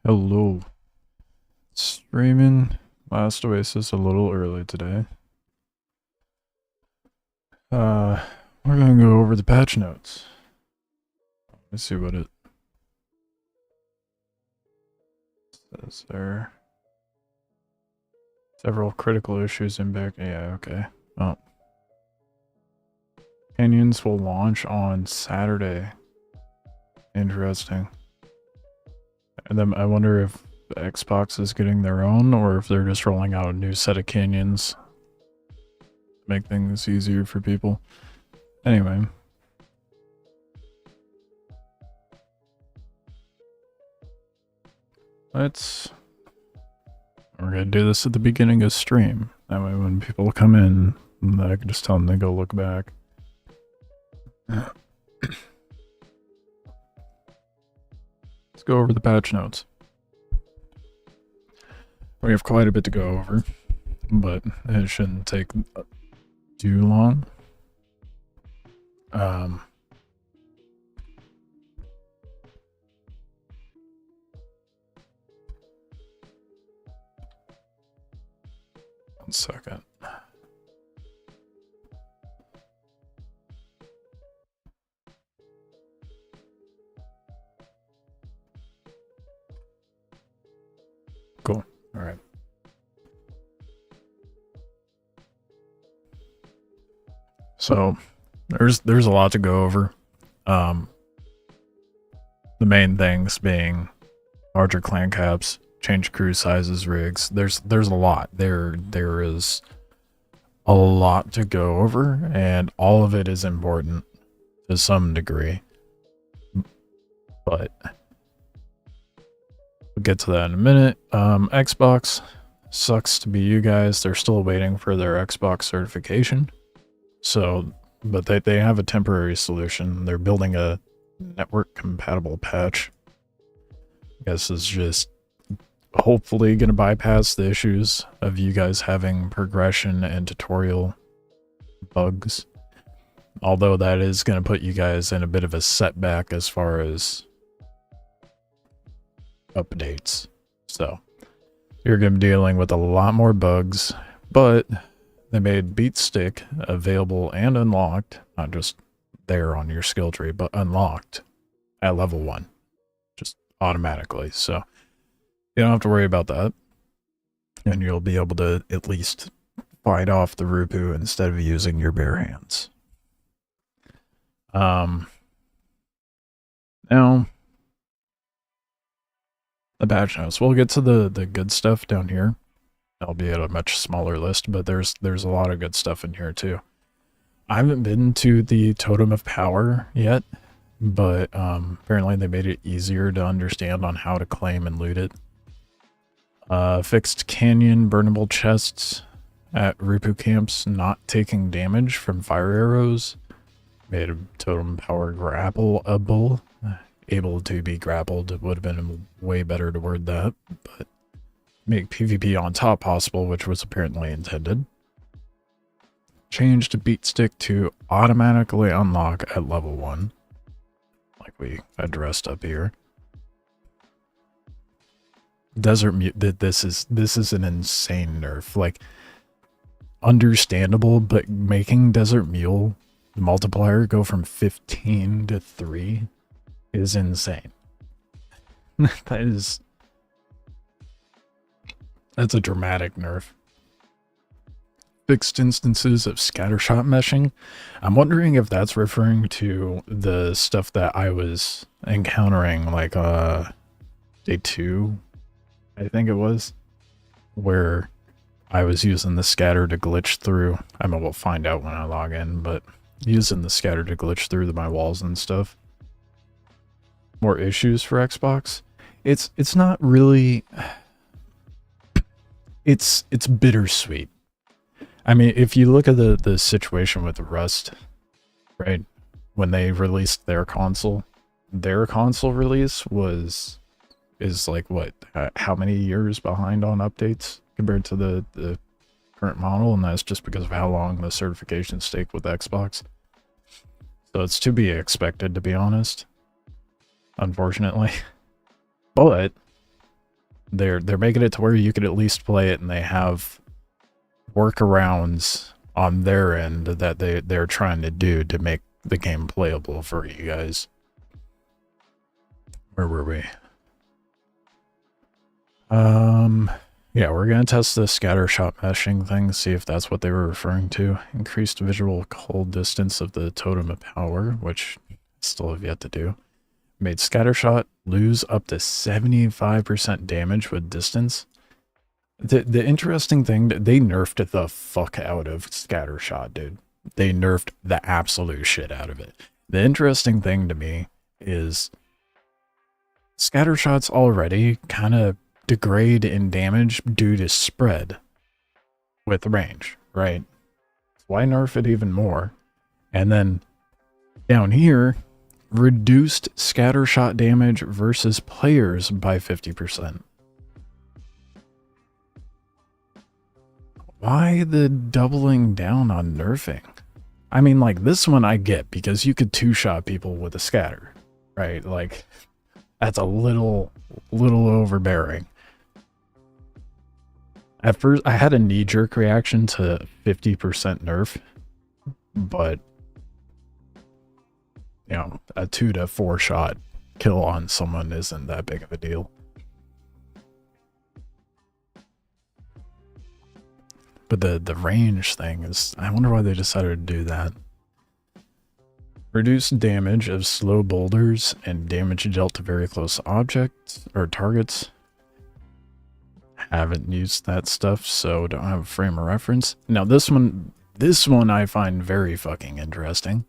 Hello. Streaming last Oasis a little early today. We're gonna go over the patch notes. Let's see what it says there. Several critical issues impact. Yeah, okay. Oh. Canyons will launch on Saturday. Interesting. And then I wonder if Xbox is getting their own or if they're just rolling out a new set of canyons. Make things easier for people. Anyway. We're gonna do this at the beginning of stream. That way when people come in, I can just tell them to go look back. Let's go over the patch notes. We have quite a bit to go over, but it shouldn't take too long. One second. Cool. All right. So there's a lot to go over. The main things being larger clan caps, change crew sizes, rigs. There's a lot. There is a lot to go over, and all of it is important to some degree. But we'll get to that in a minute. Xbox sucks to be you guys. They're still waiting for their Xbox certification. So, but they have a temporary solution. They're building a network compatible patch. I guess it's just hopefully going to bypass the issues of you guys having progression and tutorial bugs. Although that is going to put you guys in a bit of a setback as far as updates. So you're going to be dealing with a lot more bugs, but they made Beat Stick available and unlocked, not just there on your skill tree, but unlocked at level 1, just automatically. So you don't have to worry about that, and you'll be able to at least fight off the Rupu instead of using your bare hands. Now the patch notes. We'll get to the good stuff down here. Albeit a much smaller list, but there's a lot of good stuff in here too. I haven't been to the Totem of Power yet, but apparently they made it easier to understand on how to claim and loot it. Fixed canyon burnable chests at Rupu camps not taking damage from fire arrows. Made a Totem Power grappleable. Able to be grappled. It would have been way better to word that, but make PvP on top possible, which was apparently intended. Changed Beat Stick to automatically unlock at level 1, like we addressed up here. Desert Mule, this is an insane nerf. Like, understandable, but making Desert Mule the multiplier go from 15 to 3 is insane. That's a dramatic nerf. Fixed instances of scattershot meshing. I'm wondering if that's referring to the stuff that I was encountering, like day 2, I think it was, where I was using the scatter to glitch through. I mean, we'll find out when I log in, but using the scatter to glitch through my walls and stuff. More issues for Xbox. It's not really. It's bittersweet. I mean, if you look at the situation with Rust, right? When they released their console release is like what? How many years behind on updates compared to the current model? And that's just because of how long the certifications take with Xbox. So it's to be expected, to be honest. Unfortunately. But they're making it to where you could at least play it, and they have workarounds on their end that they're trying to do to make the game playable for you guys. Where were we? Yeah, we're gonna test the scattershot meshing thing, see if that's what they were referring to. Increased visual hold distance of the totem of power, which I still have yet to do. Made scattershot lose up to 75% damage with distance. The interesting thing, they nerfed the fuck out of scattershot, dude. They nerfed the absolute shit out of it. The interesting thing to me is scattershots already kind of degrade in damage due to spread with range, right? Why nerf it even more? And then down here, reduced scattershot damage versus players by 50%. Why the doubling down on nerfing? I mean, like, this one I get, because you could two-shot people with a scatter, right? Like, that's a little overbearing. At first, I had a knee-jerk reaction to 50% nerf, but, you know, a 2 to 4 shot kill on someone isn't that big of a deal. But the range thing is, I wonder why they decided to do that. Reduce damage of slow boulders and damage dealt to very close objects or targets. Haven't used that stuff, so don't have a frame of reference. Now this one I find very fucking interesting.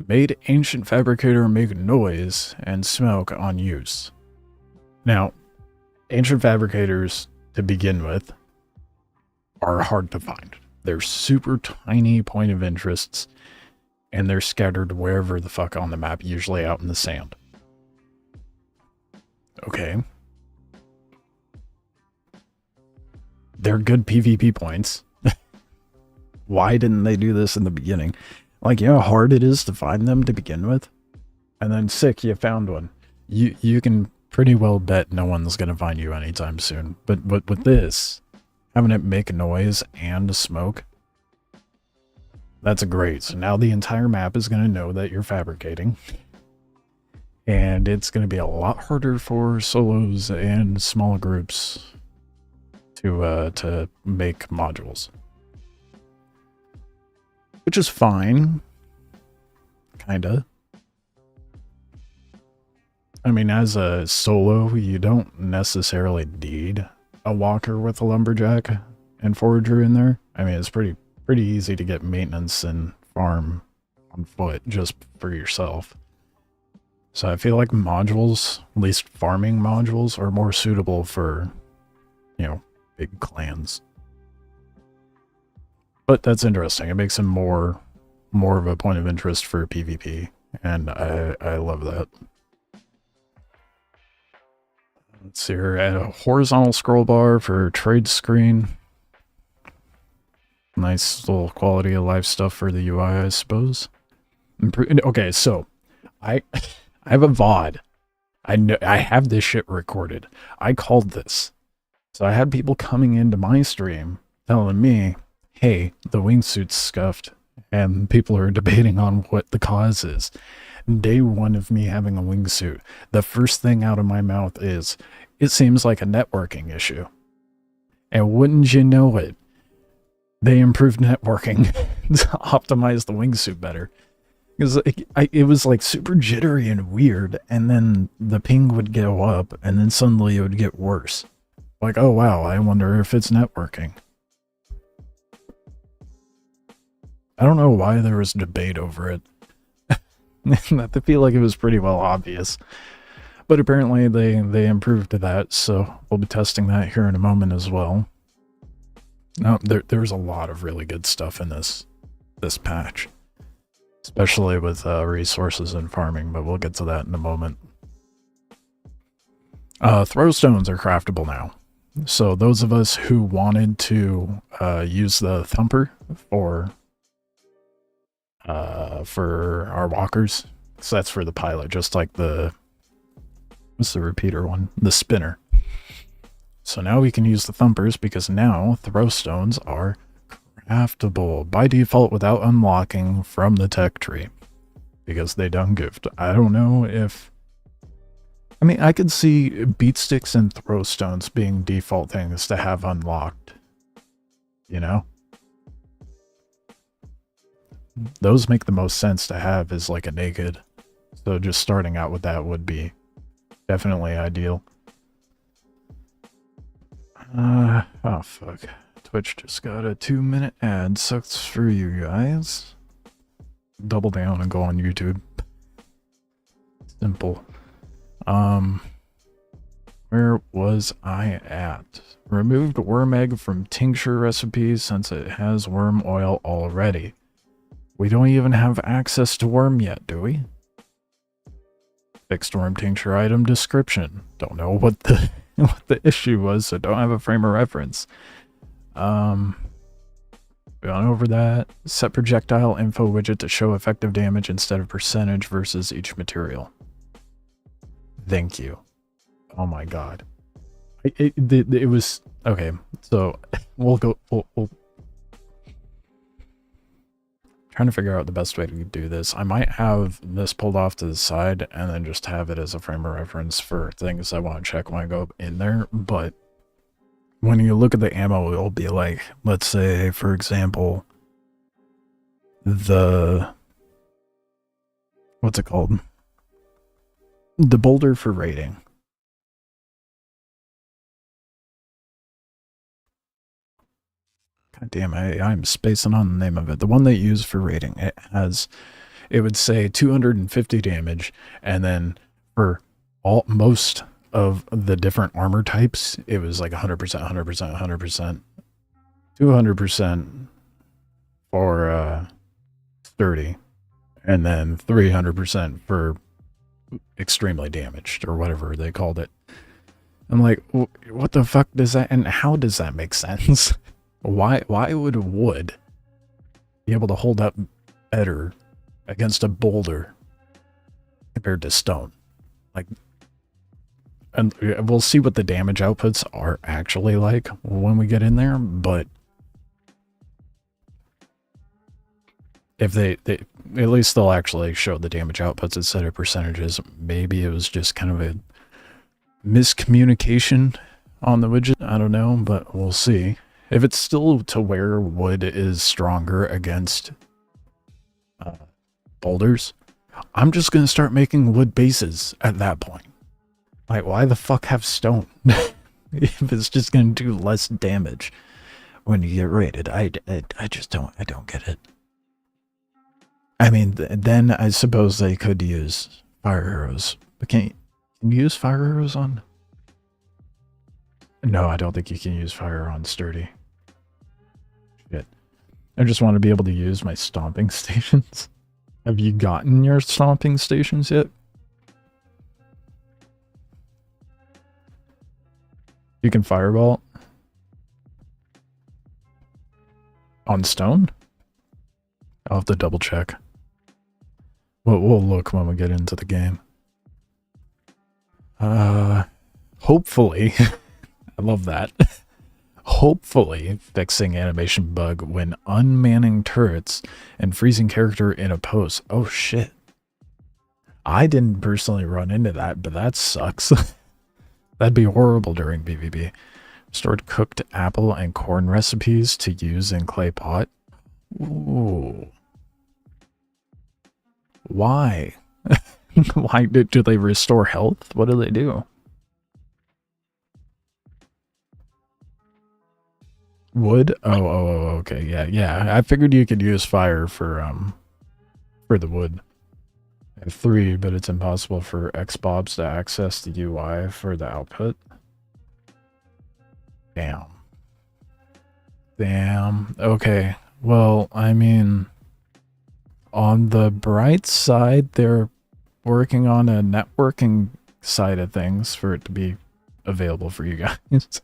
Made ancient fabricator make noise and smoke on use. Now, ancient fabricators, to begin with, are hard to find. They're super tiny point of interests, and they're scattered wherever the fuck on the map, usually out in the sand. Okay. They're good PvP points. Why didn't they do this in the beginning? Like, you know how hard it is to find them to begin with? And then sick, you found one. You can pretty well bet no one's gonna find you anytime soon. But with this, having it make noise and smoke, that's great. So now the entire map is going to know that you're fabricating. And it's going to be a lot harder for solos and small groups to make modules. Which is fine. Kinda. I mean, as a solo, you don't necessarily need a walker with a lumberjack and forager in there. I mean, it's pretty easy to get maintenance and farm on foot just for yourself. So I feel like modules, at least farming modules, are more suitable for, you know, big clans. But that's interesting. It makes them more of a point of interest for PvP, and I love that. Let's see here, add a horizontal scroll bar for trade screen. Nice little quality of life stuff for the UI, I suppose. Okay, so I have a VOD. I have this shit recorded. I called this. So I had people coming into my stream telling me, hey, the wingsuit's scuffed, and people are debating on what the cause is. Day one of me having a wingsuit, the first thing out of my mouth is, it seems like a networking issue. And wouldn't you know it, they improved networking to optimize the wingsuit better. Because it was like super jittery and weird, and then the ping would go up, and then suddenly it would get worse. Like, oh wow, I wonder if it's networking. I don't know why there was debate over it. I feel like it was pretty well obvious. But apparently they improved that, so we'll be testing that here in a moment as well. Now, there's a lot of really good stuff in this patch. Especially with resources and farming, but we'll get to that in a moment. Throw stones are craftable now. So those of us who wanted to use the thumper for our walkers, so that's for the pilot, just like the, what's the repeater one? The spinner. So now we can use the thumpers because now throw stones are craftable by default without unlocking from the tech tree. Because they done goofed. I don't know if... I mean, I could see beat sticks and throw stones being default things to have unlocked. You know? Those make the most sense to have as like a naked. So just starting out with that would be definitely ideal. Oh fuck. Twitch just got a 2-minute ad. Sucks for you guys. Double down and go on YouTube. Simple. Where was I at? Removed worm egg from tincture recipes since it has worm oil already. We don't even have access to worm yet, do we? Fixed worm tincture item description. Don't know what the what the issue was, so don't have a frame of reference. We went over that. Set projectile info widget to show effective damage instead of percentage versus each material. Thank you. Oh my god. It was... Okay, so we'll go... We'll trying to figure out the best way to do this. I might have this pulled off to the side and then just have it as a frame of reference for things I want to check when I go in there. But when you look at the ammo, it'll be like, let's say, for example, the... What's it called? The boulder for raiding. God damn, I'm spacing on the name of it. The one they use for raiding, it would say 250 damage, and then for most of the different armor types, it was like 100%, 100%, 100%, 200% for sturdy, and then 300% for extremely damaged, or whatever they called it. I'm like, what the fuck does that, and how does that make sense? Why would wood be able to hold up better against a boulder compared to stone? Like, and we'll see what the damage outputs are actually like when we get in there, but if they at least they'll actually show the damage outputs instead of percentages. Maybe it was just kind of a miscommunication on the widget. I don't know, but we'll see. If it's still to where wood is stronger against boulders, I'm just going to start making wood bases at that point. Like, why the fuck have stone? If it's just going to do less damage when you get raided. I just don't get it. I mean, then I suppose they could use fire arrows. But can you use fire arrows on? No, I don't think you can use fire on sturdy. Shit. I just want to be able to use my stomping stations. Have you gotten your stomping stations yet? You can fireball on stone? I'll have to double check. We'll look when we get into the game. Hopefully, I love that. Hopefully fixing animation bug when unmanning turrets and freezing character in a pose. Oh shit. I didn't personally run into that, but that sucks. That'd be horrible during PvP. Stored cooked apple and corn recipes to use in clay pot. Ooh. Why? Why do they restore health? What do they do? Wood? Oh, okay. Yeah. I figured you could use fire for the wood. I have 3, but it's impossible for Xbobs to access the UI for the output. Damn. Okay. Well, I mean, on the bright side, they're working on a networking side of things for it to be available for you guys.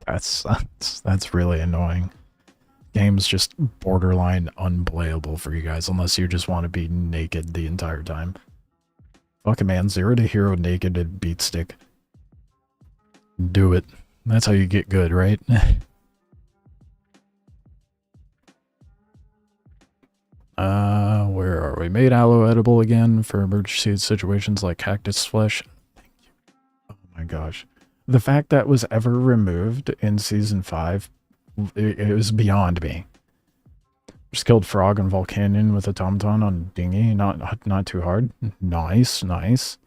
That's really annoying. Game's just borderline unplayable for you guys unless you just want to be naked the entire time. Fucking man, 0 to hero naked at beat stick. Do it. That's how you get good, right? Where are we? Made aloe edible again for emergency situations like cactus flesh. Thank you. Oh my gosh. The fact that was ever removed in season 5, it was beyond me. Just killed frog and Volcanyon with a Tomton on dinghy. Not too hard. Nice, nice.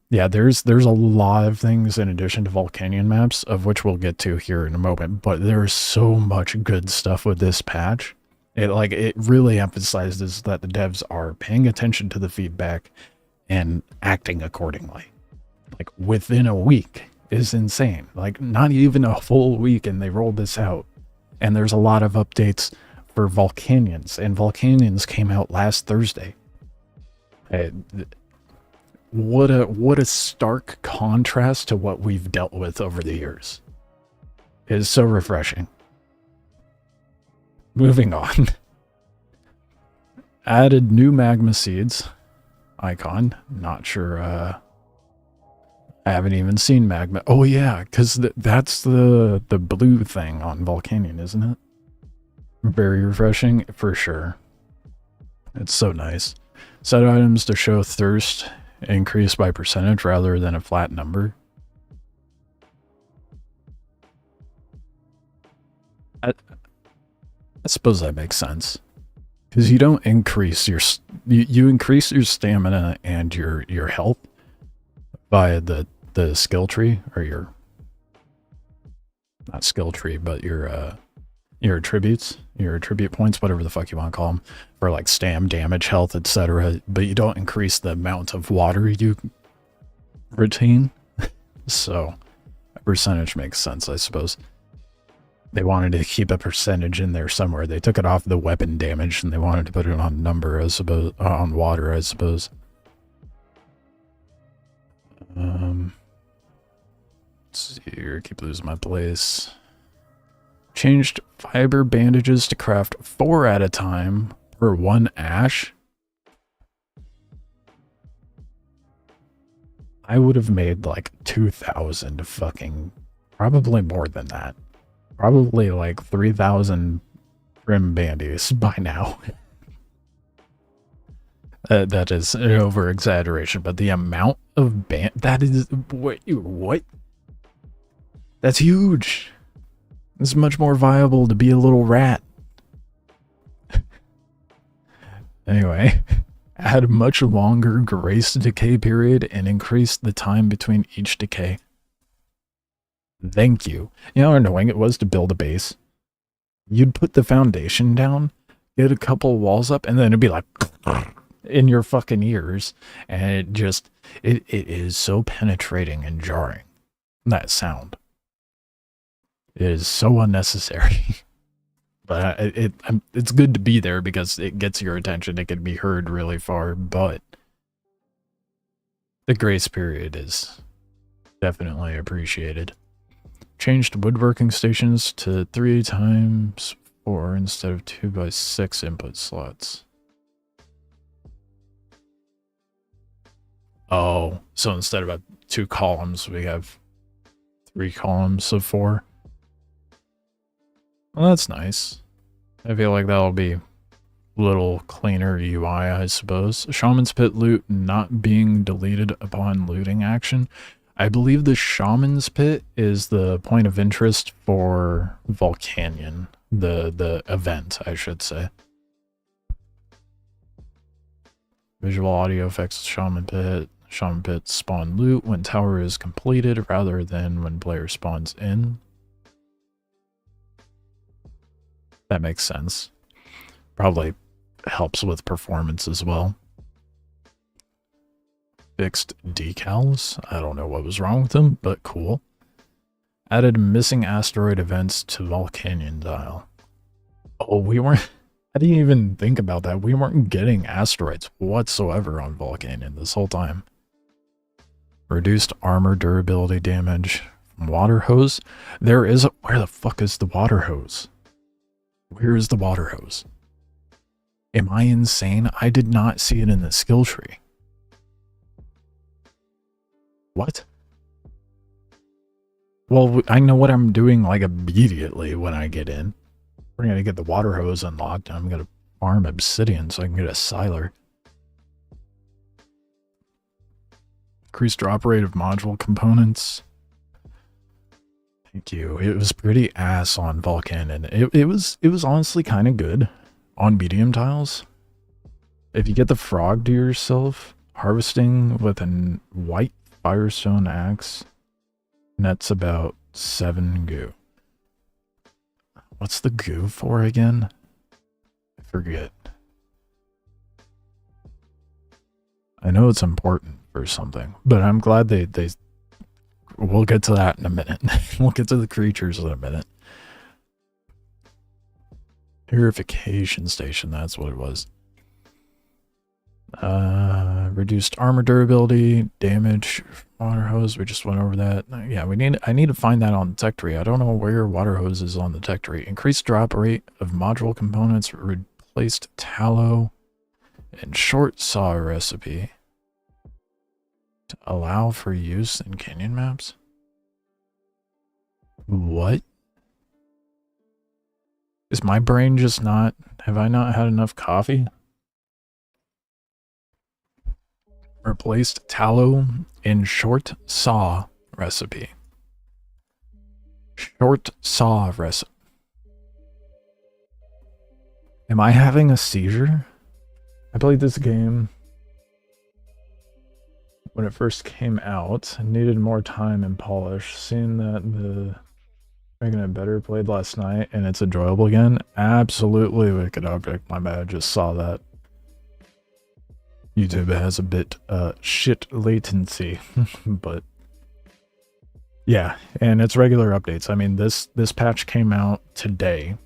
Yeah, there's a lot of things in addition to Volcanyon maps, of which we'll get to here in a moment, but there's so much good stuff with this patch. It really emphasizes that the devs are paying attention to the feedback and acting accordingly. Like within a week is insane. Like not even a full week and they rolled this out. And there's a lot of updates for Volcanyons, and Volcanyons came out last Thursday. What a stark contrast to what we've dealt with over the years. It is so refreshing. Moving on. Added new magma seeds icon. Not sure. I haven't even seen magma. Oh yeah, because that's the blue thing on Volcanyon, isn't it? Very refreshing for sure. It's so nice. Set items to show thirst increased by percentage rather than a flat number. I suppose that makes sense, because you don't increase your you increase your stamina and your health by the skill tree, or your, not skill tree, but your attributes, your attribute points, whatever the fuck you want to call them, for like stam, damage, health, etc. But you don't increase the amount of water you retain. So a percentage makes sense, I suppose. They wanted to keep a percentage in there somewhere. They took it off the weapon damage and they wanted to put it on number, I suppose, on water, I suppose. Let's see here, keep losing my place. Changed fiber bandages to craft 4 at a time per 1 ash. I would have made like 2,000 fucking, probably more than that. Probably like 3,000 Prim bandies by now. That is an over exaggeration, but the amount of that is, what? That's huge. It's much more viable to be a little rat. Anyway, add a much longer grace decay period and increase the time between each decay. Thank you. You know how annoying it was to build a base? You'd put the foundation down, get a couple walls up, and then it'd be like in your fucking ears. And it is so penetrating and jarring, that sound. It is so unnecessary. But it's good to be there because it gets your attention. It can be heard really far, but the grace period is definitely appreciated. Changed woodworking stations to 3x4 instead of 2x6 input slots. Oh, so instead of 2 columns, we have 3 columns of 4. Well, that's nice. I feel like that'll be a little cleaner UI, I suppose. Shaman's Pit loot not being deleted upon looting action. I believe the Shaman's Pit is the point of interest for Volcanyon, the event, I should say. Visual audio effects, Shaman Pit. Shaman Pit spawn loot when tower is completed rather than when player spawns in. That makes sense. Probably helps with performance as well. Fixed decals. I don't know what was wrong with them, but cool. Added missing asteroid events to Volcanyon dial. Oh, we weren't... I didn't even think about that. We weren't getting asteroids whatsoever on Volcanyon this whole time. Reduced armor durability damage from water hose. There is a... Where the fuck is the water hose? Where is the water hose? Am I insane? I did not see it in the skill tree. What? Well, I know what I'm doing like immediately when I get in. We're gonna get the water hose unlocked, and I'm gonna farm obsidian so I can get a siler. Increased drop rate of module components. Thank you. It was pretty ass on Volcanyon. It was honestly kind of good on medium tiles. If you get the frog to yourself, harvesting with a white firestone axe nets about 7 goo. What's the goo for again? I forget. I know it's important for something, but I'm glad they we'll get to that in a minute. We'll get to the creatures in a minute. Purification station, that's what it was. Reduced armor durability, damage, water hose, we just went over that. Yeah, I need to find that on the tech tree. I don't know where water hose is on the tech tree. Increased drop rate of module components, replaced tallow, and short saw recipe to allow for use in canyon maps. What? Is my brain just not, have I not had enough coffee? Replaced tallow in short saw recipe. Short saw recipe. Am I having a seizure? I played this game when it first came out. I needed more time and polish. Seeing that the making it better played last night and it's enjoyable again. Absolutely wicked object. My bad, I just saw that. YouTube has a bit shit latency, but yeah, and it's regular updates. I mean, this patch came out today,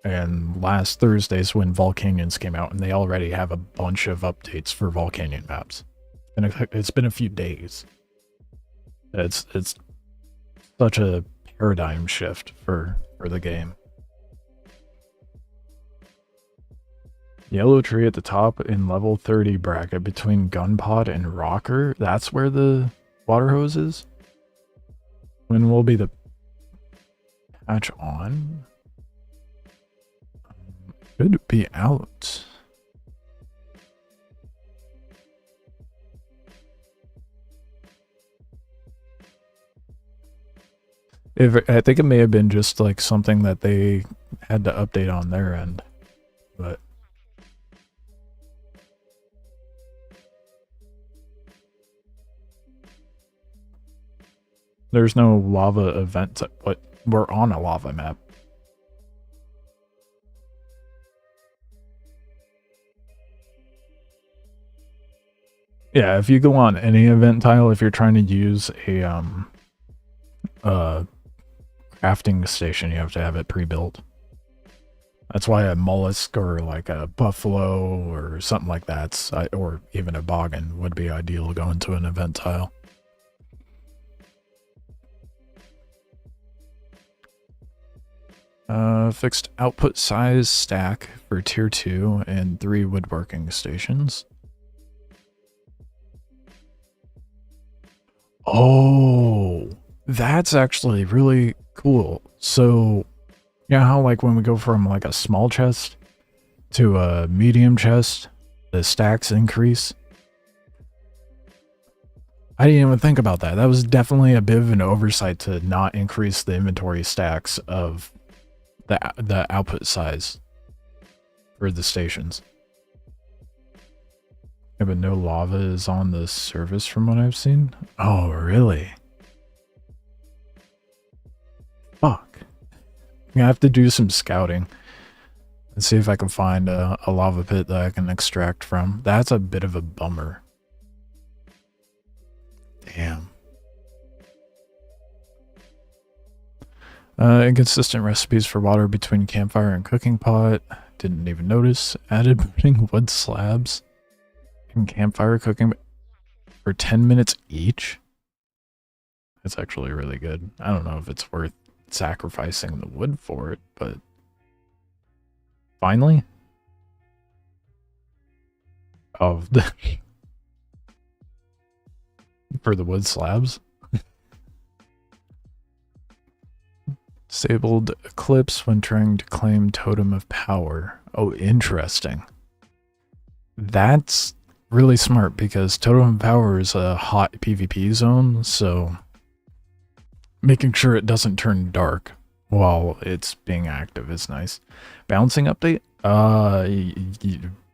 and last Thursday's when Volcanyons came out, and they already have a bunch of updates for Volcanyon maps. And it's been a few days. It's such a paradigm shift for the game. Yellow tree at the top in level 30 bracket between Gunpod and Rocker. That's where the water hose is. When will be the patch on? Should be out. I think it may have been just like something that they had to update on their end, but there's no lava event, but we're on a lava map. Yeah, if you go on any event tile, if you're trying to use a crafting station, you have to have it pre-built. That's why a mollusk or like a buffalo or something like that, or even a boggin would be ideal going to an event tile. Fixed output size stack for tier 2 and 3 woodworking stations. Oh, that's actually really cool. So, you know how like when we go from like a small chest to a medium chest, the stacks increase? I didn't even think about that. That was definitely a bit of an oversight to not increase the inventory stacks of the output size for the stations. Yeah, but no lava is on the surface from what I've seen. Oh, really? Fuck. I'm gonna have to do some scouting and see if I can find a lava pit that I can extract from. That's a bit of a bummer. Damn. Inconsistent recipes for water between campfire and cooking pot. Didn't even notice. Added putting wood slabs and campfire cooking for 10 minutes each. That's actually really good. I don't know if it's worth sacrificing the wood for it, but finally. Of the for the wood slabs. Disabled Eclipse when trying to claim Totem of Power. Oh, interesting. That's really smart because Totem of Power is a hot PvP zone, so making sure it doesn't turn dark while it's being active is nice. Bouncing update?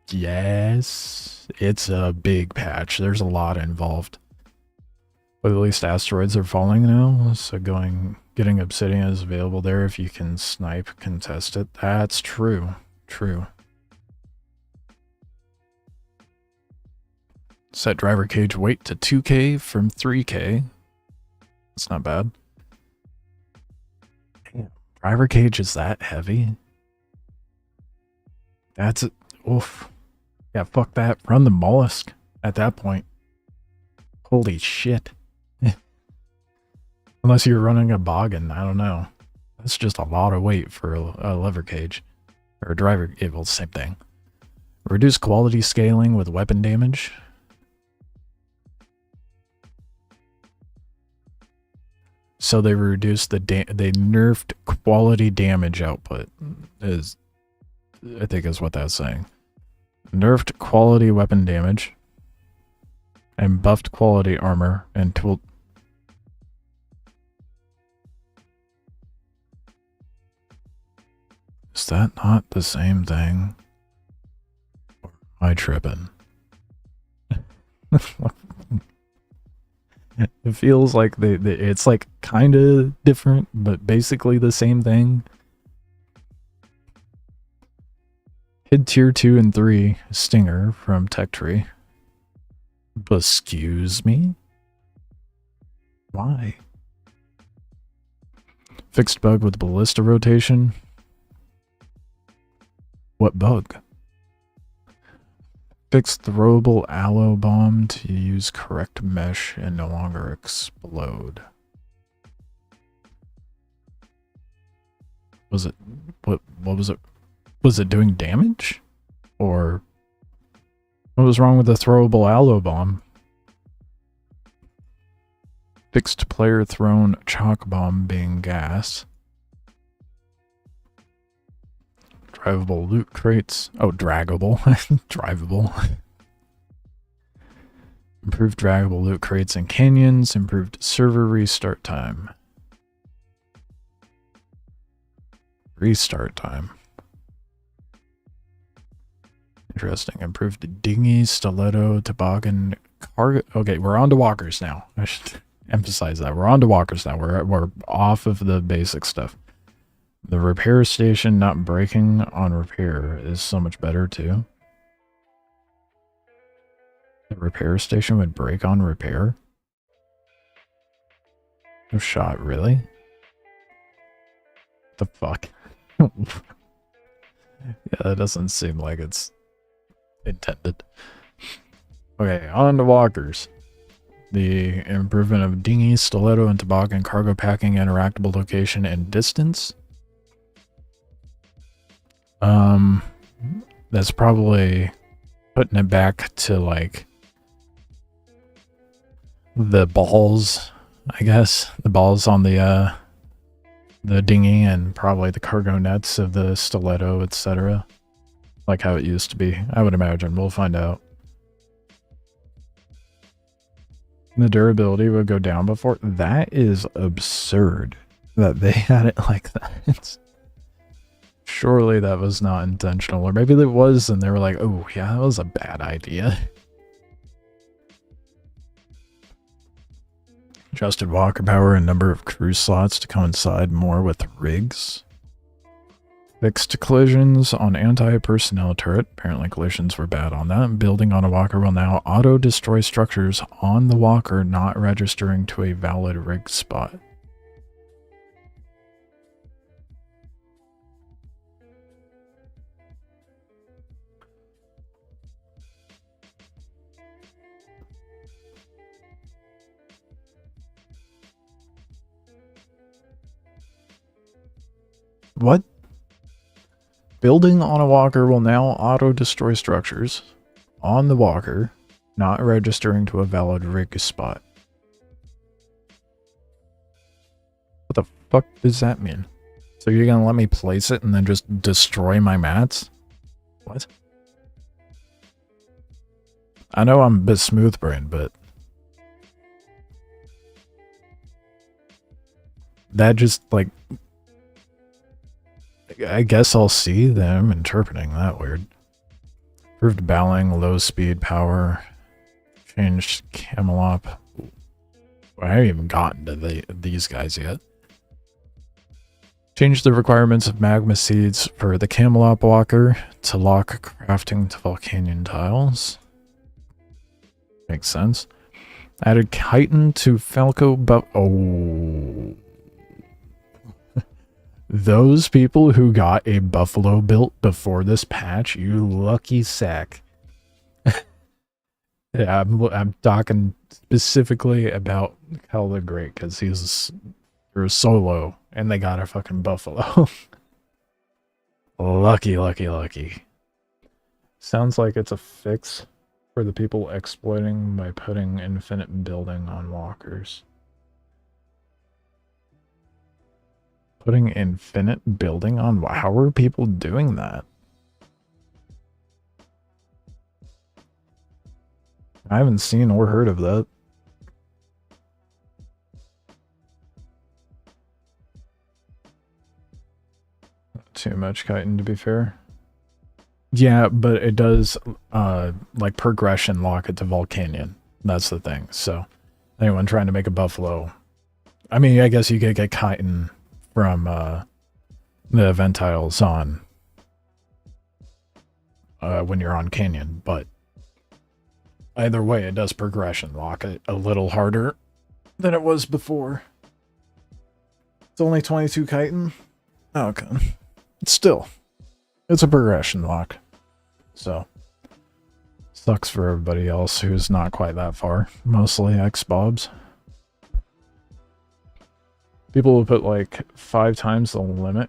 Yes. It's a big patch. There's a lot involved. But at least asteroids are falling now, so getting obsidian is available there if you can snipe, contest it. That's true. True. Set driver cage weight to 2K from 3K. That's not bad. Damn. Driver cage is that heavy? That's it. Oof. Yeah, fuck that. Run the mollusk at that point. Holy shit. Unless you're running a boggin, I don't know. That's just a lot of weight for a lever cage. Or a driver cable, same thing. Reduce quality scaling with weapon damage. So they reduced they nerfed quality damage output, I think is what that's saying. Nerfed quality weapon damage. And buffed quality armor and tool. Is that not the same thing? Or am I tripping? It feels like it's like kind of different, but basically the same thing. Hid tier 2 and 3 Stinger from Tech Tree. Excuse me? Why? Fixed bug with ballista rotation. What bug? Fixed throwable aloe bomb to use correct mesh and no longer explode. Was it what was it? Was it doing damage? Or what was wrong with the throwable aloe bomb? Fixed player thrown chalk bomb being gas. Drivable loot crates. Oh, draggable. Drivable. Improved draggable loot crates and canyons. Improved server restart time. Restart time. Interesting. Improved dinghy, stiletto, toboggan, cargo. Okay, we're on to walkers now. I should emphasize that. We're on to walkers now. We're off of the basic stuff. The repair station not breaking on repair is so much better too. The repair station would break on repair? No shot, really? The fuck? Yeah, that doesn't seem like it's intended. Okay, on to walkers. The improvement of dinghy, stiletto, and toboggan cargo packing, interactable location, and distance. That's probably putting it back to like the balls, I guess. The balls on the dinghy and probably the cargo nets of the stiletto, etc. Like how it used to be, I would imagine. We'll find out. The durability would go down before. That is absurd that they had it like that. Surely that was not intentional, or maybe it was and they were like, oh yeah, that was a bad idea. Adjusted walker power and number of crew slots to coincide more with rigs. Fixed collisions on anti-personnel turret. Apparently collisions were bad on that. Building on a walker will now auto-destroy structures on the walker not registering to a valid rig spot. What? Building on a walker will now auto-destroy structures on the walker, not registering to a valid rig spot. What the fuck does that mean? So you're gonna let me place it and then just destroy my mats? What? I know I'm a bit smooth brain, but that just, like, I guess I'll see them interpreting that weird. Improved bowing, low speed power, changed Camelop. I haven't even gotten to these guys yet. Changed the requirements of magma seeds for the Camelop walker to lock crafting to Volcanyon tiles. Makes sense. Added chitin to Falco oh. Those people who got a buffalo built before this patch, you lucky sack. Yeah, I'm talking specifically about Hell the Great because you're a solo and they got a fucking buffalo. Lucky, lucky, lucky. Sounds like it's a fix for the people exploiting by putting infinite building on walkers. Putting infinite building on? How are people doing that? I haven't seen or heard of that. Not too much chitin, to be fair. Yeah, but it does, like, progression lock it to Volcanyon. That's the thing. So, anyone trying to make a buffalo... I mean, I guess you could get chitin from, the event tiles on... when you're on Canyon, but... either way, it does progression lock it a little harder than it was before. It's only 22 chitin? Oh, okay. Still, it's a progression lock. So, sucks for everybody else who's not quite that far. Mostly ex-bobs. People will put like 5 times the limit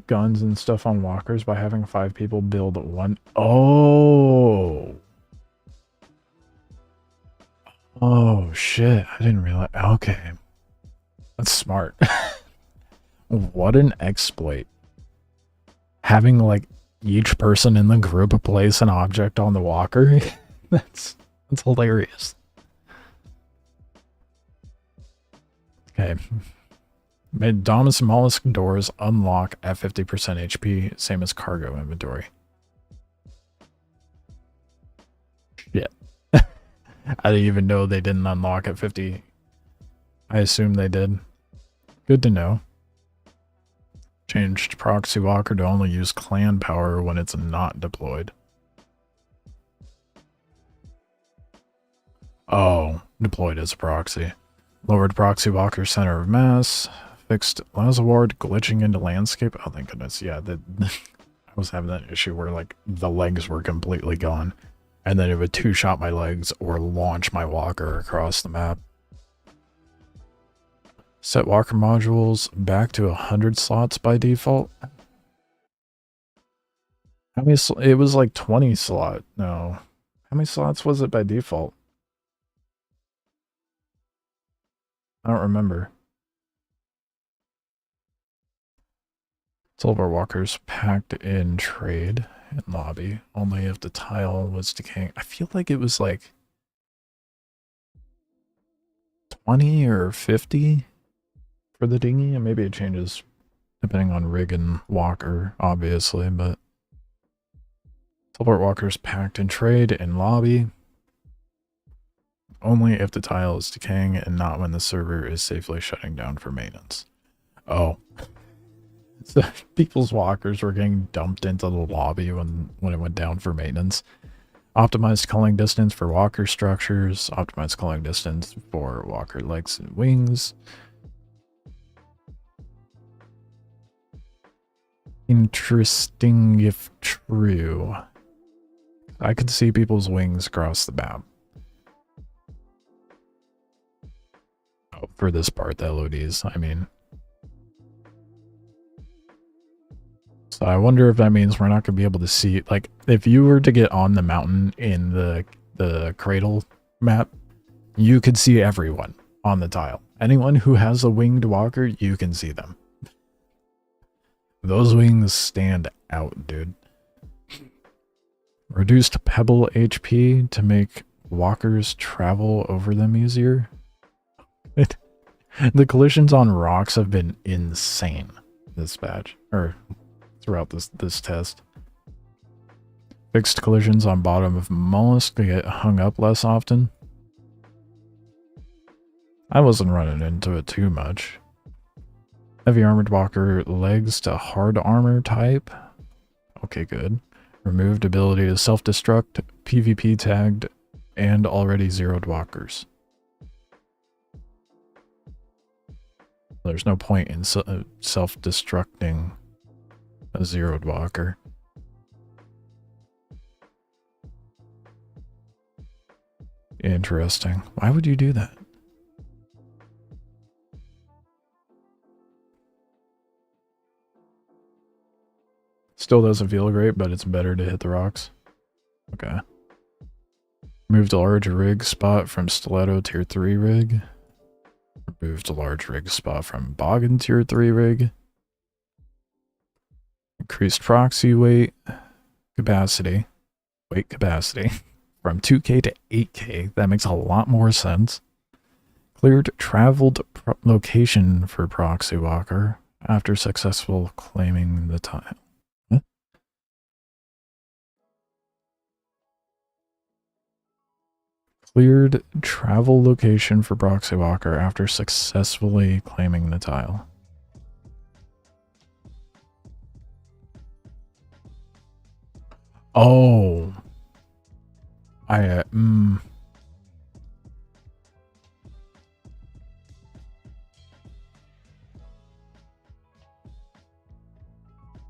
guns and stuff on walkers by having 5 people build one. Oh! Oh, shit. I didn't realize. Okay. That's smart. What an exploit. Having, like, each person in the group place an object on the walker. That's hilarious. Okay. Made Domus Mollusk doors unlock at 50% HP, same as cargo inventory. Shit. I didn't even know they didn't unlock at 50. I assume they did. Good to know. Changed Proxy Walker to only use clan power when it's not deployed. Oh, deployed as a proxy. Lowered Proxy Walker center of mass. Fixed Lazaward glitching into landscape. Oh, thank goodness. Yeah, I was having that issue where, like, the legs were completely gone. And then it would two-shot my legs or launch my walker across the map. Set walker modules back to 100 slots by default. How many? It was like 20 slot. No. How many slots was it by default? I don't remember. Silver walkers packed in trade in lobby. Only if the tile was decaying. I feel like it was like 20 or 50 for the dinghy. And maybe it changes depending on rig and walker, obviously, but Teleport walkers packed in trade in lobby. Only if the tile is decaying and not when the server is safely shutting down for maintenance. Oh. So people's walkers were getting dumped into the lobby when it went down for maintenance. Optimized culling distance for walker structures. Optimized culling distance for walker legs and wings. Interesting if true. I could see people's wings across the map. Oh, for this part, the LODs, I mean. So I wonder if that means we're not going to be able to see, like, if you were to get on the mountain in the cradle map, you could see everyone on the tile. Anyone who has a winged walker, you can see them. Those wings stand out, dude. Reduced pebble HP to make walkers travel over them easier. The collisions on rocks have been insane this batch, or throughout this test. Fixed collisions on bottom of mollusk to get hung up less often. I wasn't running into it too much. Heavy armored walker legs to hard armor type. Okay, good. Removed ability to self-destruct, PvP tagged, and already zeroed walkers. There's no point in self-destructing a zeroed walker. Interesting. Why would you do that? Still doesn't feel great, but it's better to hit the rocks. Okay. Moved a large rig spot from stiletto tier 3 rig. Removed a large rig spot from boggin tier 3 rig. Increased proxy weight capacity. Weight capacity. From 2k to 8k. That makes a lot more sense. Cleared traveled location for proxy walker after successful claiming the tile. Cleared travel location for proxy walker after successfully claiming the tile. Oh.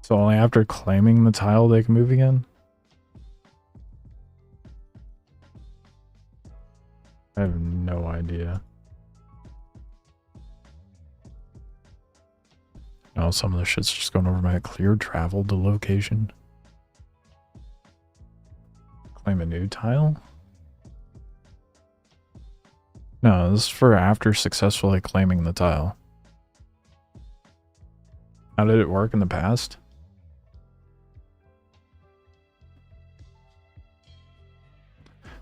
So only after claiming the tile they can move again? I have no idea. No, some of the shit's just going over my cleared travel to location. Claim a new tile? No, this is for after successfully claiming the tile. How did it work in the past?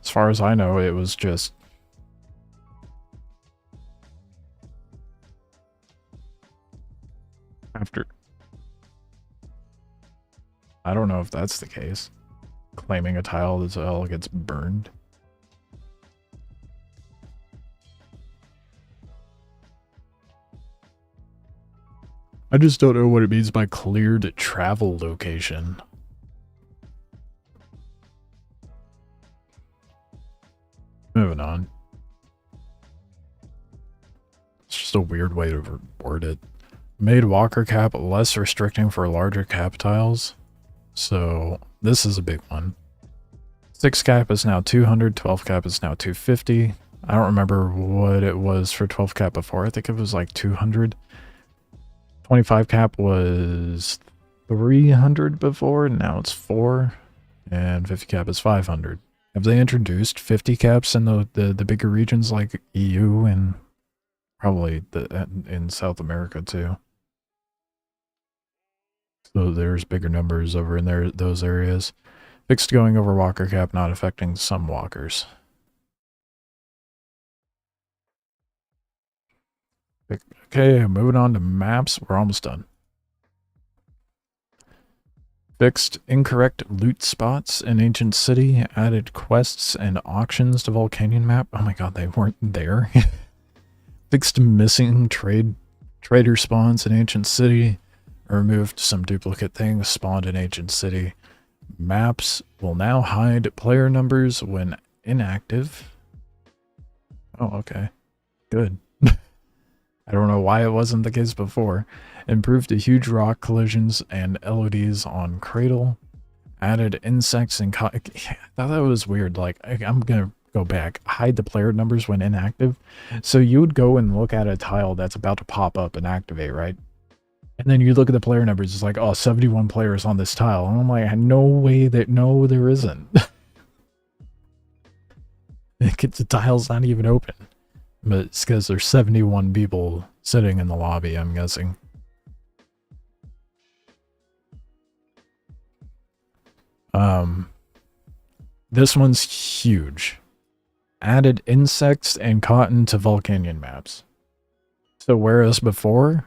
As far as I know, it was just after. I don't know if that's the case. Claiming a tile, the tile gets burned. I just don't know what it means by cleared travel location. Moving on. It's just a weird way to word it. Made walker cap less restricting for larger cap tiles. So this is a big one. 6 cap is now 200, 12 cap is now 250. I don't remember what it was for 12 cap before. I think it was like 200. 25 cap was 300 before, and now it's 4. And 50 cap is 500. Have they introduced 50 caps in the bigger regions like EU and probably in South America too? So there's bigger numbers over in those areas. Fixed going over walker cap not affecting some walkers. Okay, moving on to maps. We're almost done. Fixed incorrect loot spots in Ancient City. Added quests and auctions to Volcanyon map. Oh my god, they weren't there. Fixed missing trader spawns in Ancient City. Removed some duplicate things spawned in Ancient City. Maps will now hide player numbers when inactive. Oh, okay. Good. I don't know why it wasn't the case before. Improved the huge rock collisions and LODs on Cradle. Added insects and I thought that was weird. Like, I'm gonna go back. Hide the player numbers when inactive. So you would go and look at a tile that's about to pop up and activate, right? And then you look at the player numbers. It's like, oh, 71 players on this tile. And I'm like, no way that, no, there isn't. The tile's not even open. But it's because there's 71 people sitting in the lobby, I'm guessing. This one's huge. Added insects and cotton to Volcanyon maps. So whereas before,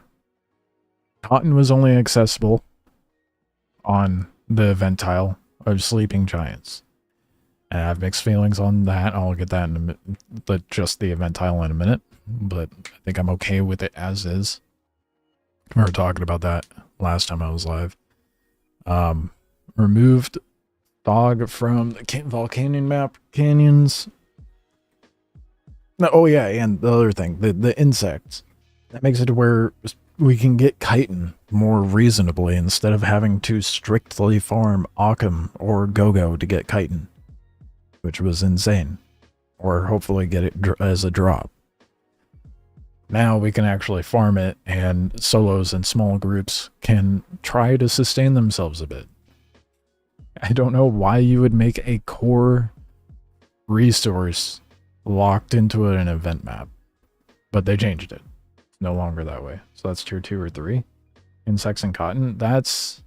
cotton was only accessible on the event tile of Sleeping Giants. And I have mixed feelings on that. I'll get that in a minute, just the event tile in a minute. But I think I'm okay with it as is. We were talking about that last time I was live. Removed fog from the Volcanyon map canyons. No, oh yeah, and the other thing, the insects. That makes it to where we can get chitin more reasonably instead of having to strictly farm Occam or Go-Go to get chitin, which was insane. Or hopefully get it as a drop. Now we can actually farm it, and solos and small groups can try to sustain themselves a bit. I don't know why you would make a core resource locked into an event map, but they changed it. It's no longer that way. So that's tier 2 or 3. Insects and cotton. That's...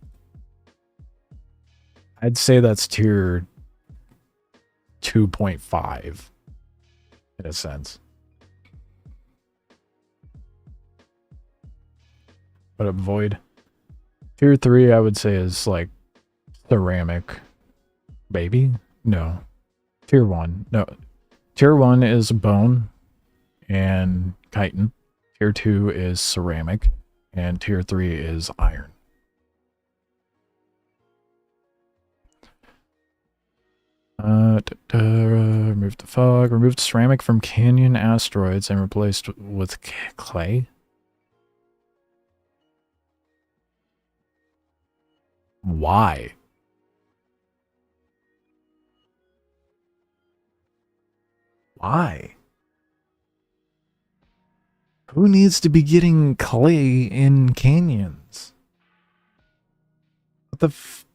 I'd say that's tier 2.5 in a sense. But avoid. Tier 3 I would say is like ceramic. Baby? No. Tier 1. No. Tier 1 is bone and chitin. Tier 2 is ceramic. And tier 3 is iron. Remove the fog. Removed ceramic from canyon asteroids and replaced with clay. Why? Why? Who needs to be getting clay in canyons? What the f...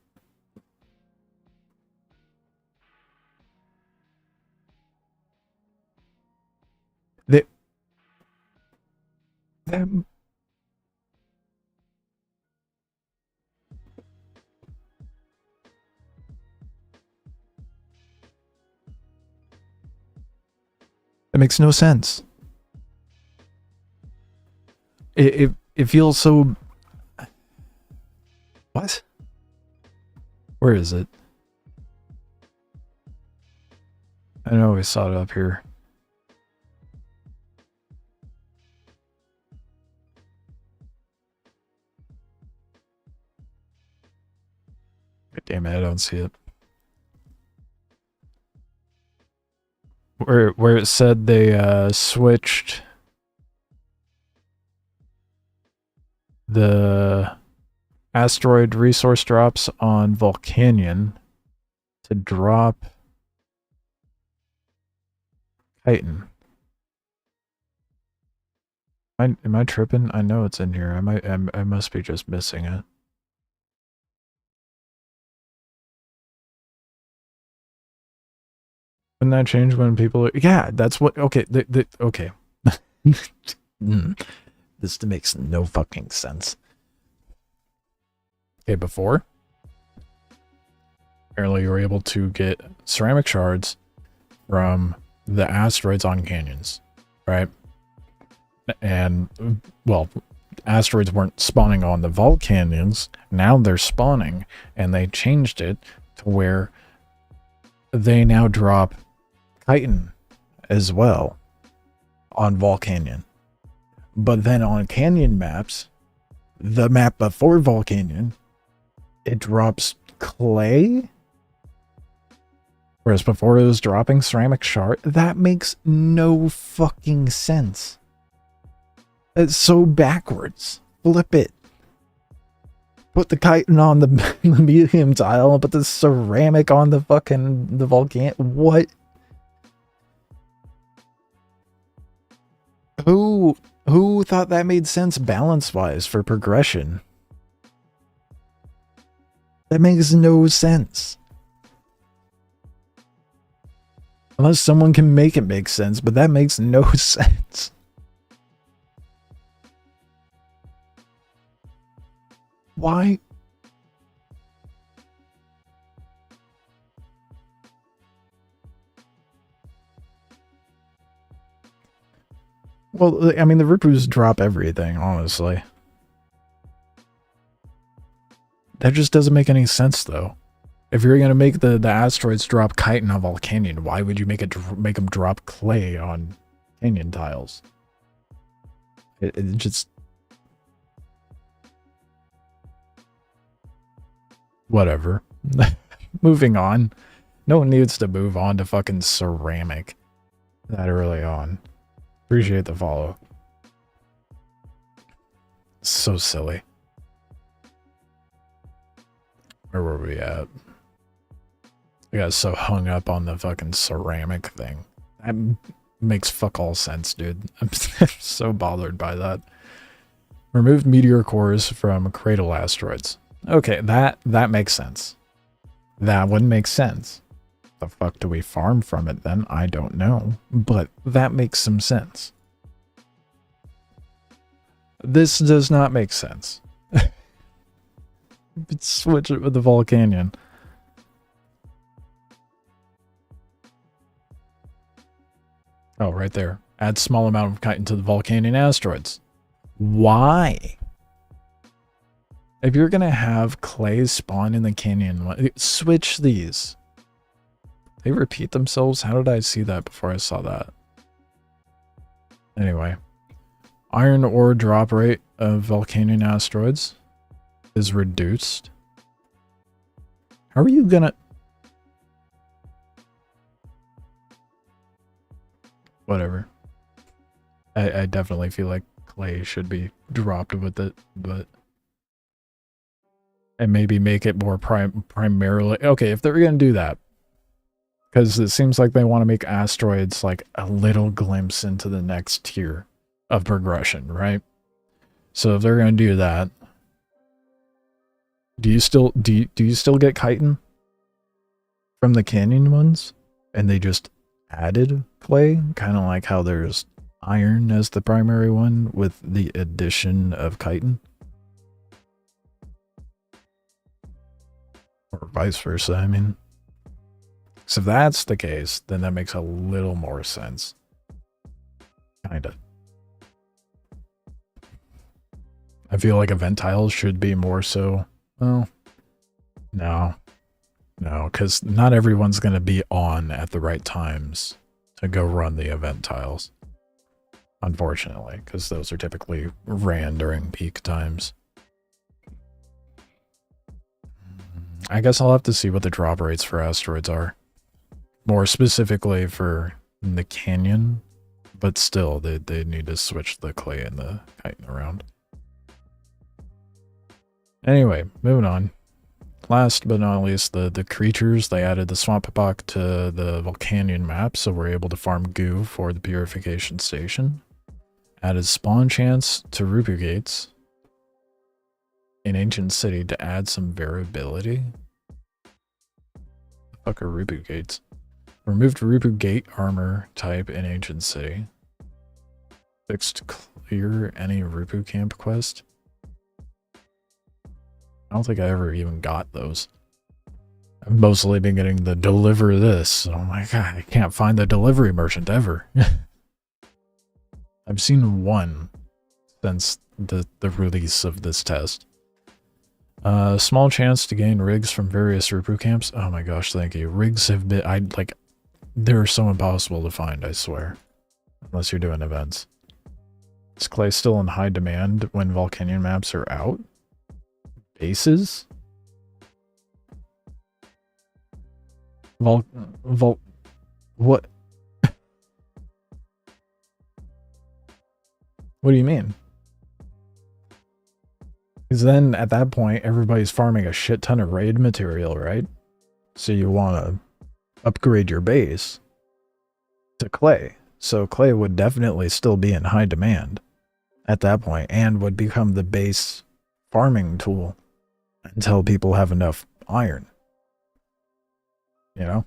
That makes no sense. It feels so... What? Where is it? I know we saw it up here. God damn it, I don't see it. Where it said they switched the asteroid resource drops on Volcanyon to drop chitin. Am I tripping? I know it's in here. I must be just missing it. Wouldn't that change when people... Yeah, that's what... Okay, okay. This makes no fucking sense. Okay, before, apparently you were able to get ceramic shards from the asteroids on canyons, right? And, well, asteroids weren't spawning on the Volcanyons. Now they're spawning, and they changed it to where they now drop chitin as well on Volcanyon. But then on canyon maps, the map before Volcanyon, it drops clay, whereas before it was dropping ceramic shard. That makes no fucking sense. It's so backwards. Flip it. Put the chitin on the medium tile and put the ceramic on the fucking the volcano. What? Who thought that made sense balance-wise for progression? That makes no sense. Unless someone can make it make sense, but that makes no sense. Why? Well, I mean, the Rupus drop everything, honestly. That just doesn't make any sense, though. If you're gonna make the asteroids drop chitin on Volcanyon, why would you make them drop clay on canyon tiles? It just... Whatever. Moving on. No one needs to move on to fucking ceramic that early on. Appreciate the follow. So silly. Where were we at? I got so hung up on the fucking ceramic thing. That makes fuck all sense, dude. I'm so bothered by that. Removed meteor cores from cradle asteroids. Okay, that makes sense. That would make sense. The fuck do we farm from it then? I don't know. But that makes some sense. This does not make sense. Switch it with the Volcanyon. Oh, right there. Add small amount of chitin to the Volcanyon asteroids. Why? If you're gonna have clay spawn in the canyon, switch these. They repeat themselves? How did I see that before I saw that? Anyway. Iron ore drop rate of Volcanyon asteroids is reduced. How are you gonna... Whatever. I definitely feel like clay should be dropped with it, but... And maybe make it more primarily... Okay, if they're gonna do that. Because it seems like they want to make asteroids like a little glimpse into the next tier of progression, right? So if they're gonna do that... Do you still get chitin from the canyon ones? And they just added clay? Kind of like how there's iron as the primary one with the addition of chitin? Or vice versa, I mean. So if that's the case, then that makes a little more sense. Kinda. I feel like event tiles should be more so... Well, no. No, because not everyone's going to be on at the right times to go run the event tiles. Unfortunately, because those are typically ran during peak times. I guess I'll have to see what the drop rates for asteroids are. More specifically for the canyon, but still, they need to switch the clay and the chitin around. Anyway, moving on. Last but not least, the creatures. They added the swamp bog to the Volcanyon map, so we're able to farm goo for the purification station. Added spawn chance to Rupu gates in Ancient City to add some variability. The fuck are Rupu gates? Removed Rupu gate armor type in Ancient City. Fixed clear any Rupu camp quest. I don't think I ever even got those. I've mostly been getting the deliver this. So I'm like, God, I can't find the delivery merchant ever. I've seen one since the release of this test. Small chance to gain rigs from various Rupu camps. Oh my gosh, thank you. Rigs have been, they're so impossible to find, I swear. Unless you're doing events. Is clay still in high demand when Volcanyon maps are out? Bases? What? What do you mean? Because then at that point, everybody's farming a shit ton of raid material, right? So you want to upgrade your base to clay. So clay would definitely still be in high demand at that point and would become the base farming tool until people have enough iron. You know?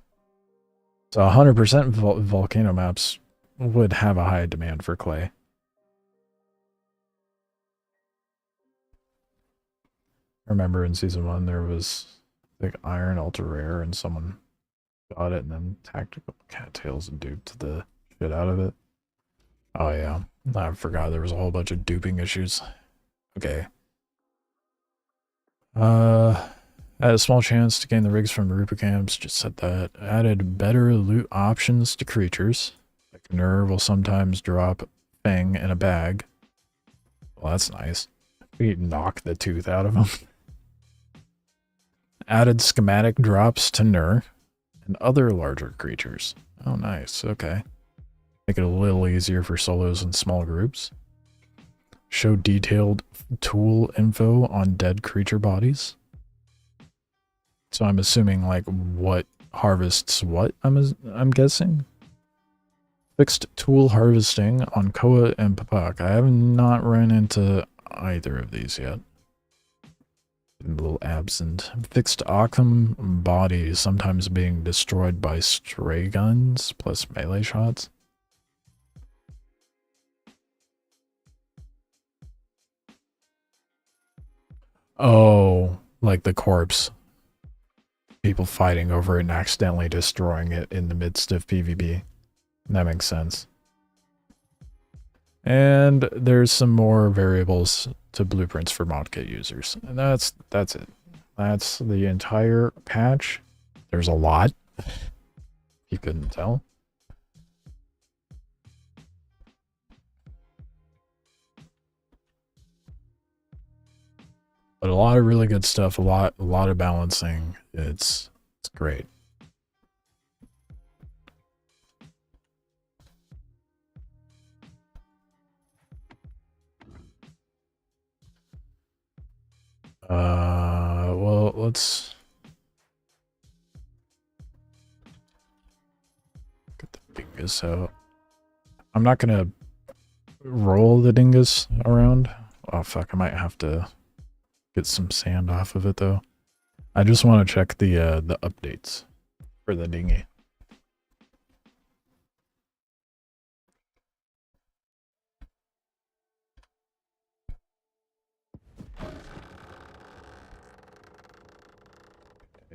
So 100% volcano maps would have a high demand for clay. Remember in season 1 there was like iron ultra rare and someone got it and then tactical cattails and duped the shit out of it. Oh yeah. I forgot there was a whole bunch of duping issues. Okay. Had a small chance to gain the rigs from Rupa camps, just said that. Added better loot options to creatures. Like Nerve will sometimes drop Fang in a bag. Well, that's nice. We knock the tooth out of them. Added schematic drops to Nur and other larger creatures. Oh, nice. Okay. Make it a little easier for solos and small groups. Show detailed tool info on dead creature bodies. So I'm assuming like what harvests what, I'm guessing. Fixed tool harvesting on Koa and Papak. I have not run into either of these yet. A little absent. Fixed Occam bodies sometimes being destroyed by stray guns plus melee shots. Oh, like the corpse. People fighting over it and accidentally destroying it in the midst of PvP. That makes sense. And there's some more variables to blueprints for modkit users. And that's it. That's the entire patch. There's a lot. If you couldn't tell. But a lot of really good stuff, a lot of balancing. It's great. Well, let's get the dingus out. I'm not gonna roll the dingus around. Oh fuck, I might have to get some sand off of it though. I just want to check the updates for the dinghy.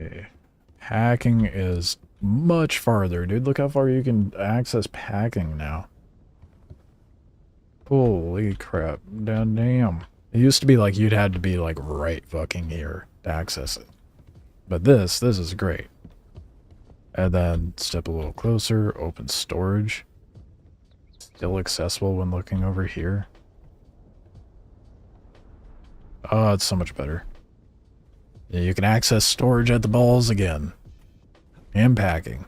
Okay. Hacking is much farther, dude. Look how far you can access packing now. Holy crap. Damn. It used to be like you'd had to be like right fucking here to access it. But this is great. And then step a little closer, open storage. Still accessible when looking over here. Oh, it's so much better. Yeah, you can access storage at the balls again. And packing.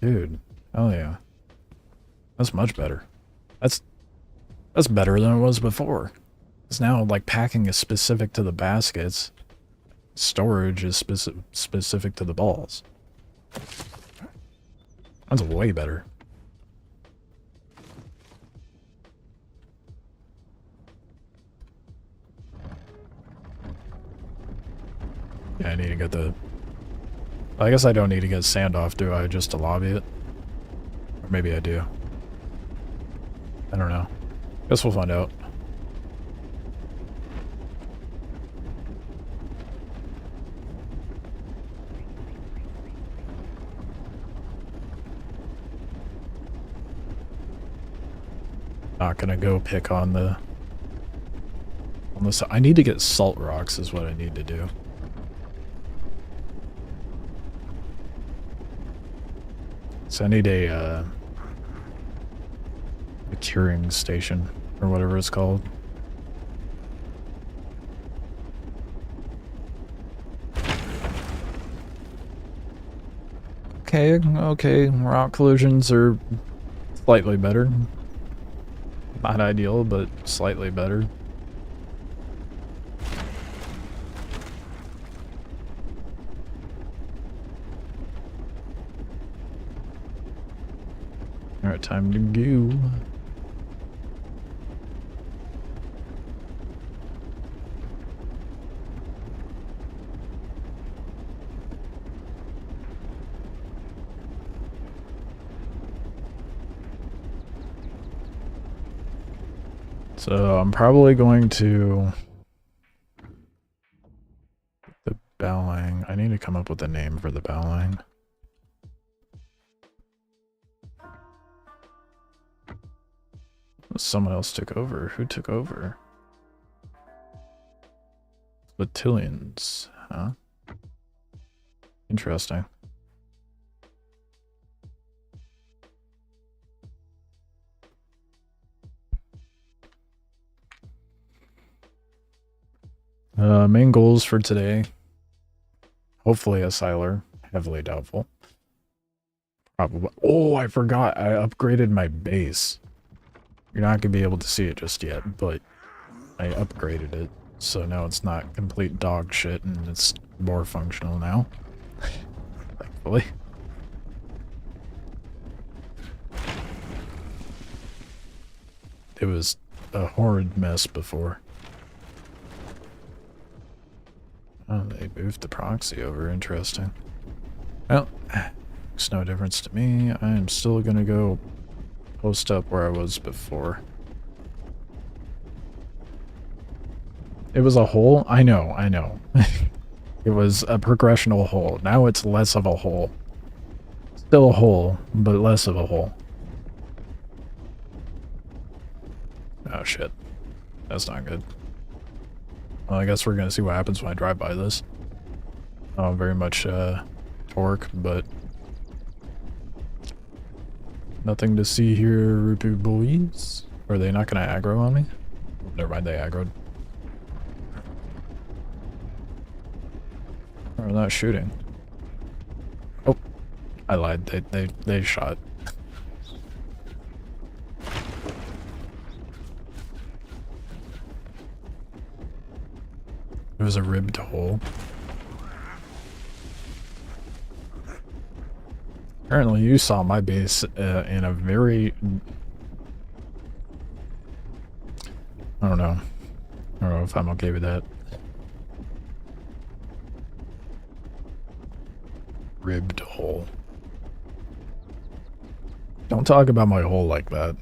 Dude, hell yeah. That's much better. That's better than it was before. It's now like packing is specific to the baskets. Storage is specific to the balls. That's way better. Yeah, I need to get the... I guess I don't need to get sand off, do I? Just to lobby it? Or maybe I do. I don't know. Guess we'll find out. Not gonna go pick on the... I need to get salt rocks is what I need to do. So I need a curing station, or whatever it's called. Okay, rock collisions are slightly better. Not ideal, but slightly better. Alright, time to go. So I'm probably going to... the Balang. I need to come up with a name for the Balang. Someone else took over. Who took over? Battalions, huh? Interesting. Main goals for today. Hopefully a Siler. Heavily doubtful. Probably. Oh, I forgot. I upgraded my base. You're not going to be able to see it just yet, but I upgraded it. So now it's not complete dog shit and it's more functional now. Thankfully. It was a horrid mess before. Oh, they moved the proxy over. Interesting. Well, makes no difference to me. I am still gonna go post up where I was before. It was a hole? I know. It was a progressional hole. Now it's less of a hole. Still a hole, but less of a hole. Oh shit. That's not good. Well, I guess we're gonna see what happens when I drive by this. Oh, very much torque, but nothing to see here, Rupu boys. Are they not gonna aggro on me? Never mind, they aggroed. Or not shooting. Oh, I lied. They shot. It was a ribbed hole. Apparently you saw my base in a very... I don't know if I'm okay with that. Ribbed hole. Don't talk about my hole like that.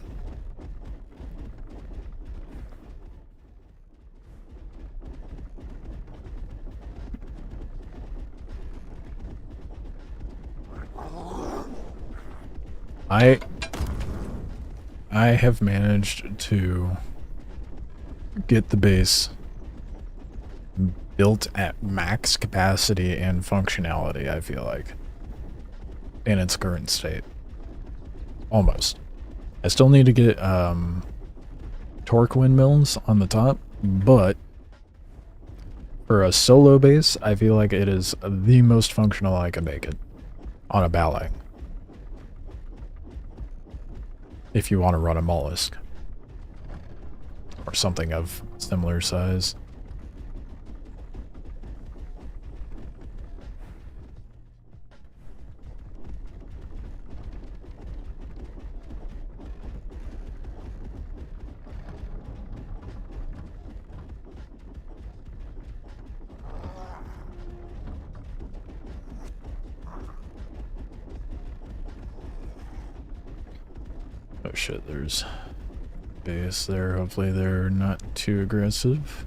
I have managed to get the base built at max capacity and functionality, I feel like, in its current state. Almost. I still need to get torque windmills on the top, but for a solo base, I feel like it is the most functional I can make it on a ballet. If you want to run a mollusk. Or something of similar size. Oh shit, there's base there. Hopefully they're not too aggressive.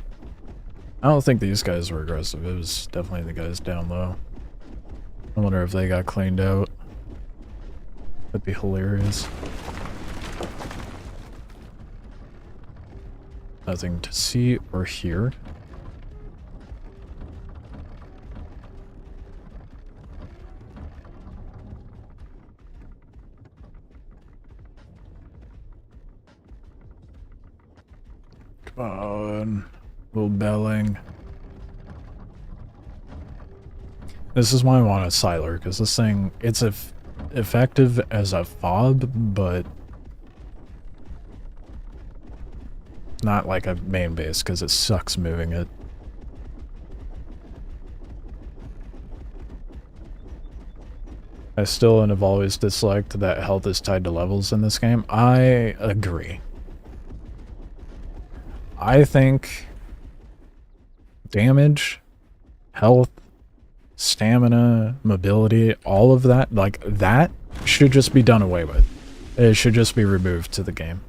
I don't think these guys were aggressive. It was definitely the guys down low. I wonder if they got cleaned out. That'd be hilarious. Nothing to see or hear. Come on, little belling. This is why I want a Siler, because this thing, it's effective as a fob, but not like a main base, because it sucks moving it. I still and have always disliked that health is tied to levels in this game. I agree. I think damage, health, stamina, mobility, all of that, like, that should just be done away with. It should just be removed to the game.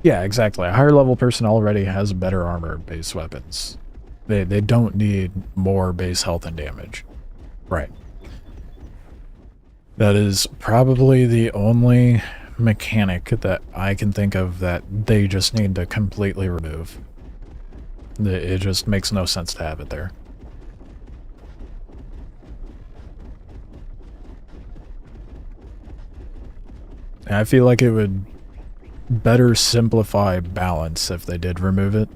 Yeah, exactly. A higher level person already has better armor base weapons. They don't need more base health and damage. Right. That is probably the only mechanic that I can think of that they just need to completely remove. It just makes no sense to have it there. And I feel like it would better simplify balance if they did remove it.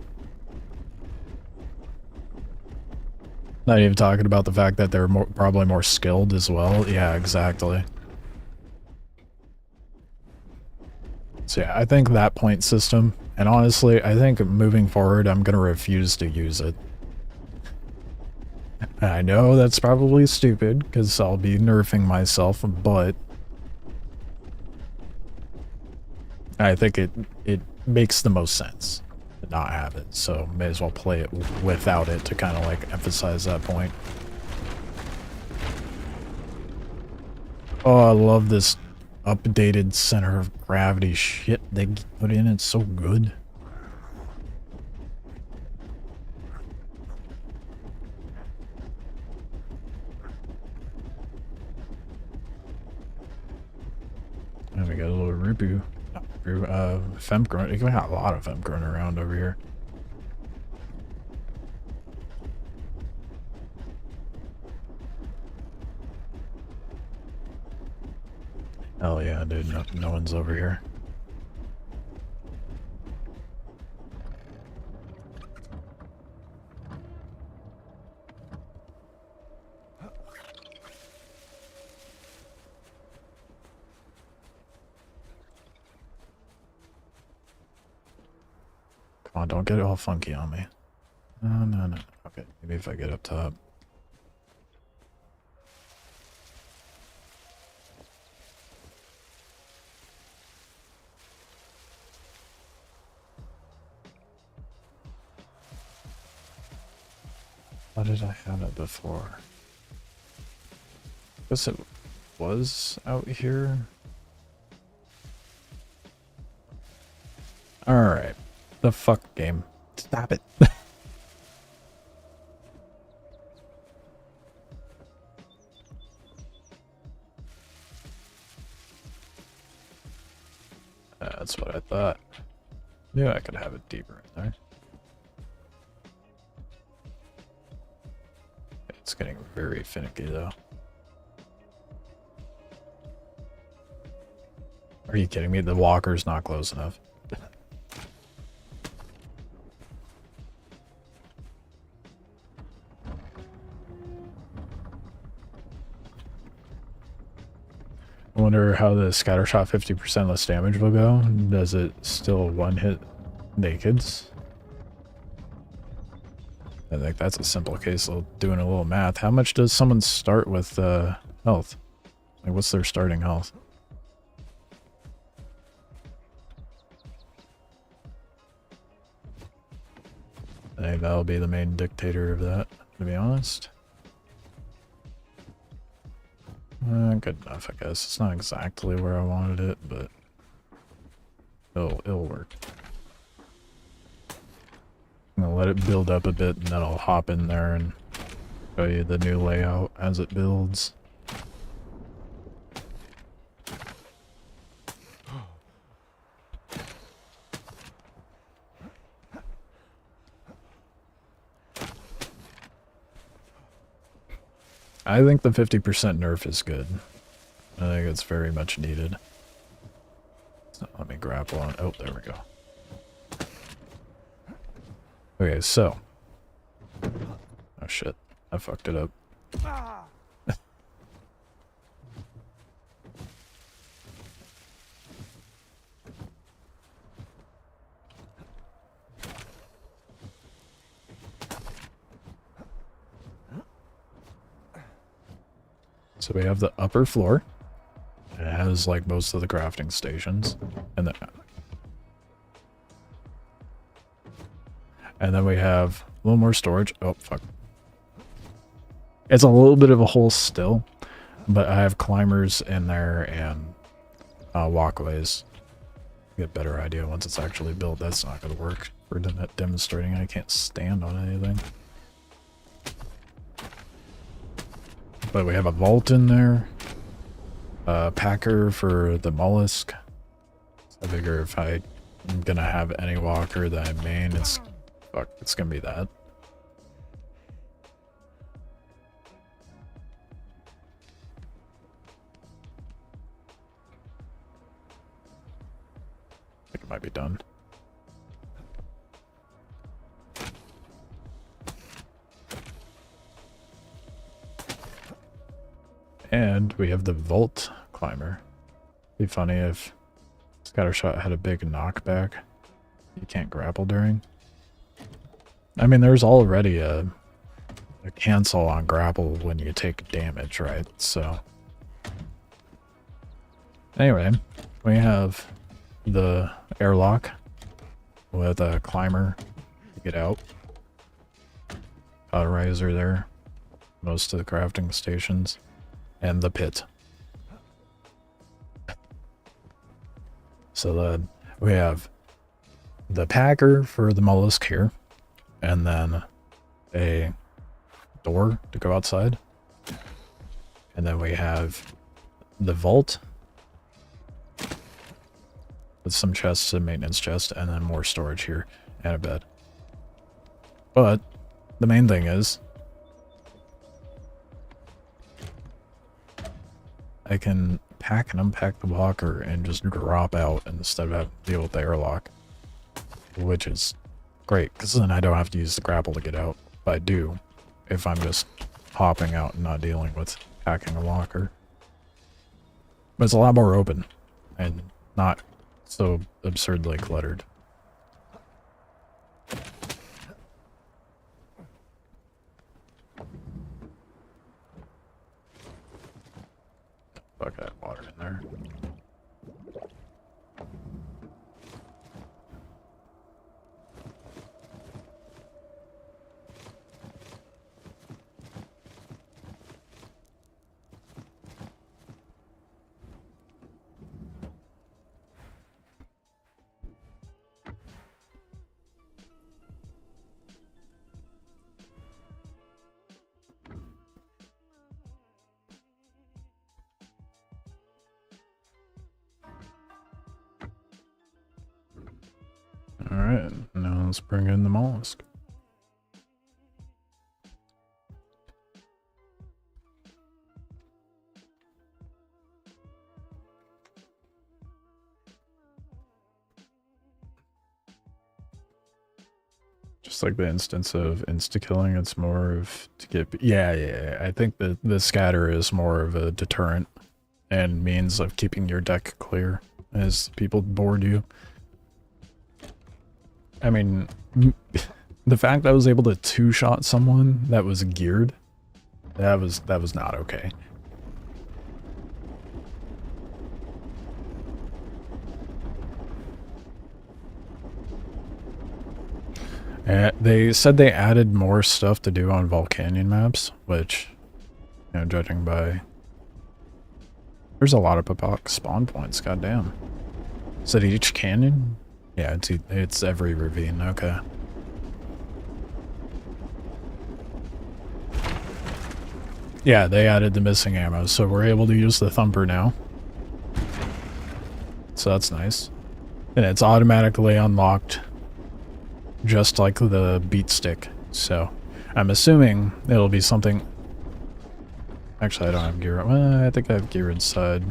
Not even talking about the fact that they're probably more skilled as well. Yeah, exactly. So yeah, I think that point system, and honestly, I think moving forward, I'm gonna refuse to use it. I know that's probably stupid, because I'll be nerfing myself, but I think it makes the most sense to not have it, so may as well play it without it to kind of like emphasize that point. Oh, I love this updated center of gravity shit they put in. It's so good. And we got a little Rubu. Femgrun. We got a lot of Femgrun around over here. Hell yeah, dude. No one's over here. Come on, don't get it all funky on me. No. Okay, maybe if I get up top. Why did I have it before? I guess it was out here. Alright. The fuck game. Stop it. That's what I thought. Knew I could have it deeper in there. It's getting very finicky though. Are you kidding me? The walker's not close enough. I wonder how the scattershot 50% less damage will go. Does it still one hit nakeds? I think that's a simple case of doing a little math. How much does someone start with health? Like, what's their starting health? I think that'll be the main dictator of that, to be honest. Good enough, I guess. It's not exactly where I wanted it, but it'll work. I'm gonna let it build up a bit, and then I'll hop in there and show you the new layout as it builds. I think the 50% nerf is good. I think it's very much needed. So let me grapple on. Oh, there we go. Okay, so. Oh shit. I fucked it up. So we have the upper floor. It has like most of the crafting stations. And then we have a little more storage. Oh, fuck. It's a little bit of a hole still, but I have climbers in there and walkways. Get a better idea once it's actually built. That's not going to work for demonstrating. I can't stand on anything. But we have a vault in there. packer for the mollusk. I figure if I'm gonna have any walker that I main, it's gonna be that. I think it might be done. And we have the Vault Climber. Be funny if Scattershot had a big knockback. You can't grapple during. I mean, there's already a cancel on grapple when you take damage, right? So anyway, we have the airlock with a climber to get out. Autorizer there. Most of the crafting stations. And the pit. So then we have the packer for the mollusk here, and then a door to go outside. And then we have the vault with some chests and maintenance chest, and then more storage here and a bed. But the main thing is I can pack and unpack the walker and just drop out instead of having to deal with the airlock. Which is great, because then I don't have to use the grapple to get out. But I do if I'm just hopping out and not dealing with packing a walker. But it's a lot more open and not so absurdly cluttered. Fuck, I have water in there. Alright, now let's bring in the mollusk. Just like the instance of insta-killing, it's more of to get... Yeah, I think that the scatter is more of a deterrent and means of keeping your deck clear as people board you. I mean, the fact that I was able to two-shot someone that was geared, that was not okay. They said they added more stuff to do on Volcanyon maps, which, you know, judging by... There's a lot of Papok spawn points, goddamn. Is it each canyon? Yeah, it's every ravine, okay. Yeah, they added the missing ammo, so we're able to use the thumper now. So that's nice. And it's automatically unlocked, just like the beat stick. So I'm assuming it'll be something... Actually, I don't have gear. Well, I think I have gear inside.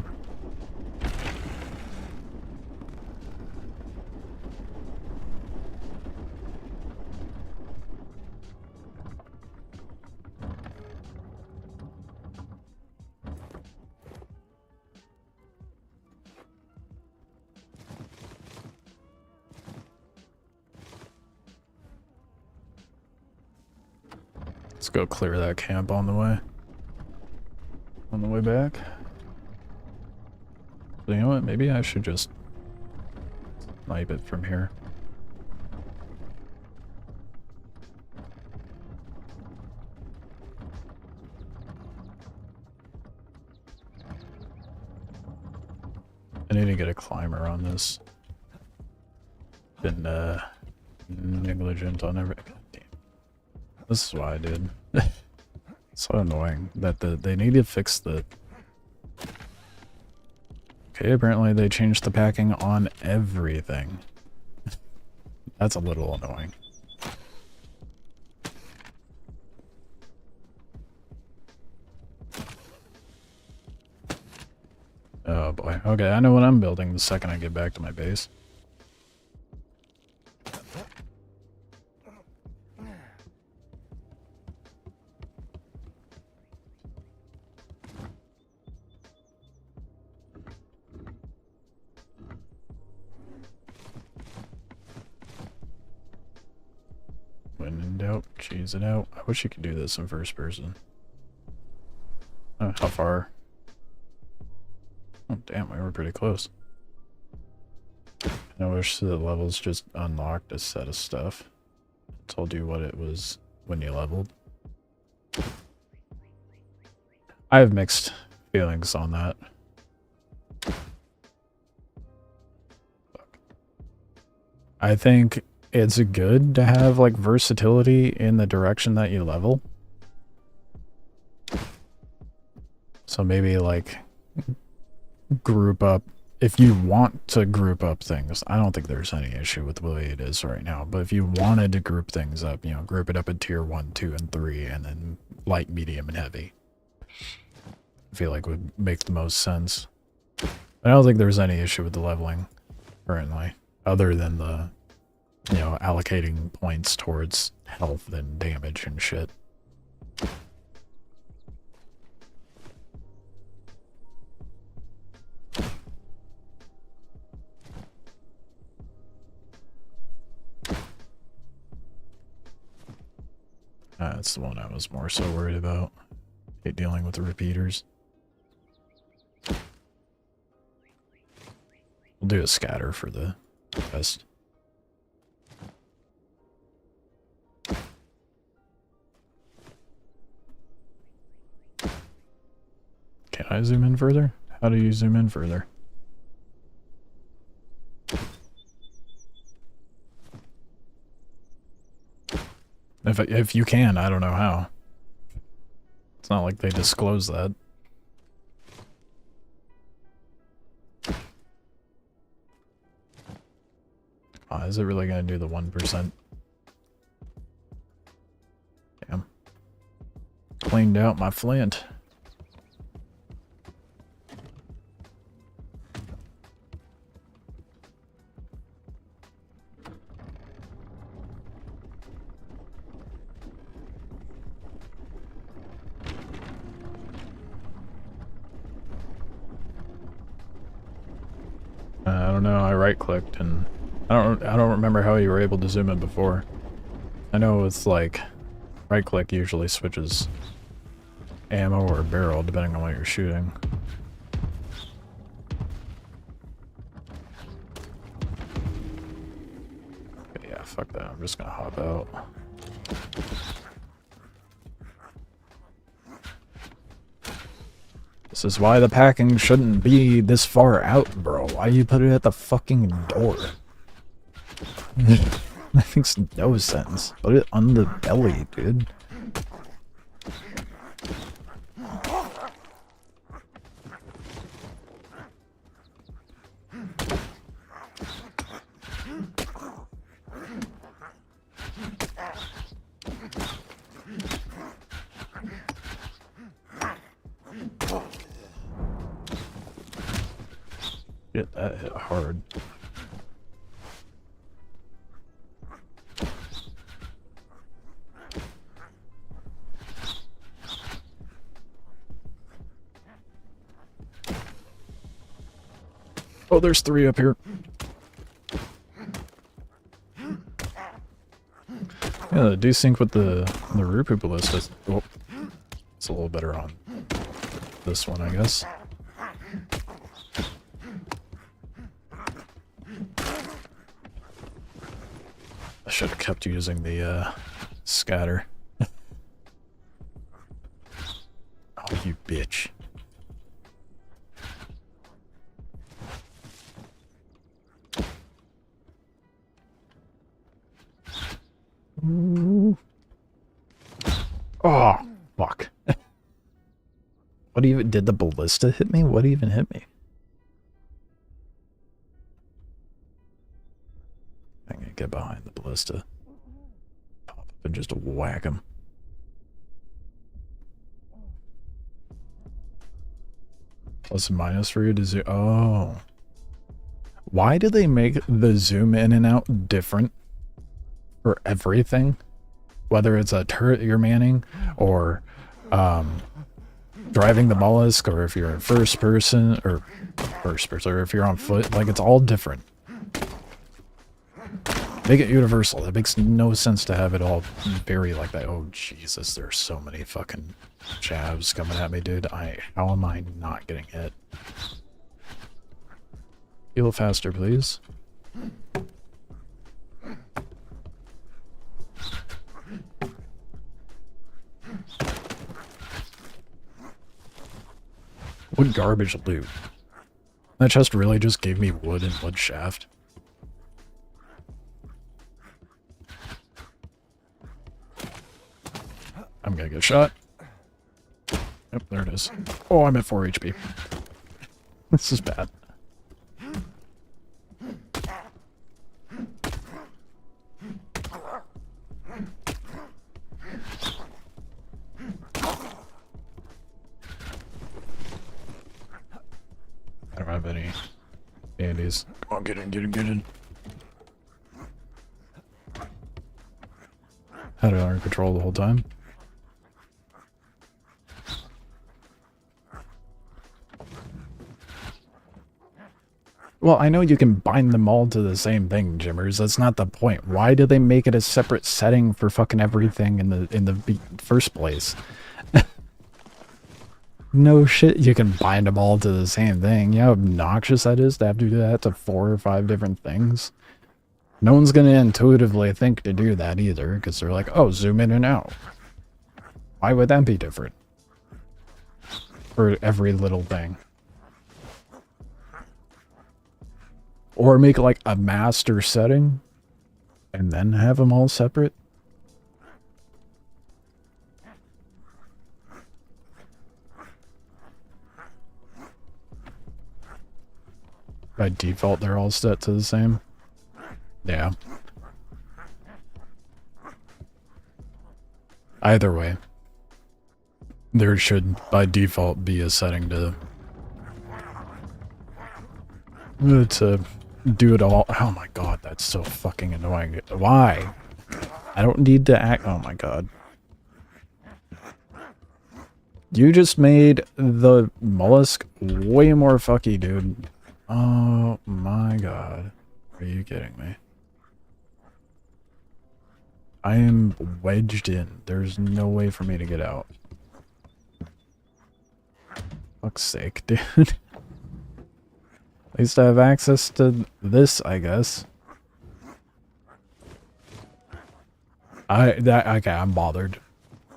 Let's go clear that camp on the way. On the way back. So you know what? Maybe I should just snipe it from here. I need to get a climber on this. Been negligent on everything. This is what I did. So annoying that they need to fix the Okay, apparently they changed the packing on everything. That's a little annoying. Oh boy. Okay, I know what I'm building the second I get back to my base. When in doubt, cheese it out. I wish you could do this in first person. Oh, how far? Oh, damn, we were pretty close. I wish the levels just unlocked a set of stuff. It told you what it was when you leveled. I have mixed feelings on that. I think it's good to have like versatility in the direction that you level. So maybe like group up, if you want to group up things. I don't think there's any issue with the way it is right now, but if you wanted to group things up, you know, group it up in tier 1, 2, and 3, and then light, medium, and heavy. I feel like would make the most sense. I don't think there's any issue with the leveling currently, other than the, you know, allocating points towards health and damage and shit. That's the one I was more so worried about. Hate dealing with the repeaters. We'll do a scatter for the rest. Can I zoom in further? How do you zoom in further? If you can, I don't know how. It's not like they disclose that. Is it really going to do the 1%? Damn. Cleaned out my flint. I don't know, I right-clicked and I don't remember how you were able to zoom in before. I know it's like right-click usually switches ammo or barrel depending on what you're shooting. But yeah, fuck that. I'm just gonna hop out. This is why the packing shouldn't be this far out, bro. Why you put it at the fucking door? That makes no sense. Put it on the belly, dude. Shit, that hit hard. Oh, there's 3 up here. Yeah, the desync with the Rupu ballista. Oh, it's a little better on this one, I guess. I should have kept using the scatter. Oh, you bitch. Ooh. Oh, fuck. What even did the ballista hit me? What even hit me? get behind the ballista. Pop up and just whack him. Plus and minus for you to zoom. Oh. Why do they make the zoom in and out different for everything? Whether it's a turret you're manning or driving the mollusk, or if you're in first person, or if you're on foot, like it's all different. Make it universal. That makes no sense to have it all vary like that. Oh Jesus, there's so many fucking jabs coming at me, dude. How am I not getting hit? Heal faster, please. What garbage loot. That chest really just gave me wood and wood shaft. I'm gonna get shot. Yep, there it is. Oh, I'm at 4 HP. This is bad. I don't have any bandies. Come on, get in, get in, get in. Had it under control the whole time. Well, I know you can bind them all to the same thing, Jimmers. That's not the point. Why do they make it a separate setting for fucking everything in the first place? No shit, you can bind them all to the same thing. You know how obnoxious that is to have to do that to 4 or 5 different things? No one's gonna intuitively think to do that either, because they're like, oh, zoom in and out. Why would that be different? For every little thing. Or make like a master setting, and then have them all separate? By default, they're all set to the same. Yeah. Either way, there should, by default, be a setting to do it all. Oh my god, that's so fucking annoying. Why? I don't need to act. Oh my god. You just made the mollusk way more fucky, dude. Oh my god. Are you kidding me? I am wedged in. There's no way for me to get out. Fuck's sake, dude. At least I have access to this, I guess. Okay, I'm bothered.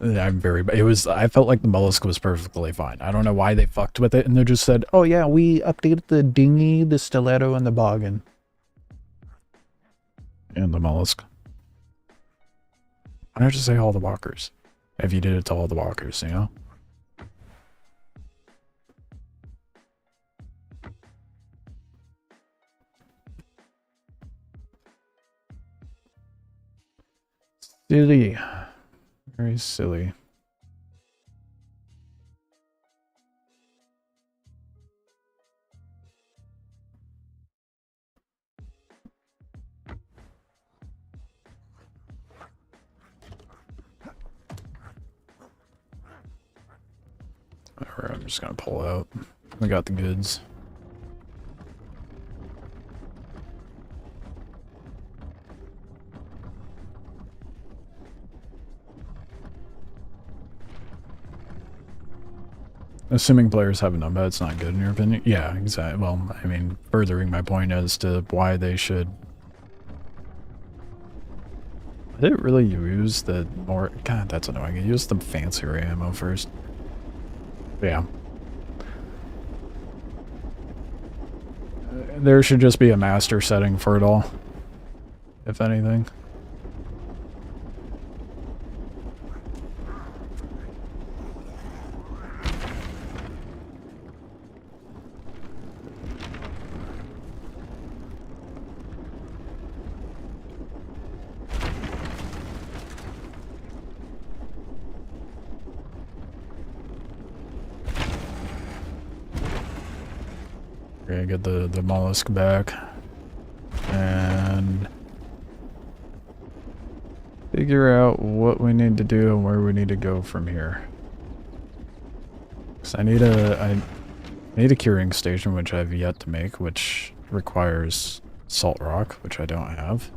I felt like the mollusk was perfectly fine. I don't know why they fucked with it, and they just said, oh yeah, we updated the dinghy, the stiletto, and the boggin. And the mollusk. Why don't you say all the walkers? If you did it to all the walkers, you know? Silly. Very silly. Alright, I'm just gonna pull out. We got the goods. Assuming players have a number, it's not good in your opinion? Yeah, exactly. Well, I mean, furthering my point as to why they should... I didn't really use the more... God, that's annoying. I used the fancier ammo first. Yeah. There should just be a master setting for it all, if anything. We're gonna get the mollusk back. And figure out what we need to do and where we need to go from here. Because I need a curing station, which I've yet to make, which requires salt rock, which I don't have.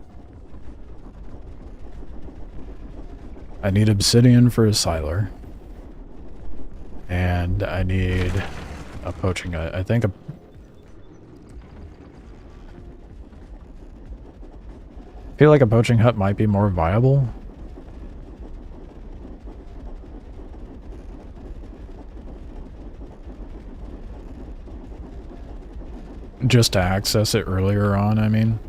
I need obsidian for a siler. And I need a poaching, I think I feel like a poaching hut might be more viable. Just to access it earlier on, I mean.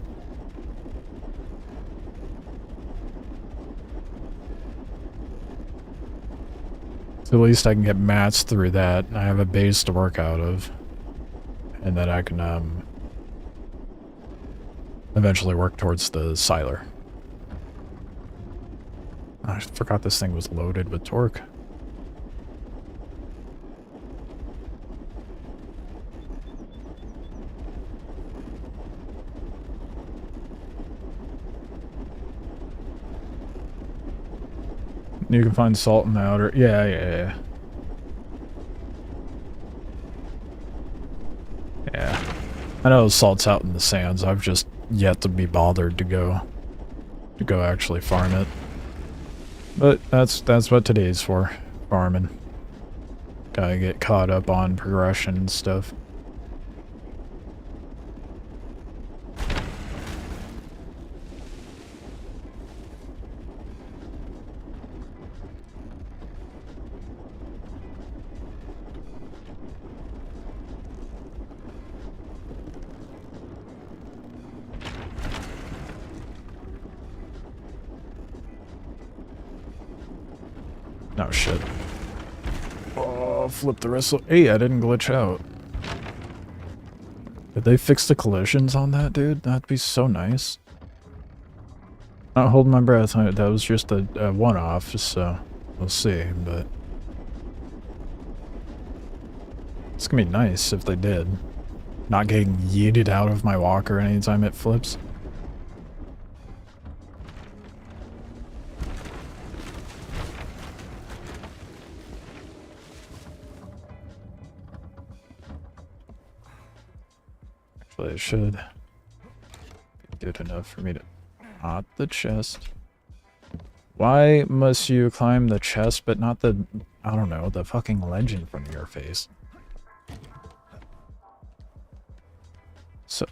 So at least I can get mats through that. I have a base to work out of. And then I can, eventually work towards the siler. I forgot this thing was loaded with torque. You can find salt in the outer... Yeah. Yeah. I know salt's out in the sands. I've just yet to be bothered to go actually farm it. But that's what today's for. Farming. Gotta get caught up on progression and stuff. Oh shit. Oh, flip the rest of... Hey, I didn't glitch out. Did they fix the collisions on that, dude? That'd be so nice. Not holding my breath. That was just a one-off, so we'll see, but... It's gonna be nice if they did. Not getting yeeted out of my walker anytime it flips. It should be good enough for me to... Not the chest. Why must you climb the chest but not the... I don't know, the fucking ledge in front of your face? So...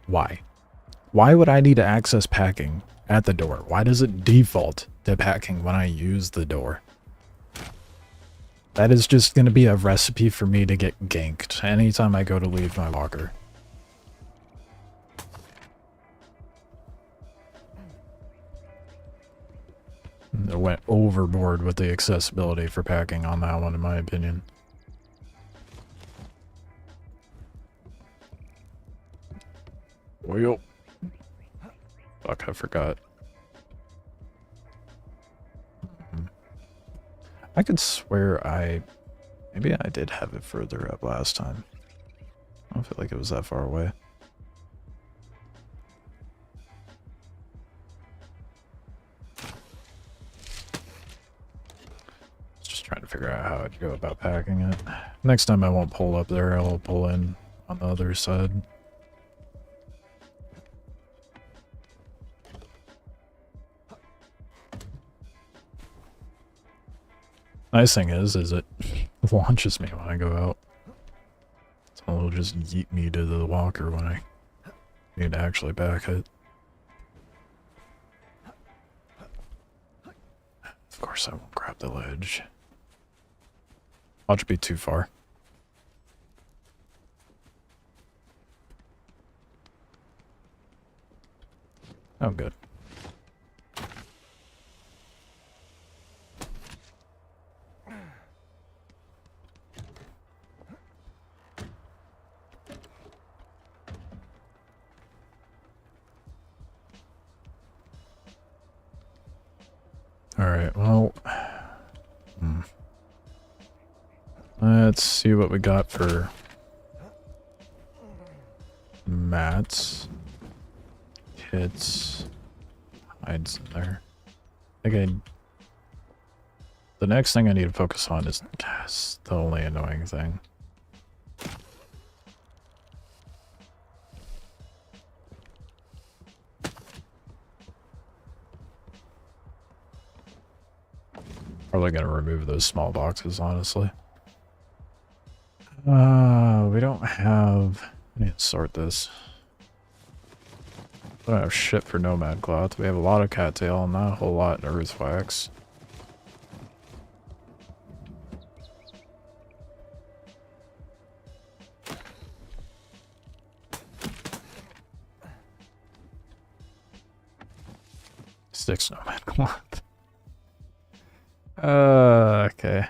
Why? Why would I need to access packing at the door? Why does it default to packing when I use the door? That is just going to be a recipe for me to get ganked anytime I go to leave my walker. I went overboard with the accessibility for packing on that one, in my opinion. Well, fuck, I forgot. I could swear maybe I did have it further up last time. I don't feel like it was that far away. Just trying to figure out how I'd go about packing it. Next time I won't pull up there, I'll pull in on the other side. Nice thing is it launches me when I go out. So it'll just yeet me to the walker when I need to actually back it. Of course I won't grab the ledge. Watch it be too far. Oh, good. Alright, well... let's see what we got for mats, kits, hides in there. Okay. The next thing I need to focus on is gas, the only annoying thing. Probably gonna remove those small boxes, honestly. We don't have... I need to sort this. We don't have shit for nomad cloth. We have a lot of cattail and not a whole lot in earth wax. Six nomad cloth. Okay.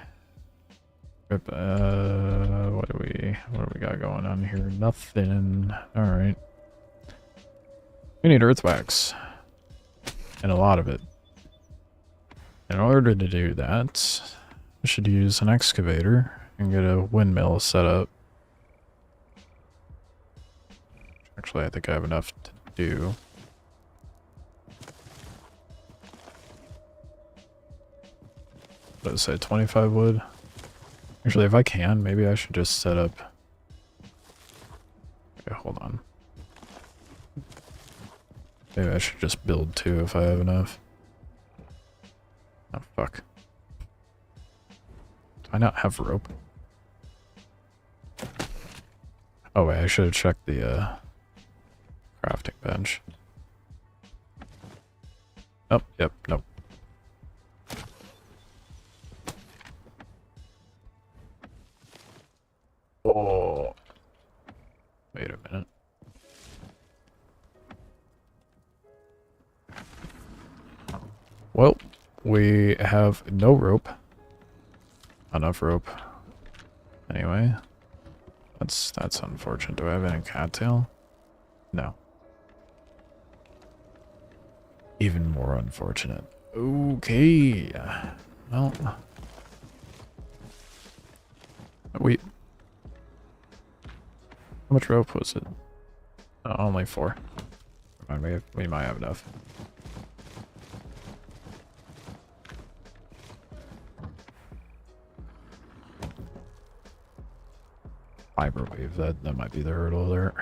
What do we got going on here? Nothing. Alright. We need earth wax. And a lot of it. In order to do that, we should use an excavator and get a windmill set up. Actually, I think I have enough to do. What did it say? 25 wood? Actually, if I can, maybe I should just set up... Okay, hold on. Maybe I should just build two if I have enough. Oh, fuck. Do I not have rope? Oh wait, I should have checked the crafting bench. Oh, yep, nope. Oh. Wait a minute. Well, we have no rope. Enough rope. Anyway. That's unfortunate. Do I have any cattail? No. Even more unfortunate. Okay. Well. Wait. How much rope was it? Only 4. We might have enough. Fiber wave, that might be the hurdle there.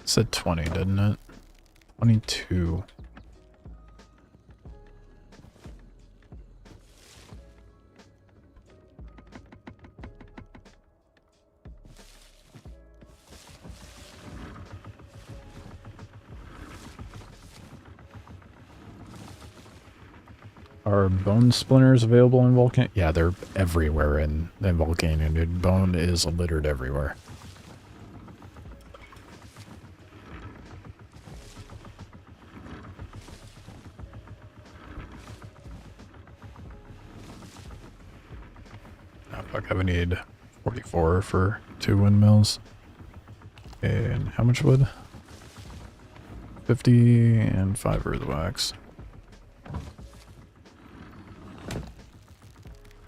It said 20, didn't it? 22. Are bone splinters available in Volcanyon? Yeah, they're everywhere in Volcanyon, dude. Bone is littered everywhere. Oh, fuck, I would need 44 for 2 windmills. And how much wood? 50 and 5 earth wax.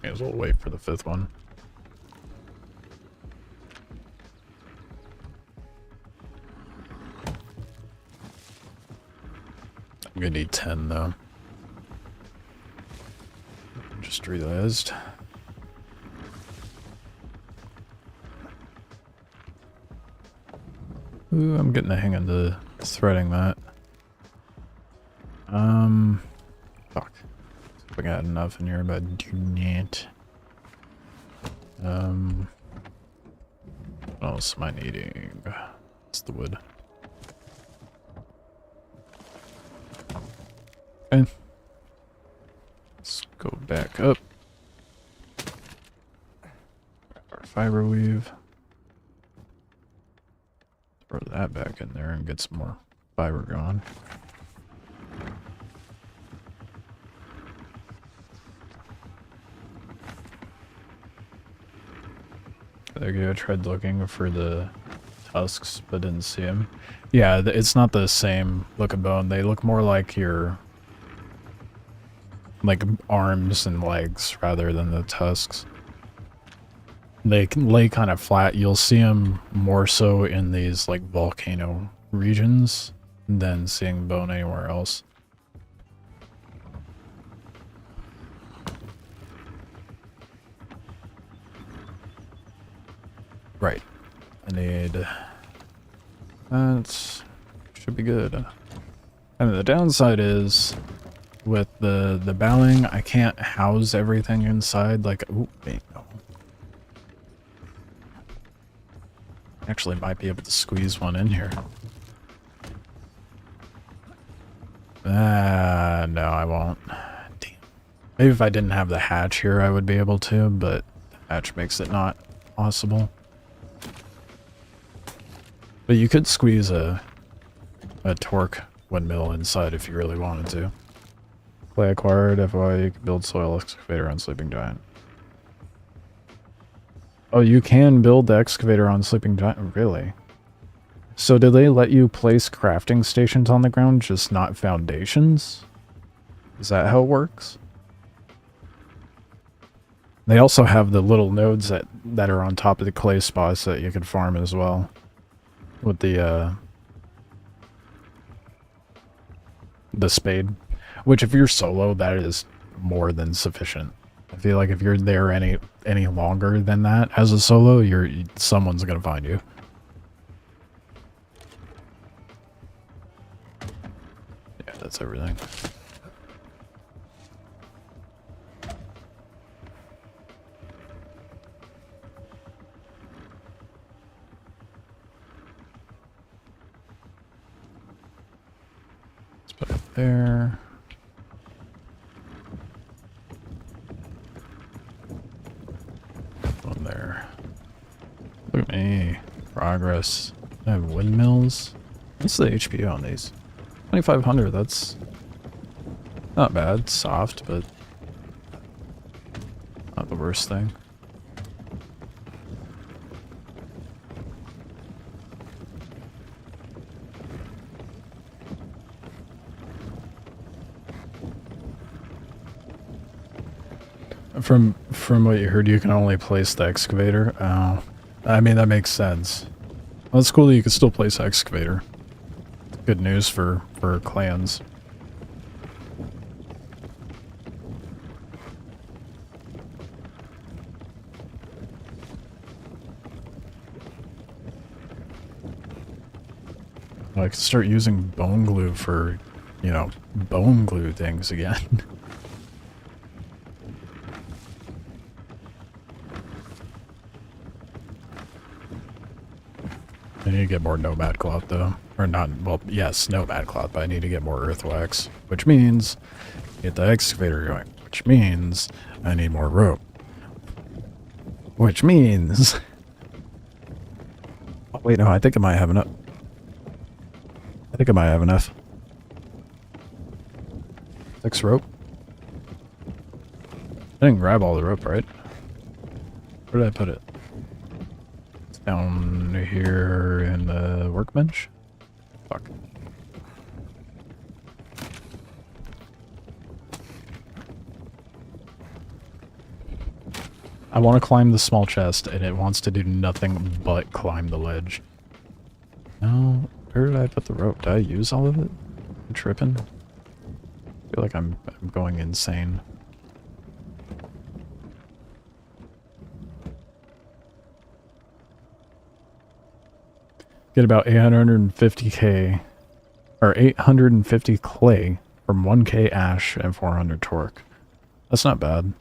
May as well wait for the 5th one. I'm gonna need 10 though. Just realized. Ooh, I'm getting the hang of the threading that. Fuck. I got enough in here, but do not. What else am I needing? It's the wood. Okay. Let's go back up. Our fiber weave. Throw that back in there and get some more fiber going. There you go, I tried looking for the tusks, but didn't see them. Yeah, it's not the same look of bone. They look more like your... like arms and legs rather than the tusks. They can lay kind of flat. You'll see them more so in these like volcano regions than seeing bone anywhere else. Right. I need... that should be good. And the downside is, with the bowing, I can't house everything inside. Like, oh, wait, no. Actually, might be able to squeeze one in here. No, I won't. Damn. Maybe if I didn't have the hatch here, I would be able to, but the hatch makes it not possible. But you could squeeze a torque windmill inside if you really wanted to. Clay acquired, FYI, you can build soil excavator on Sleeping Giant. Oh, you can build the excavator on Sleeping Giant? Really? So do they let you place crafting stations on the ground, just not foundations? Is that how it works? They also have the little nodes that are on top of the clay spots that you can farm as well. With the spade. Which if you're solo, that is more than sufficient. I feel like if you're there any longer than that as a solo, someone's gonna find you. Yeah, that's everything. Let's put it there. One there. Look at me. Progress. I have windmills. What's the HP on these? 2500, that's not bad. Soft, but not the worst thing. From what you heard, you can only place the excavator. Oh, I mean, that makes sense. Well, it's cool that you can still place excavator. Good news for clans. I could start using bone glue for, you know, bone glue things again. I need to get more nomad cloth though. Or not, well, yes, nomad cloth, but I need to get more earth wax. Which means, get the excavator going. Which means, I need more rope. Which means... oh, wait, no, I think I might have enough. I think I might have enough. 6 rope? I didn't grab all the rope, right? Where did I put it? Down here in the workbench? Fuck. I want to climb the small chest, and it wants to do nothing but climb the ledge. No, where did I put the rope? Did I use all of it? I'm tripping. I feel like I'm going insane. Get about 850k, or 850 clay from 1k ash and 400 torque. That's not bad.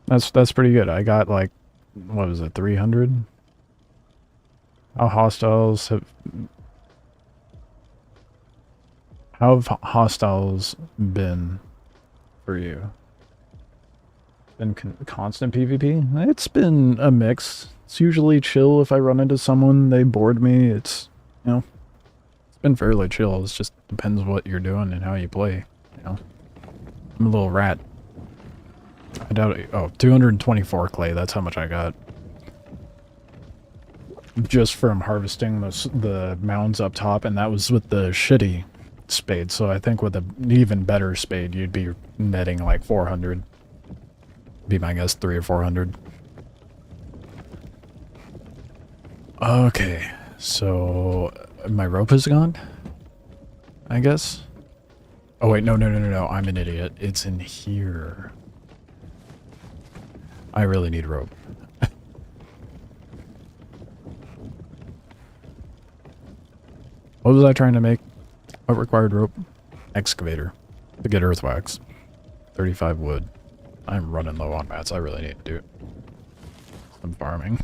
That's pretty good. I got like, what was it, 300? How hostiles have been for you? Been constant PvP? It's been a mix. It's usually chill if I run into someone, they board me. It's, you know, it's been fairly chill. It just depends what you're doing and how you play, you know. I'm a little rat. I doubt it. Oh, 224 clay. That's how much I got. Just from harvesting the mounds up top, and that was with the shitty spade. So I think with an even better spade, you'd be netting like 400. Be my guess, 300 or 400. Okay, so my rope is gone, I guess. Oh wait, no, I'm an idiot. It's in here. I really need rope. What was I trying to make? What required rope? Excavator. To get earthwax. 35 wood. I'm running low on mats. I really need to do some farming.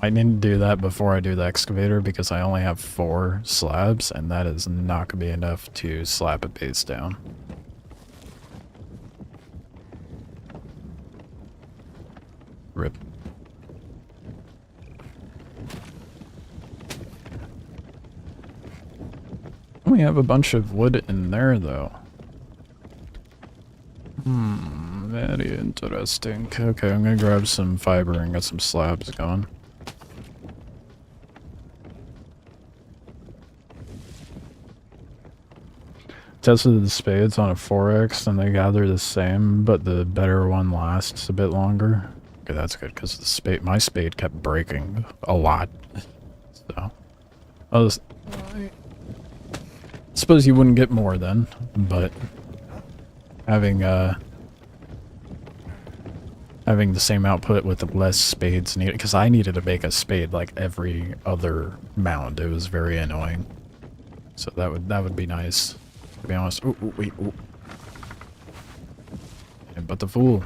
I need to do that before I do the excavator because I only have 4 slabs and that is not going to be enough to slap a base down. Rip. We have a bunch of wood in there though. Very interesting. Okay, I'm gonna grab some fiber and get some slabs going. Tested the spades on a 4x and they gather the same, but the better one lasts a bit longer. Okay, that's good because the spade, my spade kept breaking a lot. So, I suppose you wouldn't get more then, but having the same output with less spades needed, because I needed to make a spade like every other mound. It was very annoying. So that would be nice. To be honest. Ooh, wait, ooh. Yeah, but the fool.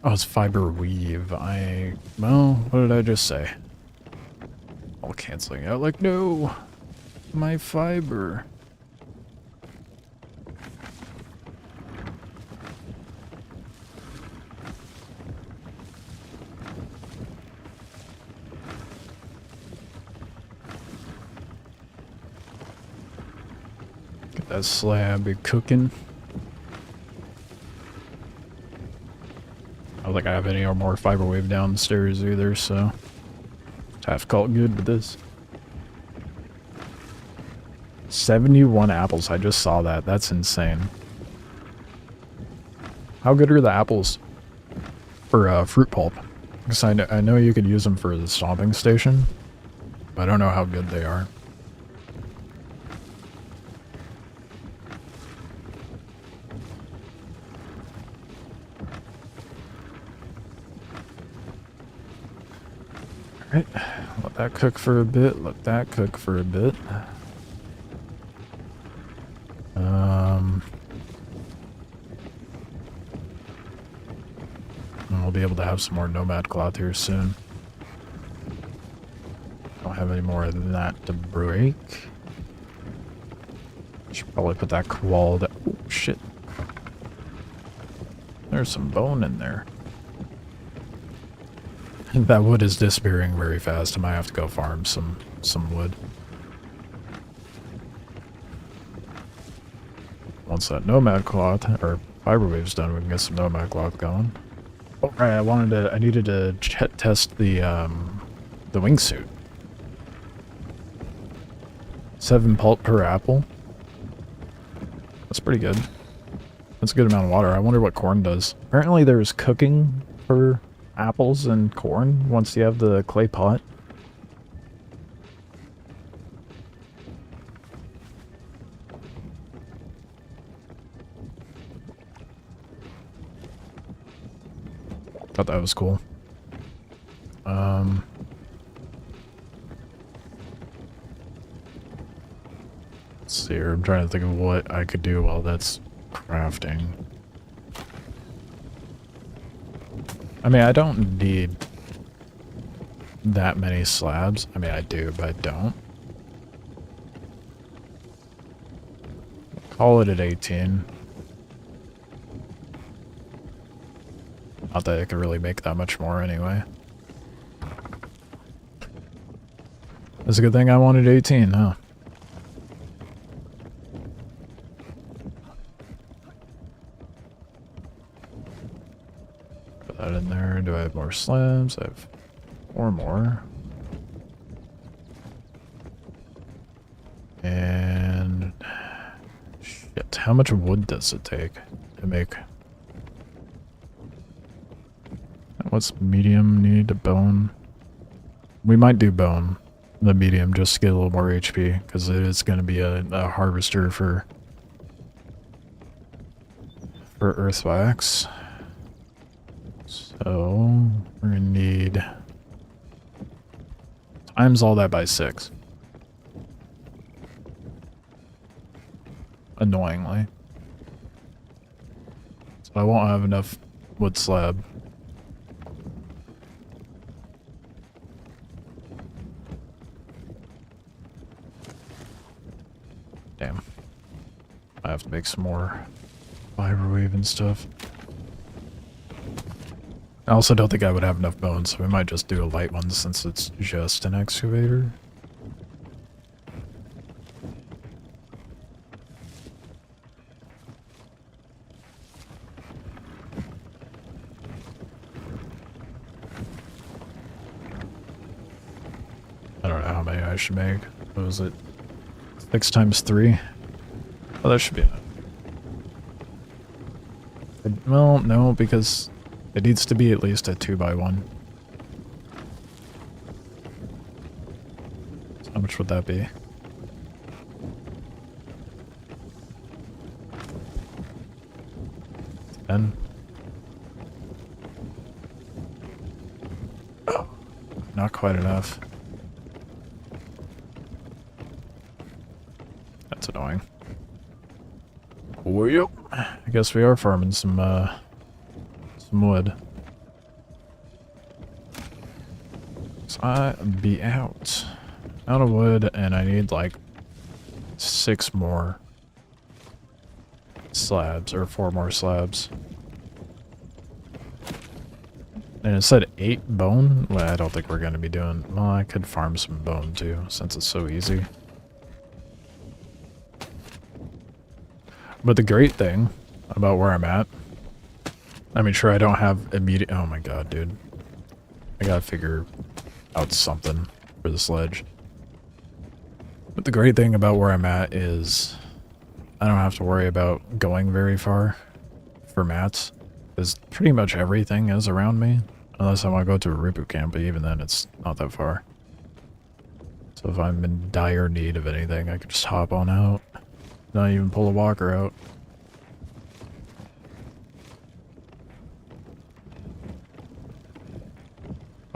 Oh, it's fiber weave. Well, what did I just say? All canceling out like, no! My fiber. Get that slab be cooking. I don't think I have any more fiber wave downstairs either, so half called good with this. 71 apples. I just saw that. That's insane. How good are the apples for fruit pulp? Because I know you could use them for the stomping station, but I don't know how good they are. Alright, let that cook for a bit, let that cook for a bit. And we'll be able to have some more nomad cloth here soon. Don't have any more of that to break. Should probably put that qual that. Oh, shit. There's some bone in there. That wood is disappearing very fast. I might have to go farm some wood. Once that nomad cloth or fiber wave's done, we can get some nomad cloth going. Oh, right, I needed to test the wingsuit. 7 pulp per apple. That's pretty good. That's a good amount of water. I wonder what corn does. Apparently there's cooking for apples and corn once you have the clay pot. Thought that was cool. Let's see here. I'm trying to think of what I could do while that's crafting. I mean, I don't need that many slabs. I mean, I do, but I don't. Call it at 18. Not that I could really make that much more anyway. It's a good thing I wanted 18, huh? more slabs. I have 4 more. And shit, how much wood does it take to make? What's medium need? A bone? We might do bone, the medium, just to get a little more HP, because it is going to be a harvester for earthwax. So we're going to need times all that by 6. Annoyingly. So I won't have enough wood slab. Damn. I have to make some more fiber weave and stuff. I also don't think I would have enough bones, so we might just do a light one since it's just an excavator. I don't know how many I should make. What was it? 6 times 3? Oh, that should be enough. Well, no, because it needs to be at least a 2x1. So how much would that be? 10? Oh, not quite enough. That's annoying. Well, I guess we are farming some wood. So I be out of wood, and I need like 6 more slabs, or 4 more slabs. And it said 8 bone? Well, I don't think we're going to be doing... Well, I could farm some bone too, since it's so easy. But the great thing about where I'm at... I mean, sure, I don't have immediate... Oh my god, dude. I gotta figure out something for the sledge. But the great thing about where I'm at is... I don't have to worry about going very far for mats. Because pretty much everything is around me. Unless I want to go to a Ripu camp, but even then it's not that far. So if I'm in dire need of anything, I could just hop on out. Not even pull a walker out.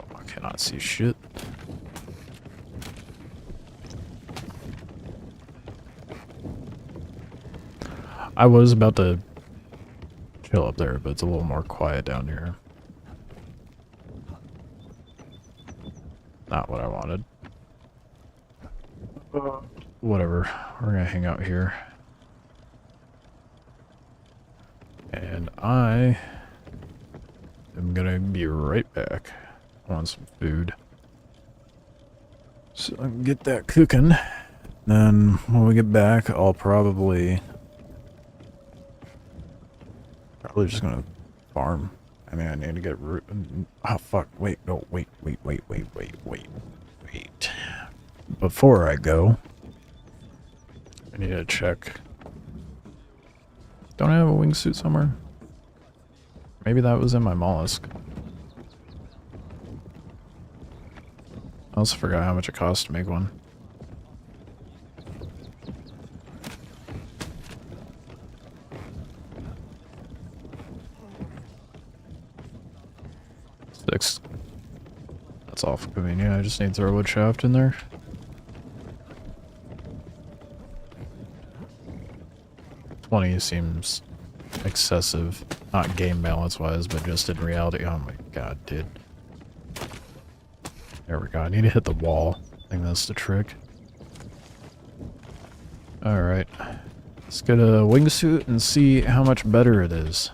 Oh, I cannot see shit. I was about to chill up there, but it's a little more quiet down here. Not what I wanted. Whatever. We're gonna hang out here. And I am gonna be right back. I want some food. So I can get that cooking. Then when we get back, I'll probably just gonna farm. I mean, I need to get root. Oh fuck! Wait, no, wait. Before I go, I need to check. Don't I have a wingsuit somewhere? Maybe that was in my mollusk. I also forgot how much it costs to make one. Six. That's awful convenient. I just need to throw a wood shaft in there. $20 seems excessive. Not game balance wise, but just in reality. Oh my god, dude. There we go. I need to hit the wall. I think that's the trick. Alright. Let's get a wingsuit and see how much better it is.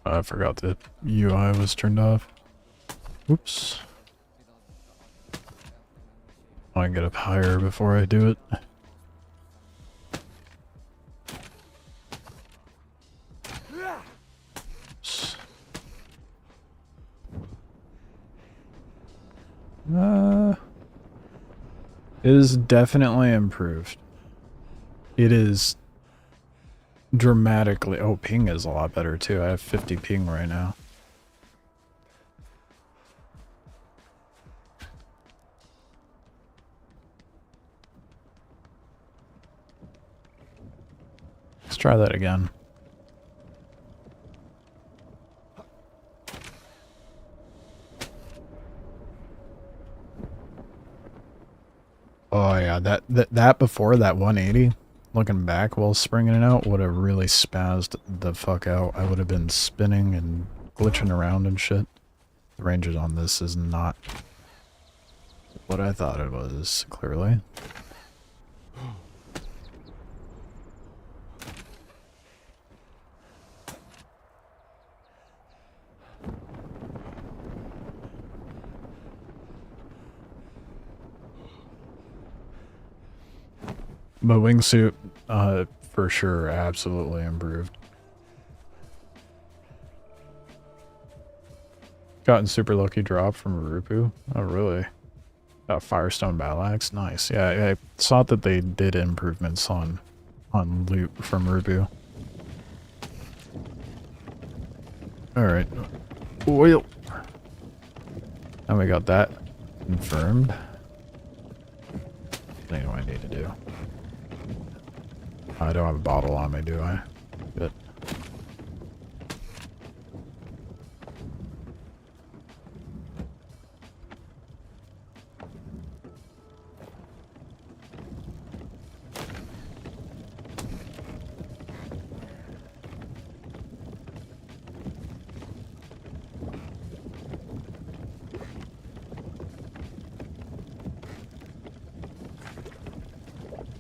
I forgot the UI was turned off. Oops. I can get up higher before I do it. It is definitely improved. It is dramatically... Oh, ping is a lot better too. I have 50 ping right now. Let's try that again. Oh yeah, that before that 180, looking back while springing it out, would have really spazzed the fuck out. I would have been spinning and glitching around and shit. The ranges on this is not what I thought it was, clearly. But Wingsuit, for sure, absolutely improved. Gotten super lucky drop from Rupu. Oh, really? Firestone Battle Axe, nice. Yeah, I saw that they did improvements on loot from Rupu. Alright. Oil. And we got that confirmed. What do I need to do? I don't have a bottle on me, do I? Good.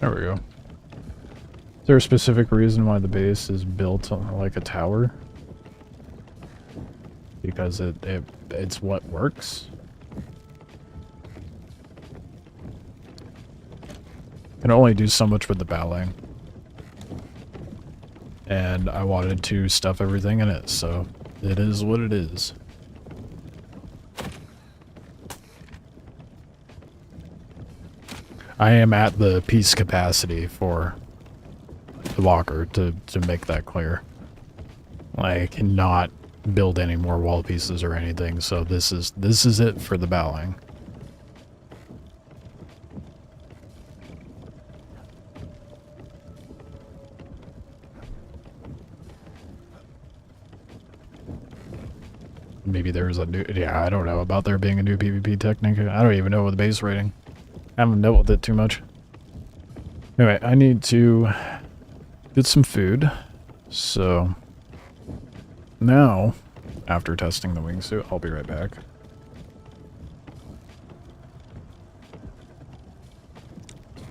There we go. Is there a specific reason why the base is built on, like a tower? Because it's what works? Can only do so much with the battling. And I wanted to stuff everything in it, so it is what it is. I am at the piece capacity for the locker, to make that clear. I cannot build any more wall pieces or anything, so this is it for the battling. Maybe there's a new... Yeah, I don't know about there being a new PvP technique. I don't even know what the base rating. I haven't dealt with it too much. Anyway, I need to get some food. So now, after testing the wingsuit, I'll be right back.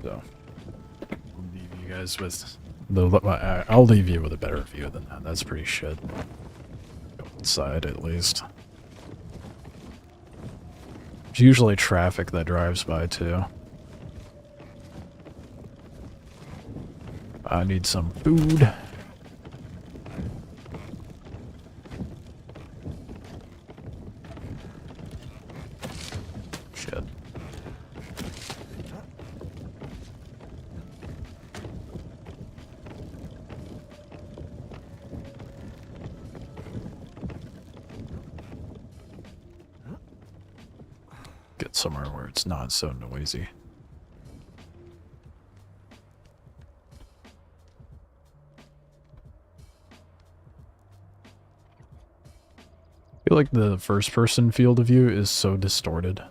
So, I'll leave you guys with I'll leave you with a better view than that. That's pretty shit. Go inside at least. There's usually traffic that drives by too. I need some food. Shit. Get somewhere where it's not so noisy. I feel like the first person field of view is so distorted.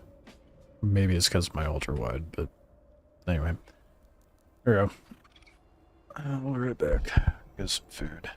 Maybe it's because of my ultra wide, but anyway. There we go. I'll be right back. Get some food.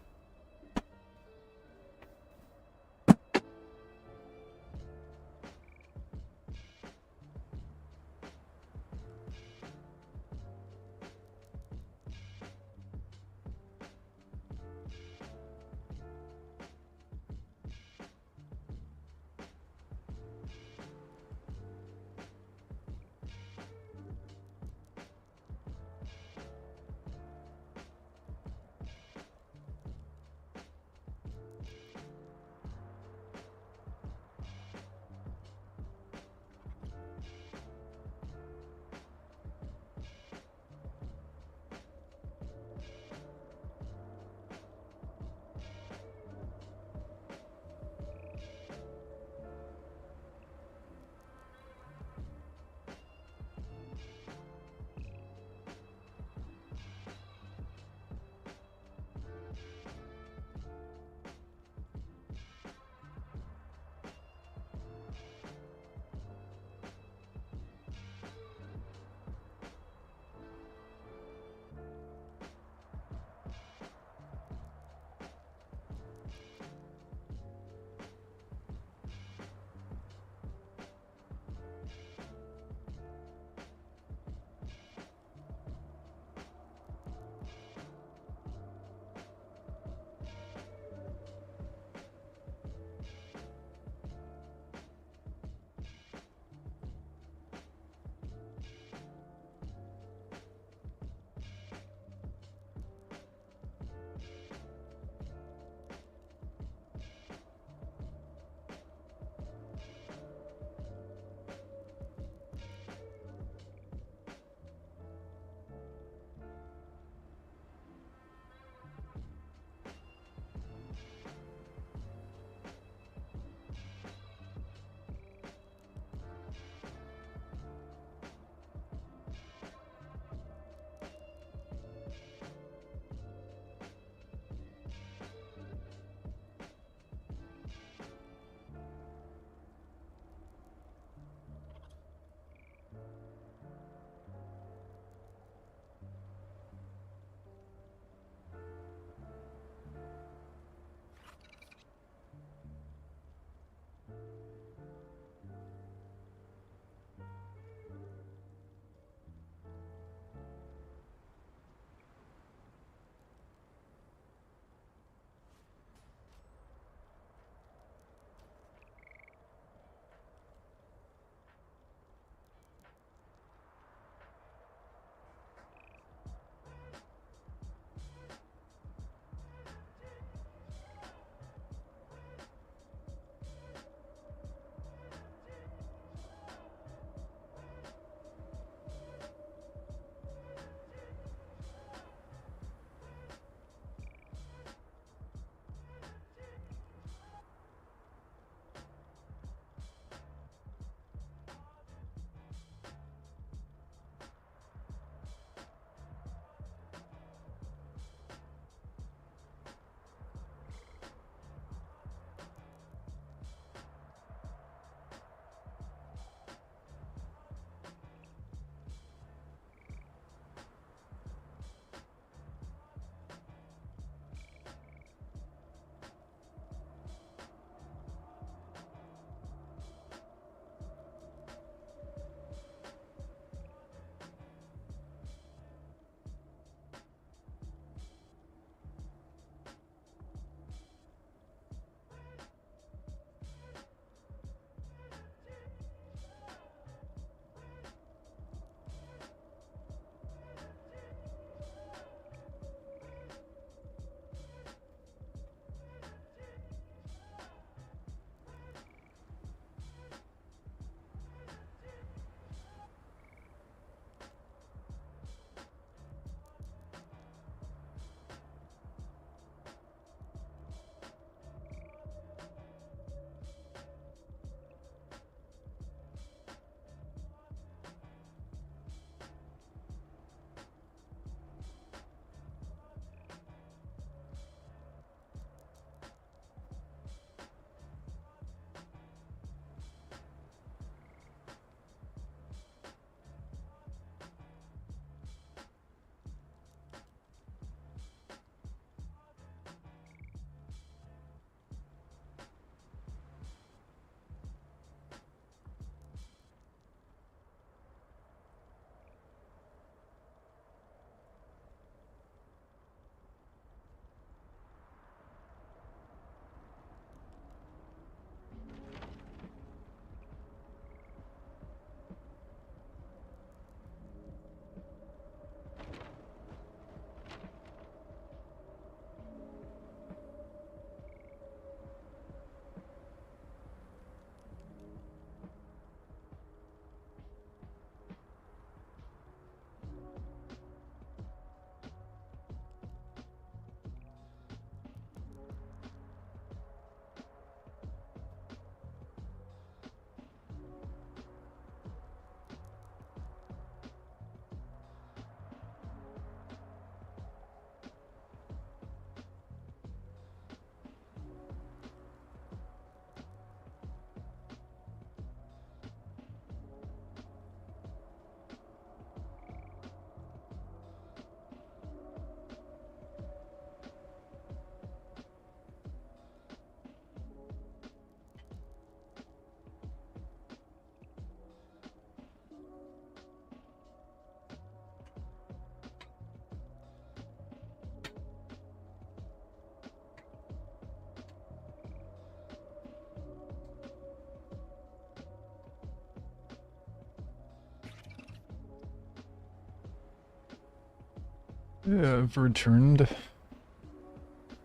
Yeah, I've returned.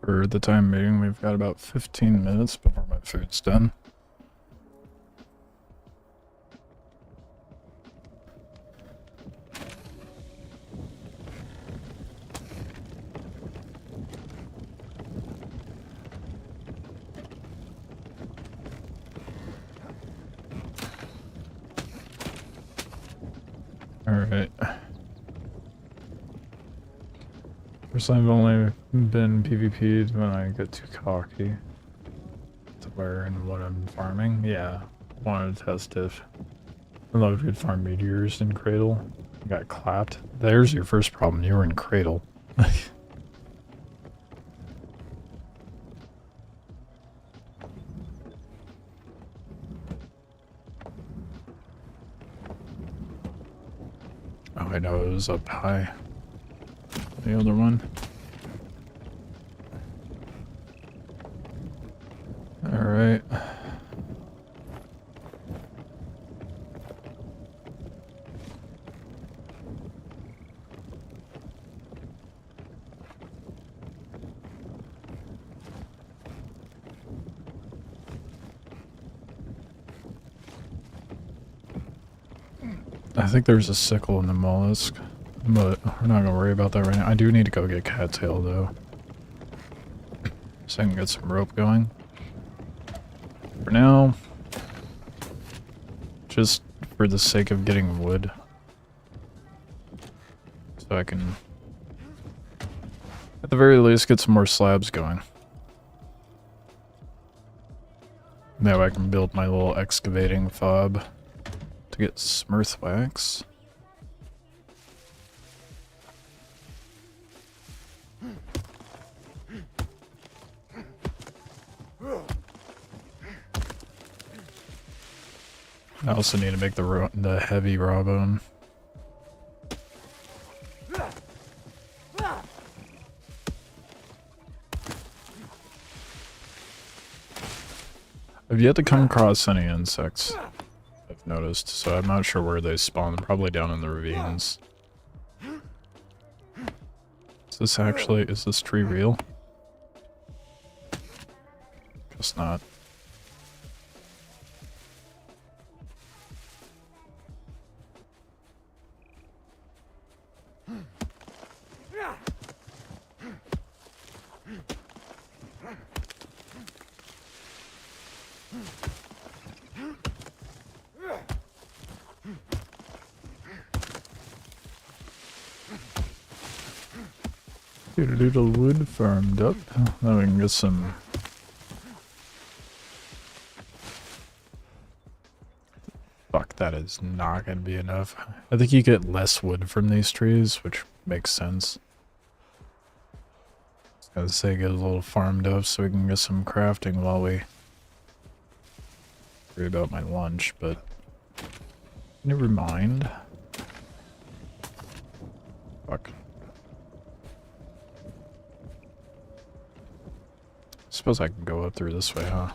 For the time being, we've got about 15 minutes before my food's done. Alright. First, I've only been PvP'd when I get too cocky to where and what I'm farming. Yeah, wanted to test if I love could farm meteors in Cradle. Got clapped. There's your first problem, you were in Cradle. Oh, I know it was up high. The other one. Alright. I think there's a sickle in the mollusk, but we're not gonna worry about that right now. I do need to go get cattail though, so I can get some rope going. For now, just for the sake of getting wood, so I can, at the very least, get some more slabs going. Now I can build my little excavating fob to get smurth wax. I also need to make the heavy raw bone. I've yet to come across any insects, I've noticed, so I'm not sure where they spawn. Probably down in the ravines. Is this tree real? Guess not. Get a little wood farmed up. Now we can get some. Fuck, that is not gonna be enough. I think you get less wood from these trees, which makes sense. I was gonna say get a little farmed up so we can get some crafting while we worry about my lunch, but never mind. Fuck. Suppose I can go up through this way, huh?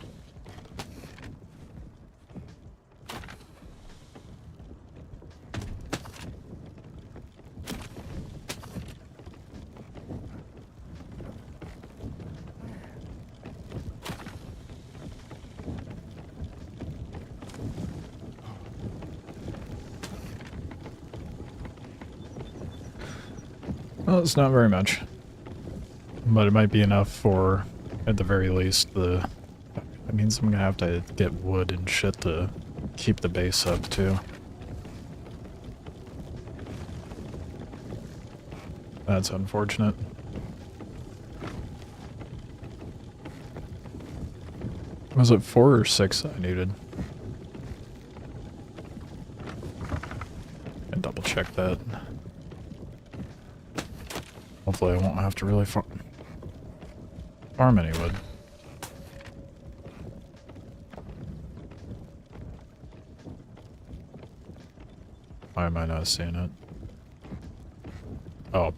Well, it's not very much, but it might be enough for, at the very least, that means I'm gonna have to get wood and shit to keep the base up too. That's unfortunate. Was it 4 or 6 that I needed? And double check that. Hopefully I won't have to really farm any wood. Why am I not seeing it? Oh,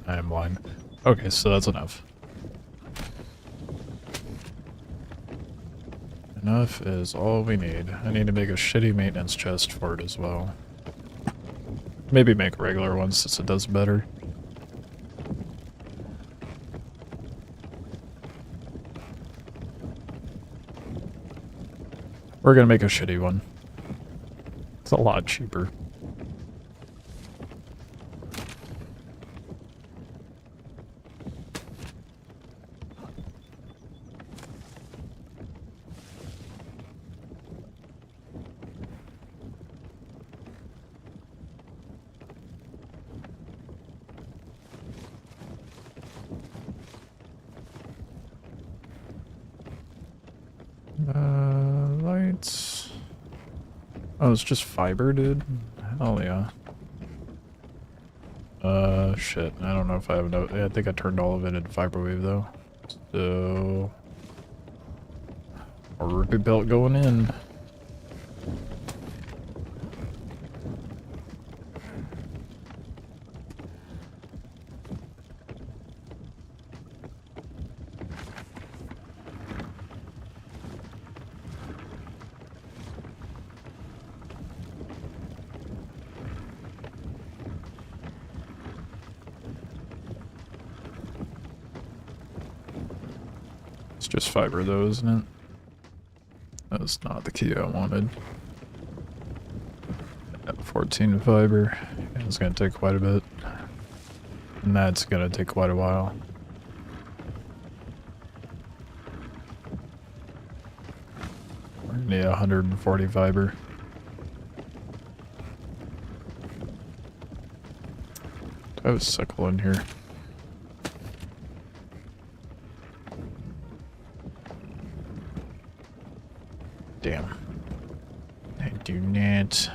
I am blind. Okay, so that's enough. Enough is all we need. I need to make a shitty maintenance chest for it as well. Maybe make a regular one since it does better. We're gonna make a shitty one. It's a lot cheaper. Lights. Oh, it's just fiber, dude? Hell yeah. Shit. I don't know if I have no. I think I turned all of it into fiber wave though. So. A rupee belt going in. It's just fiber though, isn't it? That's not the key I wanted. 14 fiber. It's gonna take quite a bit. And that's gonna take quite a while. We're gonna need 140 fiber. Do I have a sickle in here? Damn. I do not.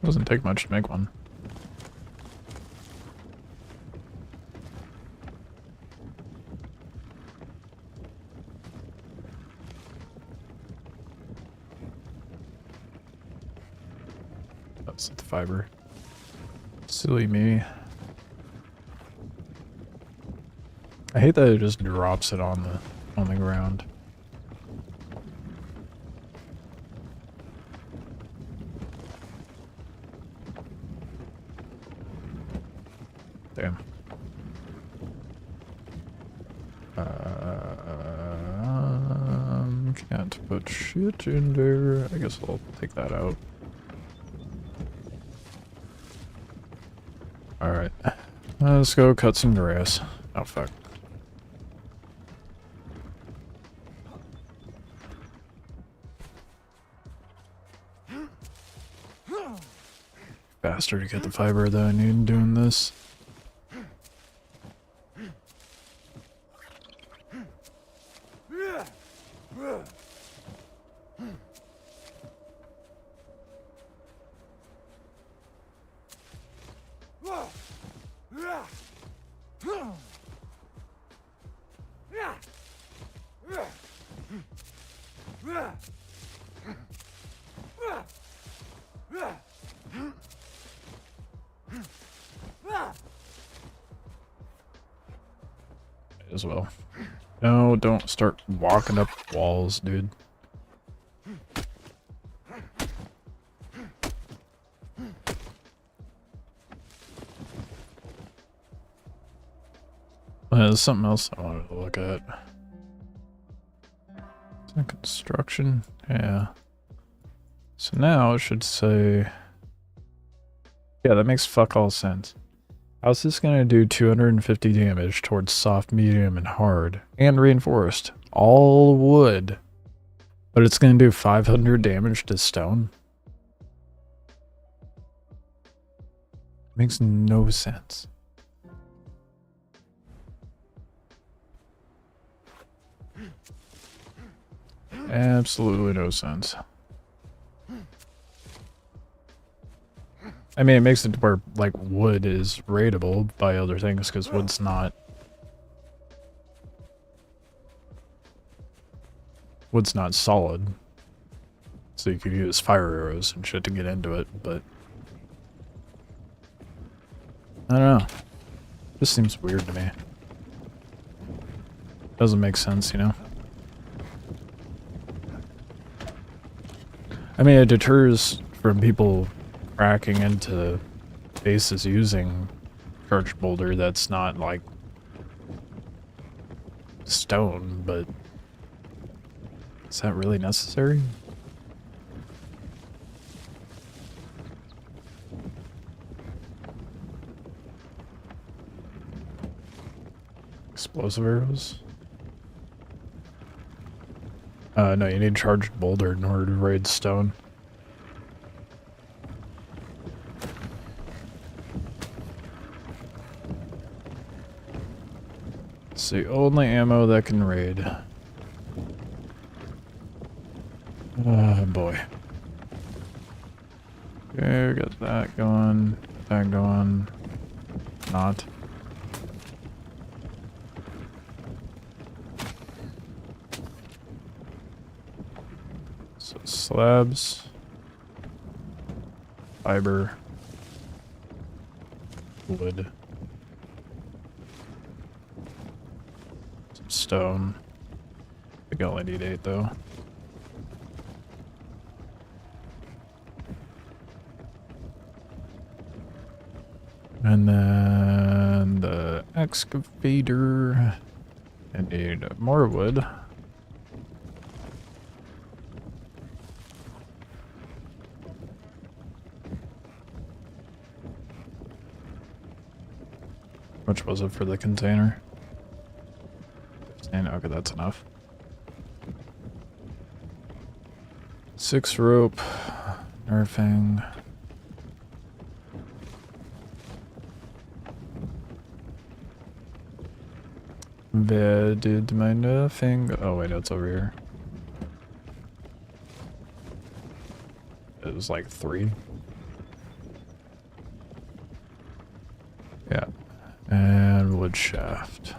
Doesn't take much to make one. That's the fiber. Silly me. I hate that it just drops it on the ground. Damn. Can't put shit in there. I guess I'll take that out. Alright. Let's go cut some grass. Oh fuck. Faster to get the fiber that I need doing this. As well. No, don't start walking up walls, dude. There's something else I wanted to look at. Is that construction? Yeah. So now it should say... Yeah, that makes fuck all sense. How's this gonna do 250 damage towards soft, medium, and hard? And reinforced. All wood. But it's gonna do 500 damage to stone? Makes no sense. Absolutely no sense. I mean, it makes it where, like, wood is rateable by other things, because wood's not... Wood's not solid. So you could use fire arrows and shit to get into it, but... I don't know. This seems weird to me. Doesn't make sense, you know? I mean, it deters from people cracking into bases using charged boulder that's not, like, stone, but is that really necessary? Explosive arrows? No, you need charged boulder in order to raid stone. It's the only ammo that can raid. Oh boy. Okay, got that going. That going. Not. So slabs. Fiber. Wood. Some stone. I think I only need 8 though. And then the excavator. I need more wood. Which was it for the container? 15. Okay, that's enough. 6 rope. Nerfing. Where did my nerfing? Oh wait, no, it's over here. It was like 3. Yeah. And wood shaft.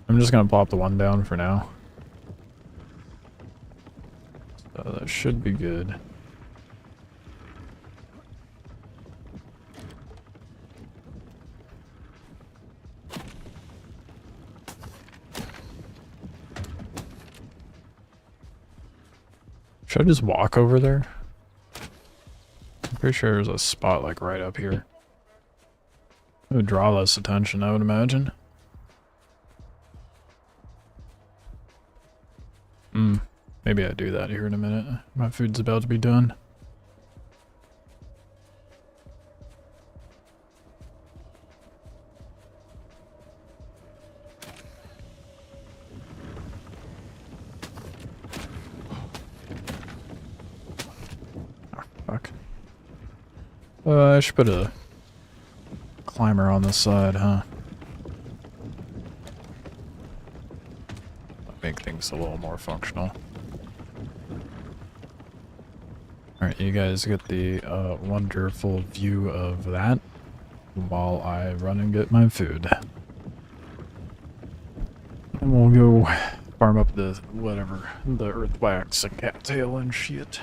I'm just gonna plop the one down for now. So that should be good. Should I just walk over there? I'm pretty sure there's a spot like right up here. It would draw less attention, I would imagine. Maybe I do that here in a minute. My food's about to be done. Oh, fuck. I should put a climber on this side, huh? Make things a little more functional. Alright, you guys get the wonderful view of that while I run and get my food. And we'll go farm up the whatever, the earthwax and cattail and shit.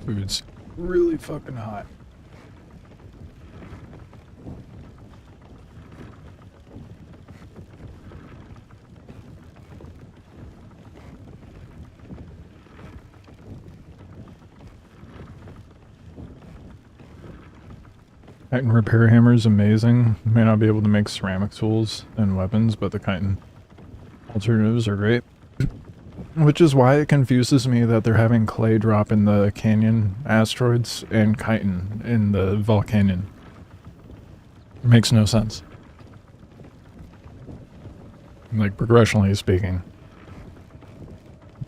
Food's really fucking hot. Chitin repair hammer is amazing. May not be able to make ceramic tools and weapons, but the chitin alternatives are great. Which is why it confuses me that they're having clay drop in the canyon asteroids and chitin in the Volcanyon. It makes no sense. Like, progressionally speaking.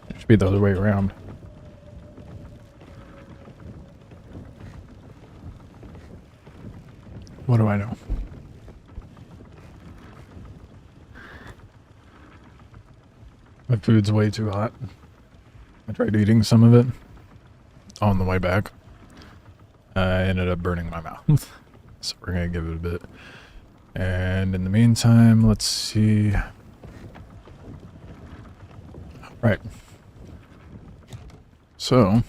It should be the other way around. What do I know? My food's way too hot. I tried eating some of it on the way back. I ended up burning my mouth. So we're gonna give it a bit. And in the meantime, let's see. Right. So,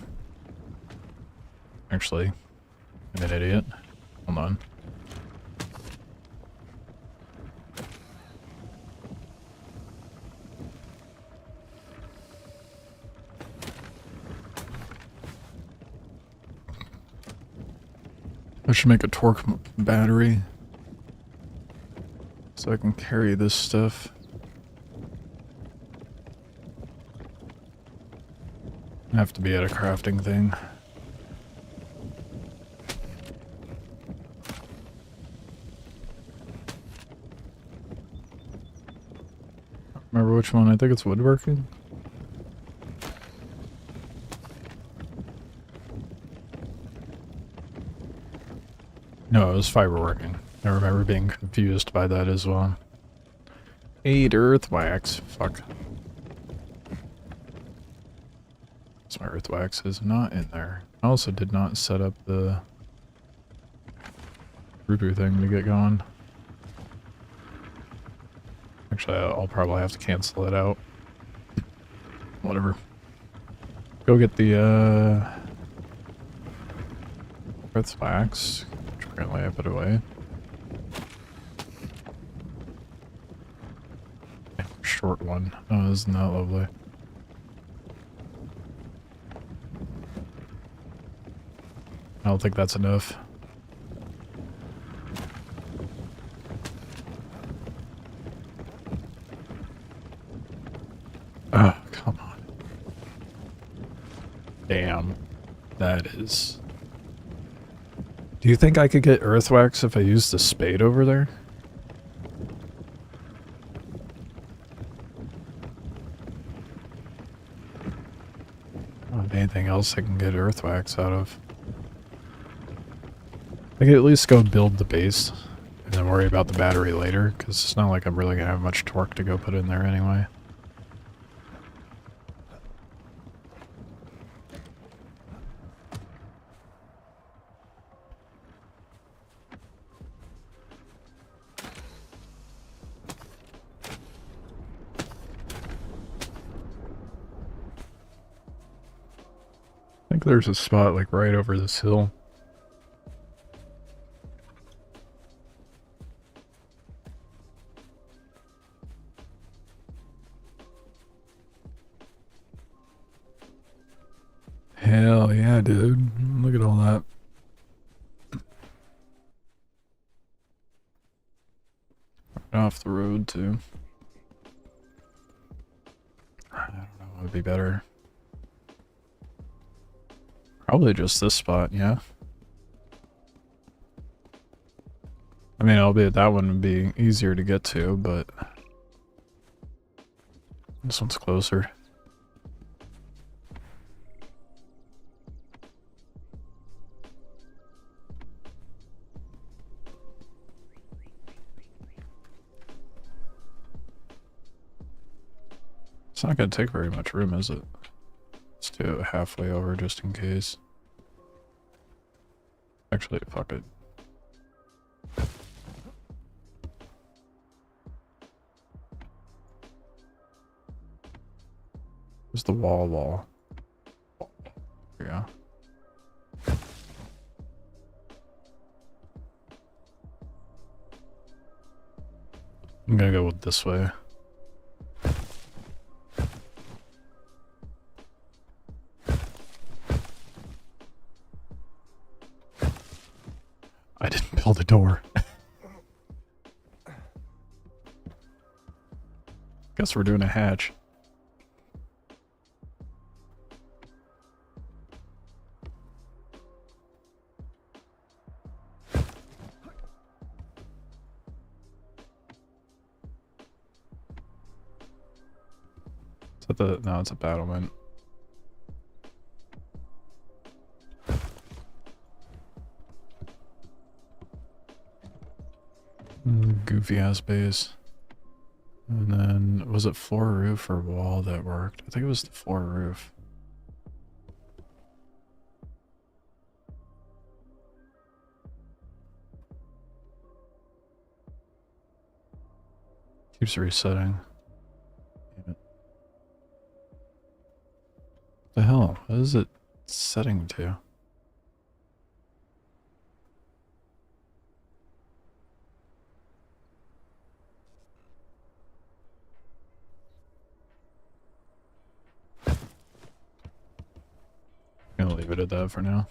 actually, I'm an idiot. Hold on. I should make a torque battery so I can carry this stuff. I have to be at a crafting thing. Remember which one? I think it's woodworking. No, it was fiberworking. I remember being confused by that as well. 8 earth wax. Fuck. So my earth wax is not in there. I also did not set up the Rubu thing to get going. Actually, I'll probably have to cancel it out. Whatever. Go get the earth wax. Apparently I put it away. Short one. Oh, isn't that lovely? I don't think that's enough. Oh, come on. Damn. That is... Do you think I could get earthwax if I used the spade over there? Anything else I can get earthwax out of? I could at least go build the base and then worry about the battery later, because it's not like I'm really going to have much torque to go put in there anyway. I think there's a spot like right over this hill. Hell yeah, dude. Look at all that. Right off the road, too. I don't know what would be better. Probably just this spot, yeah. I mean, albeit that one would be easier to get to, but this one's closer. It's not going to take very much room, is it? Let's do it halfway over just in case. Actually, fuck it. Where's the wall? There we go. I'm gonna go with this way. I didn't build a door. Guess we're doing a hatch. No, it's a battlement. Goofy ass base. And then, was it floor, roof, or wall that worked? I think it was the floor, roof. Keeps resetting. The hell? What is it setting to? I'm gonna leave it at that for now.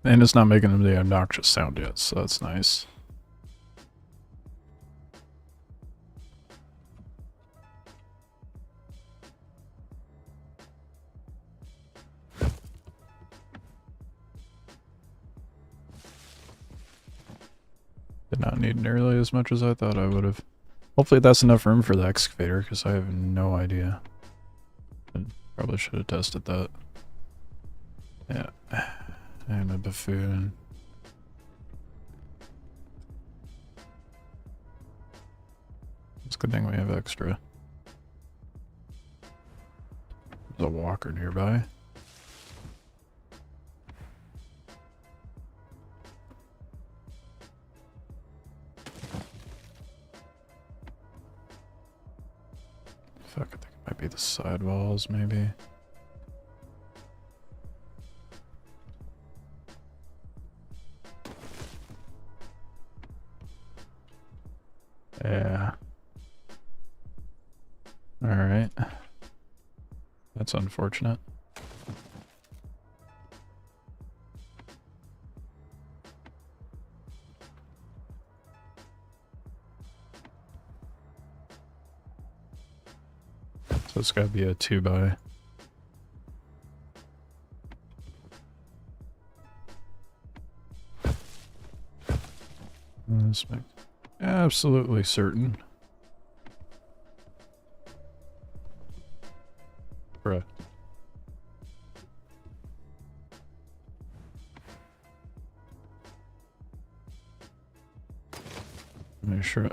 And it's not making the obnoxious sound yet, so that's nice. Did not need nearly as much as I thought I would have. Hopefully that's enough room for the excavator, because I have no idea. I probably should have tested that. Yeah. I'm a buffoon. It's a good thing we have extra. There's a walker nearby. Fuck, I think it might be the sidewalls, maybe. Yeah. Alright. That's unfortunate. So it's gotta be a 2x. Let's make absolutely certain. Bruh. Make sure.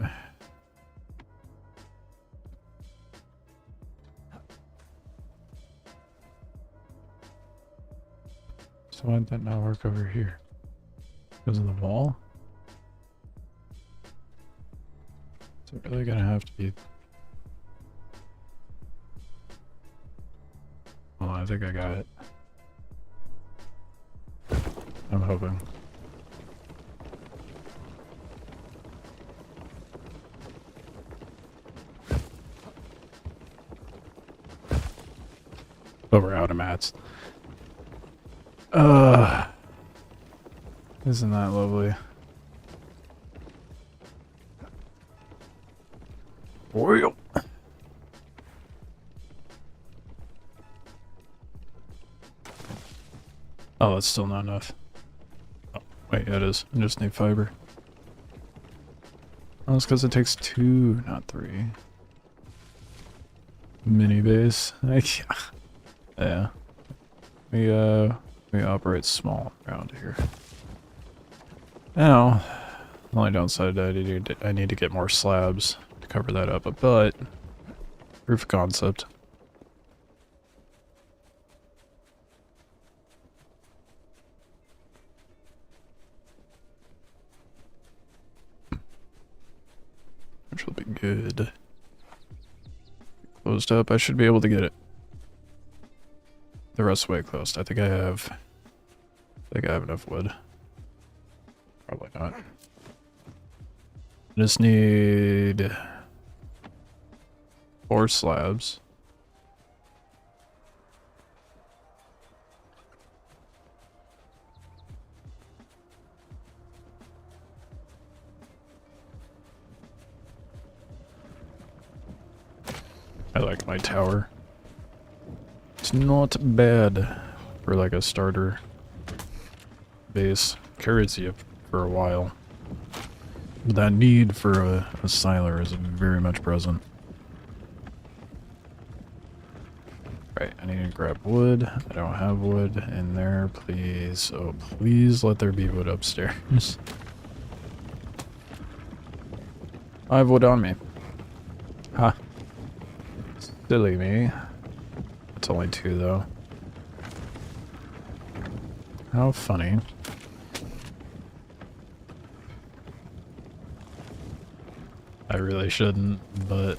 So why did that not work over here? Because of the wall? Is it really gonna have to be? Well, I think I got it. I'm hoping. But we're out of mats. Isn't that lovely? Well. Oh, that's still not enough. Oh, wait, it is. I just need fiber. Oh, it's because it takes 2, not 3. Mini base. Yeah. We operate small around here. Now, the only downside I need to get more slabs to cover that up, but proof of concept. Which will be good. Closed up, I should be able to get it. The rest way closed. I think I have enough wood. Probably not. Just need 4 slabs. I like my tower. It's not bad for like a starter base. Carries you for a while. But that need for a siler is very much present. Right, I need to grab wood. I don't have wood in there, please. Oh, please let there be wood upstairs. I have wood on me. Ha. Silly me. It's only 2 though. How funny. I really shouldn't, but...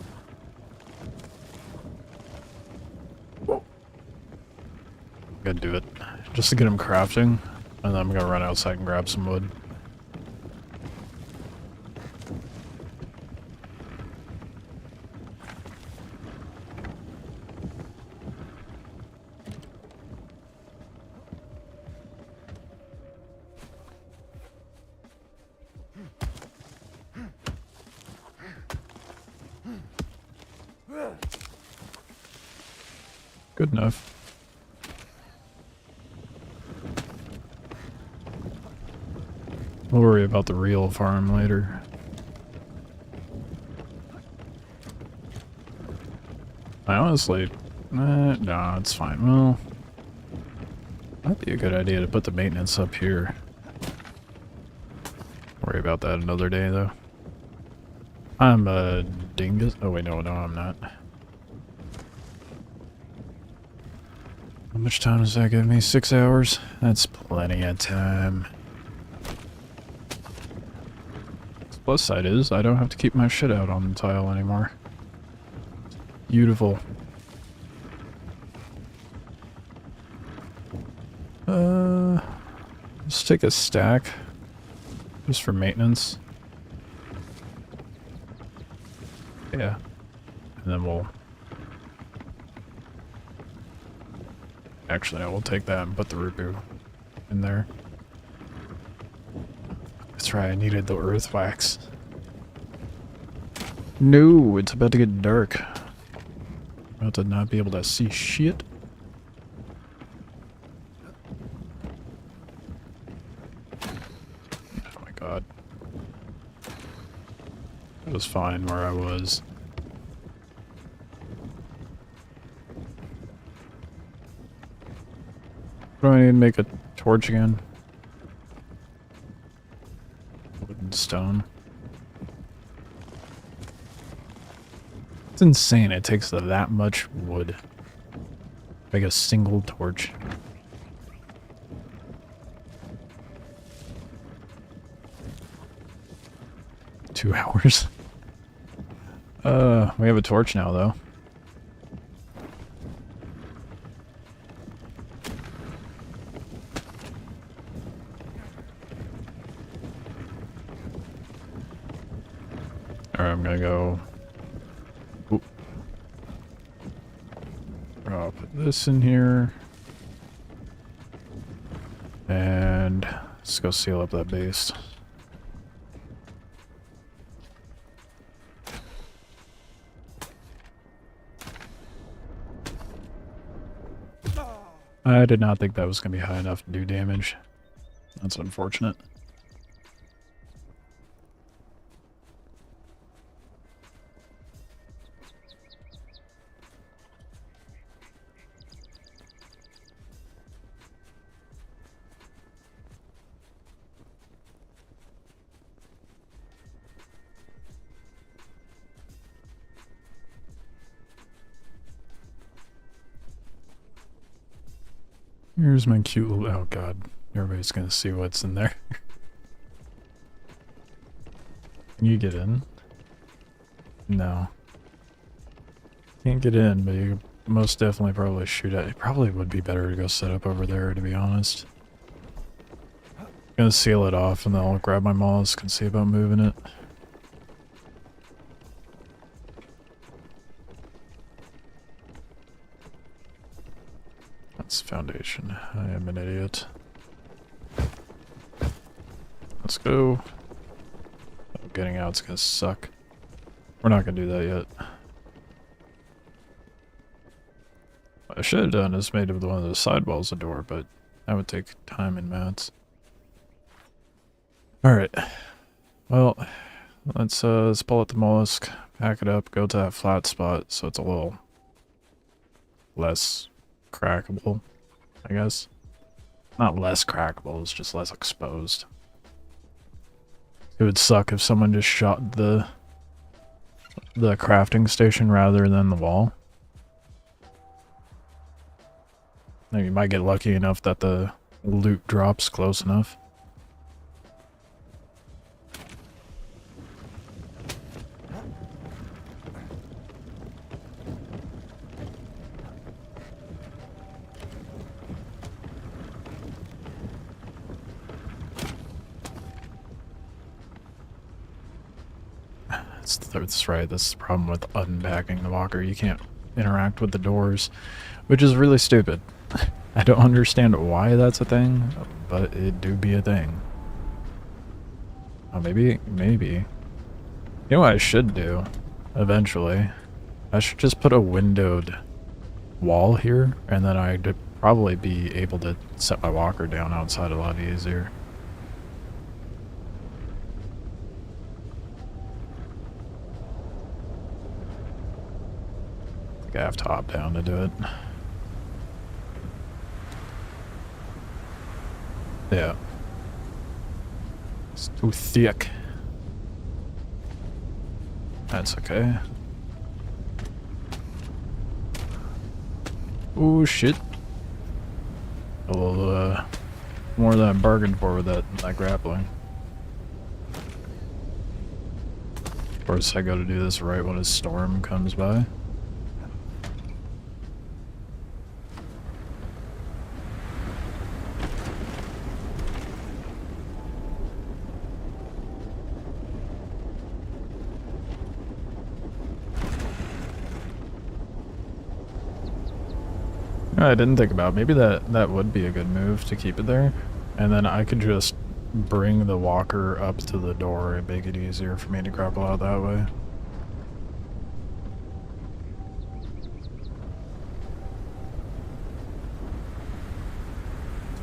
I'm gonna do it. Just to get him crafting, and then I'm gonna run outside and grab some wood. Good enough. We'll worry about the real farm later. I honestly... no, it's fine. Well... That'd be a good idea to put the maintenance up here. Worry about that another day, though. I'm a dingus. Oh, wait, no, I'm not. How much time does that give me? 6 hours? That's plenty of time. The plus side is, I don't have to keep my shit out on the tile anymore. Beautiful. Let's take a stack. Just for maintenance. Yeah. And then we'll... Actually, no, we'll take that and put the rupee in there. That's right, I needed the earth wax. No, it's about to get dark. I'm about to not be able to see shit. Oh my god. It was fine where I was. What do I need to make a torch again? Wood and stone. It's insane it takes that much wood. Make a single torch. Two hours. We have a torch now though. Alright, I'm gonna go... Oop. I'll put this in here. And let's go seal up that base. I did not think that was going to be high enough to do damage. That's unfortunate. Here's my cute little... Oh god, everybody's gonna see what's in there. Can you get in? No. Can't get in, but you most definitely probably shoot at... It probably would be better to go set up over there, to be honest. I'm gonna seal it off and then I'll grab my mollusk and see about moving it. That's foundation. I am an idiot. Let's go. Oh, getting out's gonna suck. We're not gonna do that yet. What I should have done is made of one of those sidewalls a door, but that would take time and mats. Alright. Well, let's pull out the mollusk, pack it up, go to that flat spot so it's a little less crackable, I guess. Not less crackable, it's just less exposed. It would suck if someone just shot the crafting station rather than the wall. Now you might get lucky enough that the loot drops close enough. That's right, that's the problem with unpacking the walker. You can't interact with the doors, which is really stupid. I don't understand why that's a thing, but it do be a thing. Oh, maybe. You know what I should do, eventually? I should just put a windowed wall here, and then I'd probably be able to set my walker down outside a lot easier. I have to hop down to do it. Yeah. It's too thick. That's okay. Oh shit. A little more than I bargained for with that grappling. Of course I gotta do this right when a storm comes by. I didn't think about it. Maybe that would be a good move to keep it there, and then I could just bring the walker up to the door and make it easier for me to grapple out that way.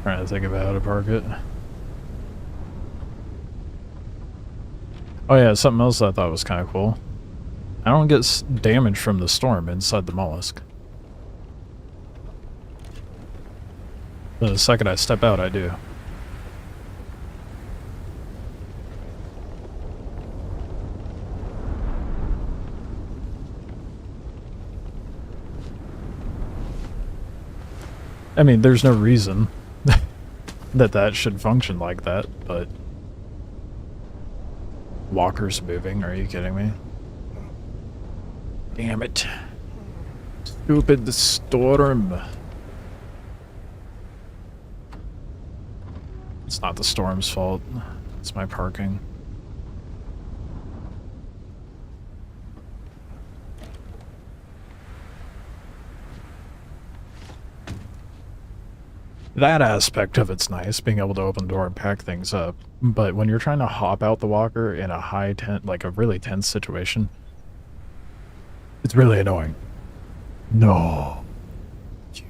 Trying to think about how to park it. Oh yeah, something else I thought was kind of cool. I don't get damage from the storm inside the mollusk. The second I step out, I do. I mean, there's no reason that should function like that, but... Walker's moving, are you kidding me? Damn it. Stupid storm. It's not the storm's fault. It's my parking. That aspect of it's nice, being able to open the door and pack things up. But when you're trying to hop out the walker in a like a really tense situation, it's really annoying. No. You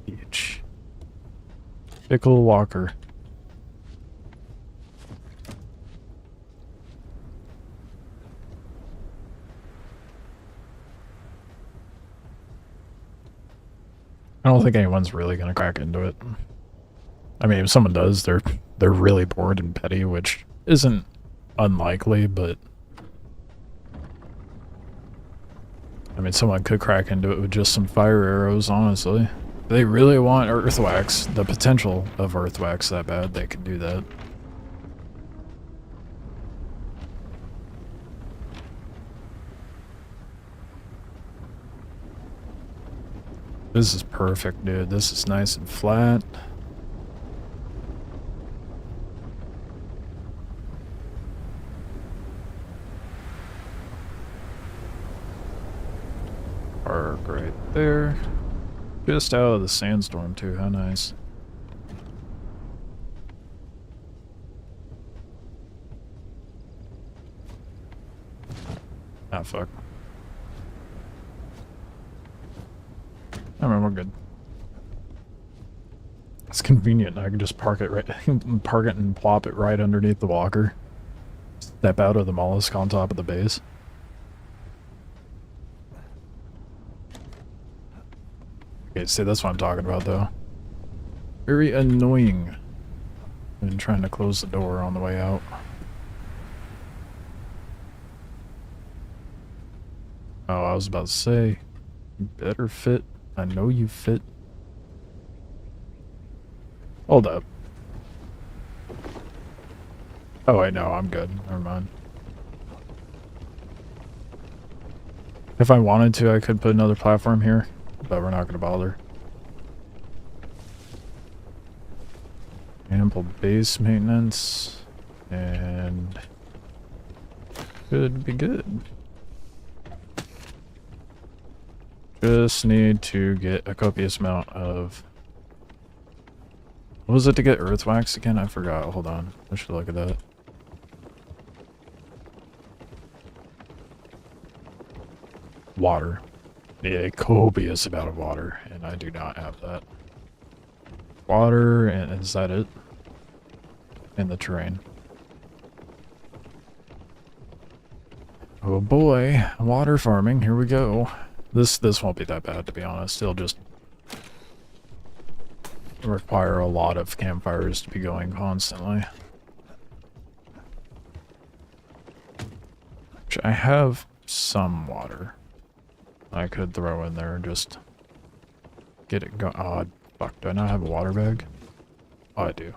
bitch. Pickle walker. I don't think anyone's really gonna crack into it. I mean, if someone does, they're really bored and petty, which isn't unlikely, but... I mean, someone could crack into it with just some fire arrows, honestly. If they really want earthwax, the potential of earthwax that bad, they can do that. This is perfect, dude. This is nice and flat. Park right there. Just out of the sandstorm too, how nice. Ah, fuck. I mean, we're good. It's convenient. I can just park it and plop it right underneath the walker. Step out of the mollusk on top of the base. Okay, see, that's what I'm talking about, though. Very annoying. And trying to close the door on the way out. Oh, I was about to say, you better fit. I know you fit. Hold up. Oh wait, no, I'm good. Never mind. If I wanted to, I could put another platform here, but we're not going to bother. Ample base maintenance, and should be good. Just need to get a copious amount of... What was it to get earth wax again? I forgot. Hold on. I should look at that. Water. Yeah, copious amount of water, and I do not have that. Water, and is that it? And the terrain. Oh boy, water farming, here we go. This won't be that bad, to be honest. It'll just require a lot of campfires to be going constantly. Which I have some water I could throw in there, just get it going. Oh, fuck, do I not have a water bag? Oh, I do.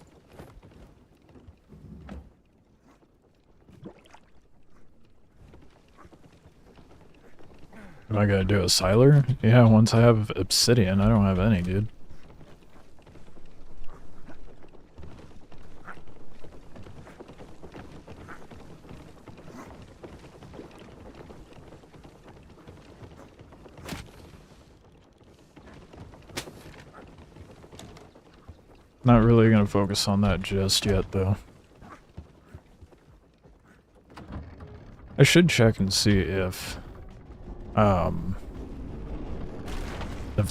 Am I gonna do a siler? Yeah, once I have obsidian, I don't have any, dude. Not really gonna focus on that just yet, though. I should check and see if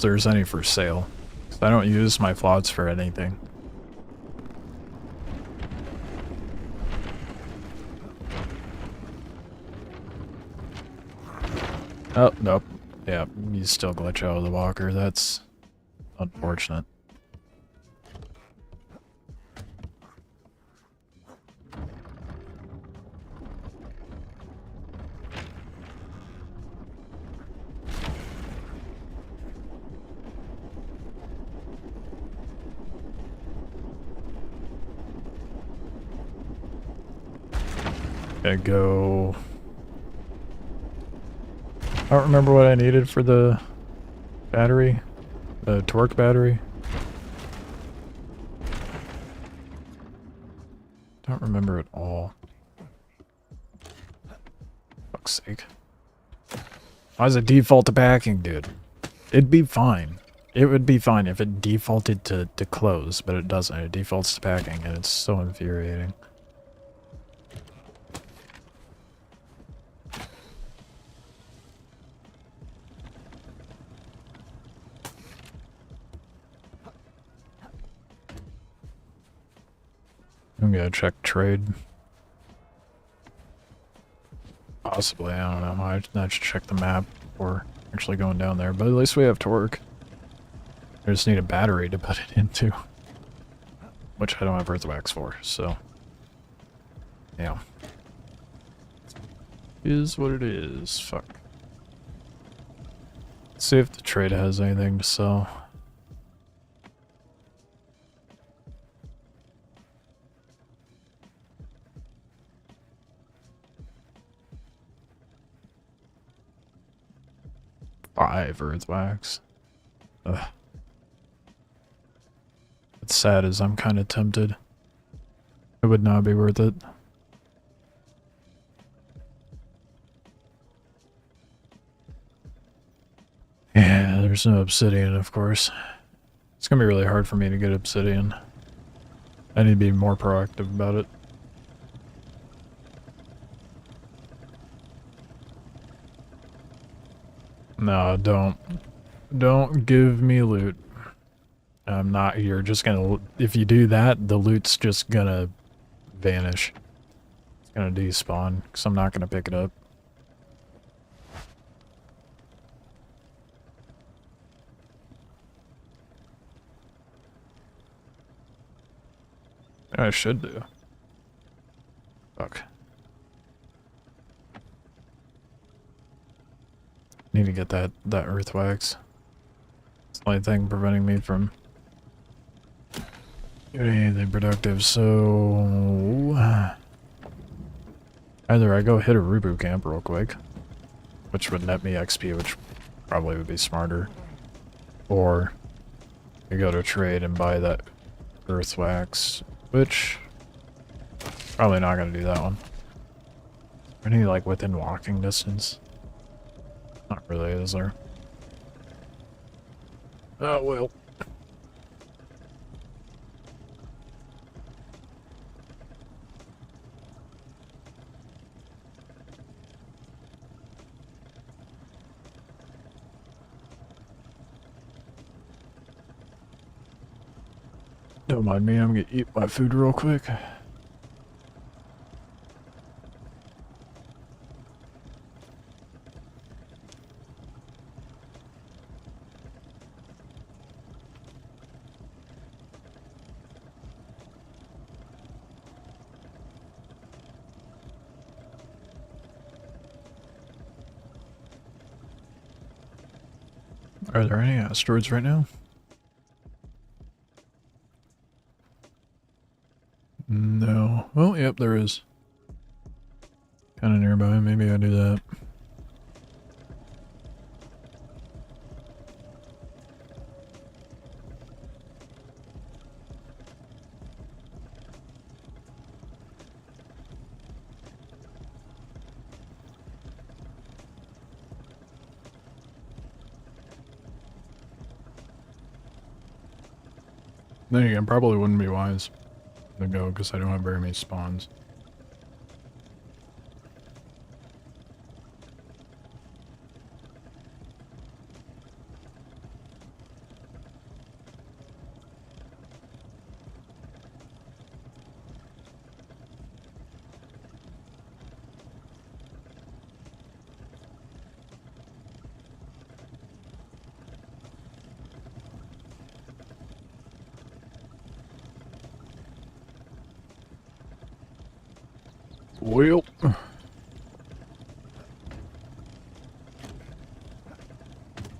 there's any for sale. 'Cause I don't use my flots for anything. Oh, nope. Yeah, you still glitch out of the walker. That's unfortunate. Okay, go. I don't remember what I needed for the battery. The torque battery. Don't remember at all. Fuck's sake. Why does it default to packing, dude? It'd be fine. It would be fine if it defaulted to close, but it doesn't. It defaults to packing, and it's so infuriating. I'm gonna check trade. Possibly, I don't know. I should check the map before actually going down there, but at least we have torque. I just need a battery to put it into, which I don't have earthwax for, so yeah. Is what it is. Fuck. Let's see if the trade has anything to sell. Five earthwax. Ugh. What's sad is I'm kind of tempted. It would not be worth it. Yeah, there's no obsidian, of course. It's gonna be really hard for me to get obsidian. I need to be more proactive about it. No, don't give me loot. I'm not, you're just gonna, if you do that, the loot's just gonna vanish. It's gonna despawn, because I'm not gonna pick it up. I should do. Fuck. Need to get that earth wax. It's the only thing preventing me from doing anything productive, so either I go hit a Rubu camp real quick, which would net me XP, which probably would be smarter, or I go to trade and buy that earth wax, which probably not gonna do that one. Any like within walking distance? Not really, is there? Oh well. Don't mind me, I'm gonna eat my food real quick. Are there any asteroids right now? No. Oh, yep, there is. Kind of nearby. Maybe I do that. Then again, probably wouldn't be wise to go because I don't have very many spawns. Well,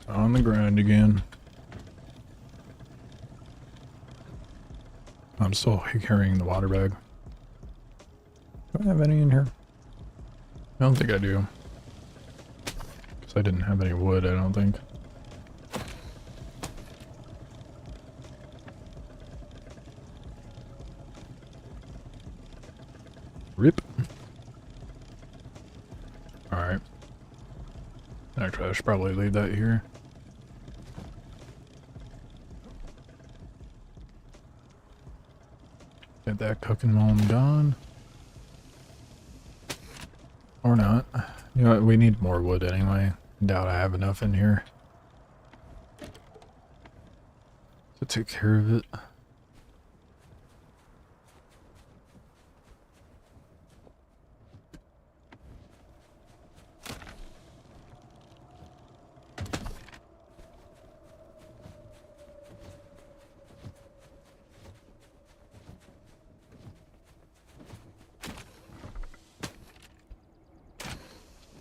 on the ground again. I'm still carrying the water bag. Do I have any in here? I don't think I do. Because I didn't have any wood, I don't think. Rip. Alright. Actually, I should probably leave that here. Get that cooking while I'm gone. Or not. You know what, we need more wood anyway. Doubt I have enough in here to take care of it.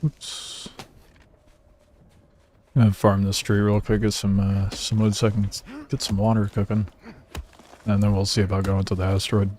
Oops. I'm gonna farm this tree real quick, get some wood so I can get some water cooking. And then we'll see about going to the asteroid.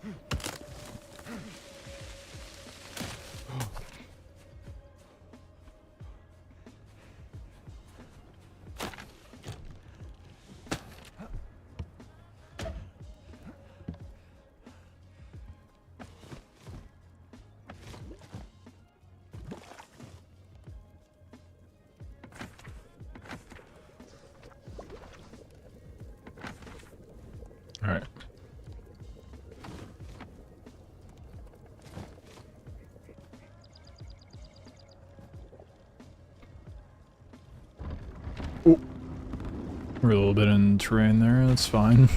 Alright. Oh. We're a little bit in terrain there, that's fine.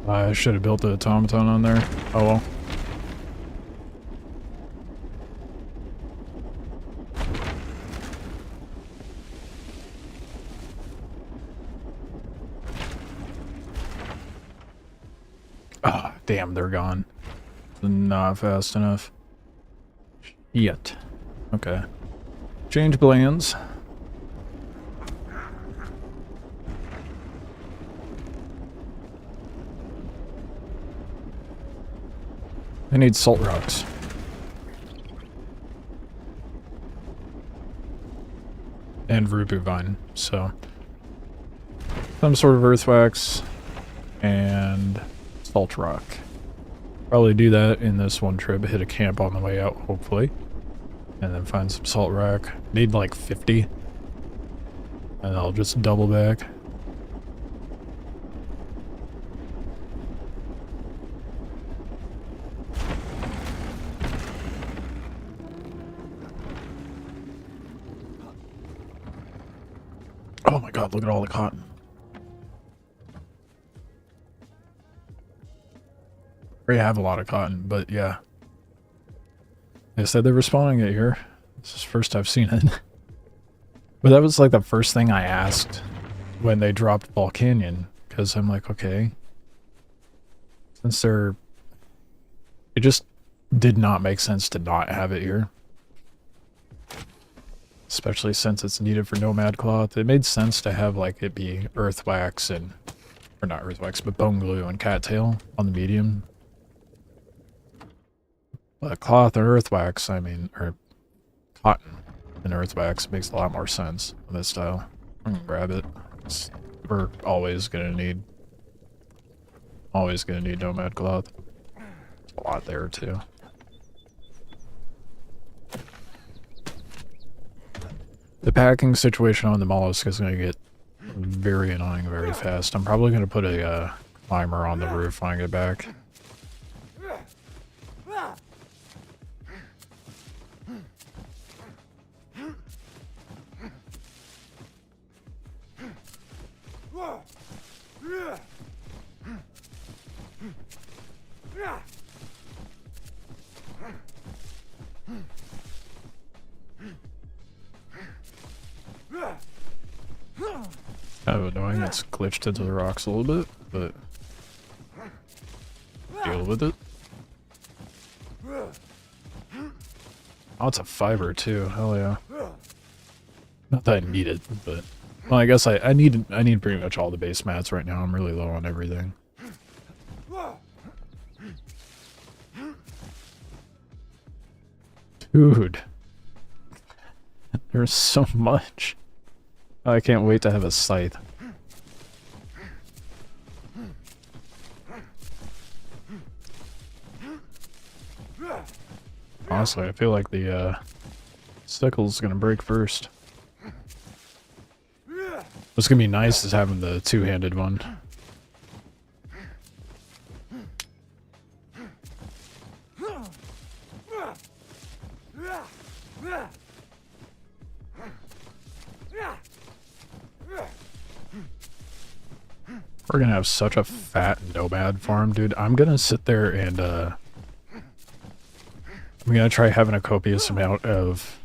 I should have built the automaton on there. Oh well. Ah, damn, they're gone. Not fast enough. Yet. Okay. Change plans. I need salt rocks. And Rubu Vine, so. Some sort of earthwax and salt rock. Probably do that in this one trip, hit a camp on the way out, hopefully. And then find some salt rock. Need like 50. And I'll just double back. Oh my god, look at all the cotton. We have a lot of cotton, but yeah. They said they were spawning it here. This is the first I've seen it. But that was like the first thing I asked when they dropped Volcanyon, because I'm like, okay. Since they're... It just did not make sense to not have it here. Especially since it's needed for nomad cloth. It made sense to have like it be earthwax and... Or not earthwax, but bone glue and cattail on the medium. Cloth and earthwax, I mean, or cotton and earthwax makes a lot more sense in this style. I'm gonna grab it. We're always gonna need nomad cloth. There's a lot there too. The packing situation on the mollusk is gonna get very annoying very fast. I'm probably gonna put a climber on the roof when I get back. Kind of annoying, it's glitched into the rocks a little bit, but deal with it. Oh, it's a fiber too, hell yeah. Not that I need it, but well, I guess I need pretty much all the base mats right now. I'm really low on everything. Dude. There's so much. I can't wait to have a scythe. Honestly, I feel like the sickle's gonna break first. What's gonna be nice is having the two-handed one. We're gonna have such a fat nomad farm, dude. I'm gonna sit there and I'm gonna try having a copious amount of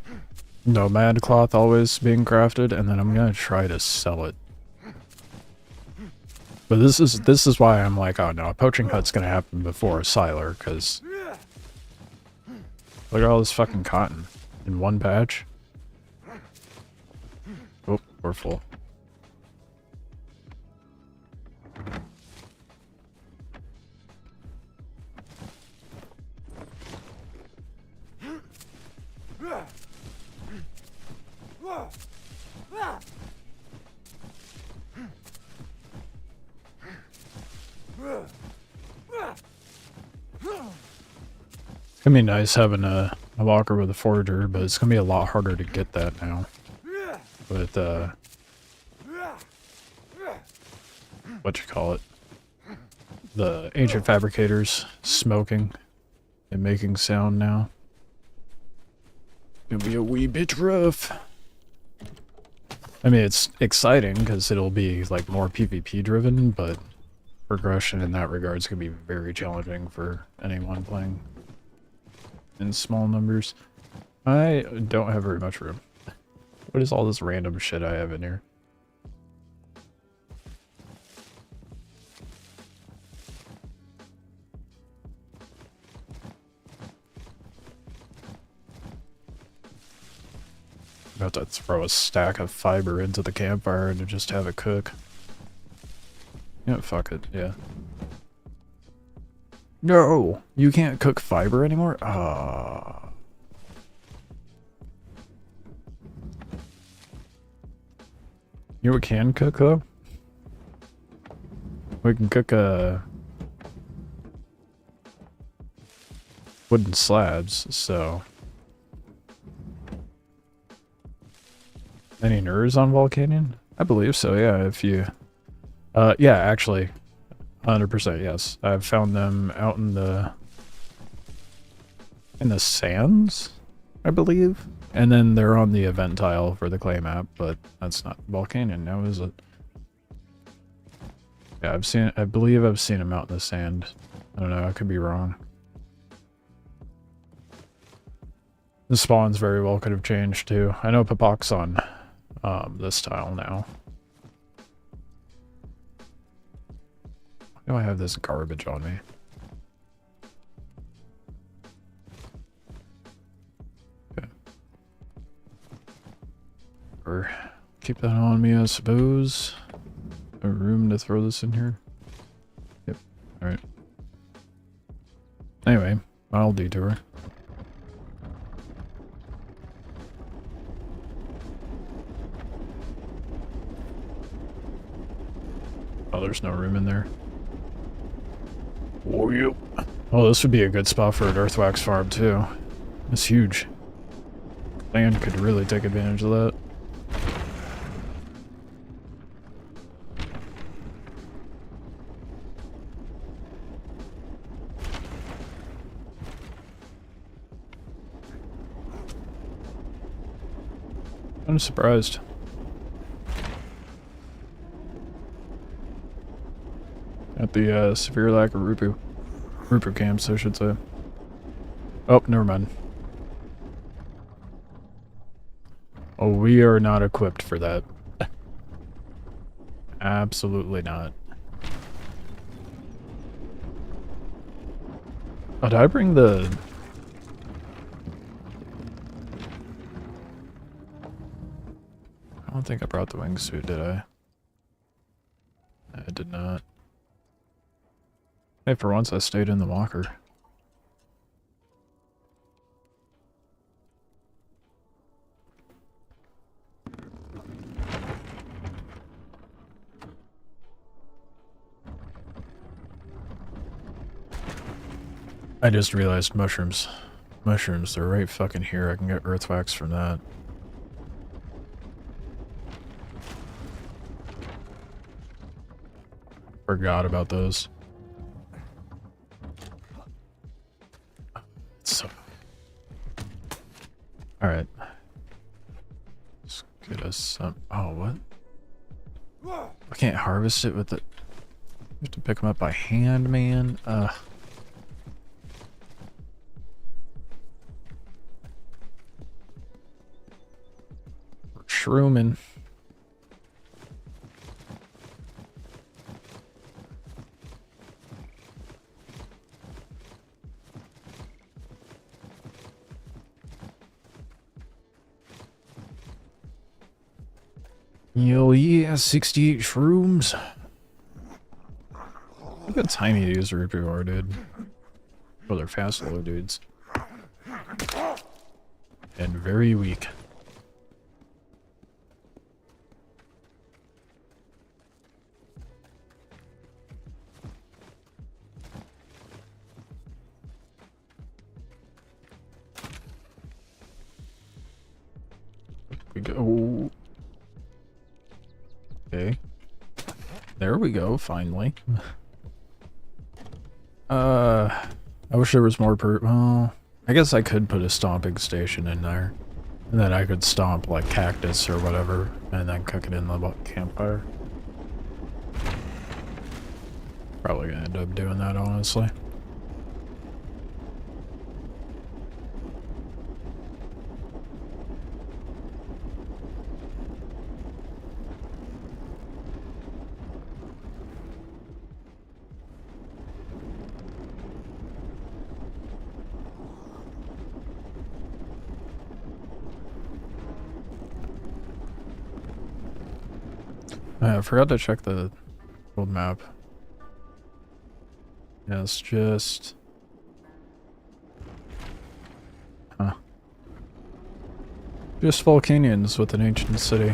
nomad cloth always being crafted, and then I'm gonna try to sell it. But this is why I'm like, oh no, a poaching hut's gonna happen before a siler, because look at all this fucking cotton in one patch. Oh, we're full. It's gonna be nice having a walker with a forager, but it's gonna be a lot harder to get that now. with what you call it, the ancient fabricators smoking and making sound now. It'll be a wee bit rough. I mean, it's exciting because it'll be like more PvP driven, but progression in that regard is going to be very challenging for anyone playing in small numbers. I don't have very much room. What is all this random shit I have in here? I'm about to throw a stack of fiber into the campfire and just have it cook. Yeah, fuck it, yeah. No! You can't cook fiber anymore? Ah. You know what we can cook, though? We can cook, wooden slabs, so... Any nerds on Volcanyon? I believe so, yeah, if you... yeah, actually, 100% yes. I've found them out in the sands, I believe. And then they're on the event tile for the clay map, but that's not Volcanyon now, is it? Yeah, I believe I've seen them out in the sand. I don't know, I could be wrong. The spawns very well could have changed too. I know Papak's on this tile now. Why do I have this garbage on me? Okay. Or keep that on me, I suppose. A room to throw this in here? Yep. Alright. Anyway, I'll detour. Oh, there's no room in there. Oh, yep. Oh, this would be a good spot for an earthwax farm, too. It's huge. Land could really take advantage of that. I'm surprised. At the severe lack of Rupu camps, I should say. Oh, never mind. Oh, we are not equipped for that. Absolutely not. Oh, did I bring the... I don't think I brought the wingsuit, did I? I did not. Hey, for once I stayed in the walker. I just realized mushrooms. Mushrooms, they're right fucking here. I can get earthwax from that. Forgot about those. So, alright. Let's get us some. Oh, what? I can't harvest it with the. You have to pick them up by hand, man. We're shrooming. Yo, yeah, 68 shrooms. Look how tiny these Rupu are, dude. Oh, they're fast little dudes. And very weak. We go. Okay. There we go, finally. I wish there was more well, I guess I could put a stomping station in there. And then I could stomp like cactus or whatever, and then cook it in the campfire. Probably gonna end up doing that, honestly. I forgot to check the old map. Yeah, it's just... Huh. Just Volcanyons with an ancient city.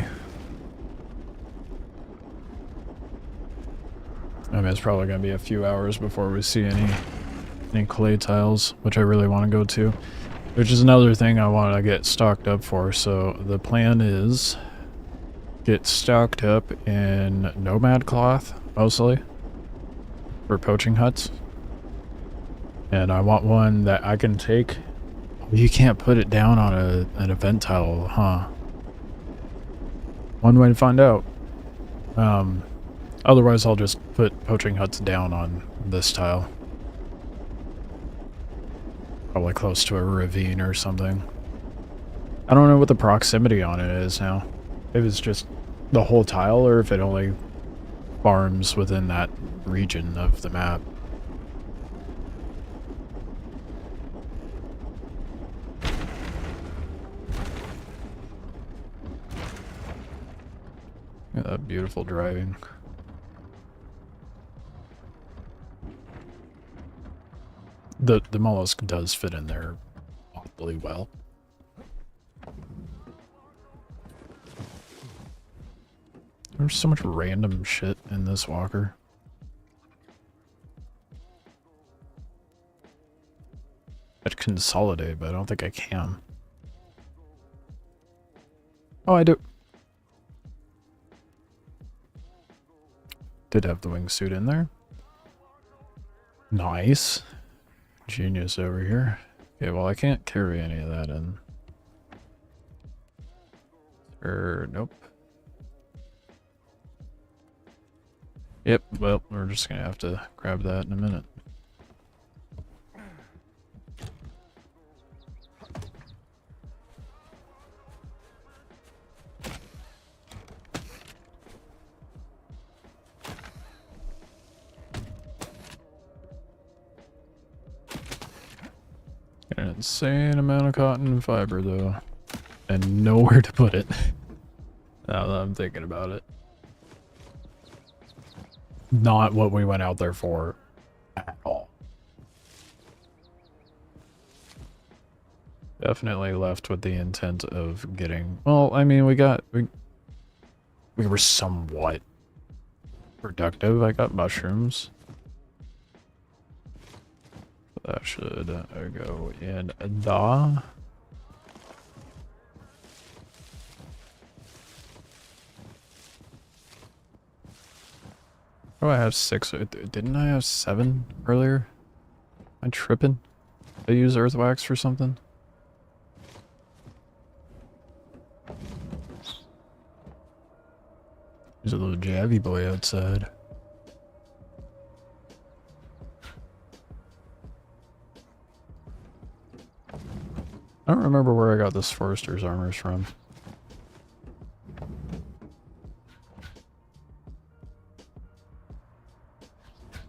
I mean, it's probably gonna be a few hours before we see any clay tiles, which I really want to go to. Which is another thing I want to get stocked up for, so the plan is... get stocked up in nomad cloth, mostly, for poaching huts. And I want one that I can take. You can't put it down on an event tile, huh? One way to find out. Otherwise I'll just put poaching huts down on this tile. Probably close to a ravine or something. I don't know what the proximity on it is now. If it's just the whole tile, or if it only farms within that region of the map. Look at that beautiful driving. The mollusk does fit in there awfully well. There's so much random shit in this walker. I'd consolidate, but I don't think I can. Oh, I do. Did have the wingsuit in there. Nice. Genius over here. Okay, well, I can't carry any of that in. Nope. Yep, well, we're just gonna have to grab that in a minute. An insane amount of cotton fiber, though. And nowhere to put it. Now that I'm thinking about it. Not what we went out there for at all. Definitely left with the intent of getting... Well, I mean, we were somewhat productive. I got mushrooms. That should go in the... Oh, I have 6. Didn't I have 7 earlier? Am I tripping? Did I use earth wax for something? There's a little jabby boy outside. I don't remember where I got this forester's armors from.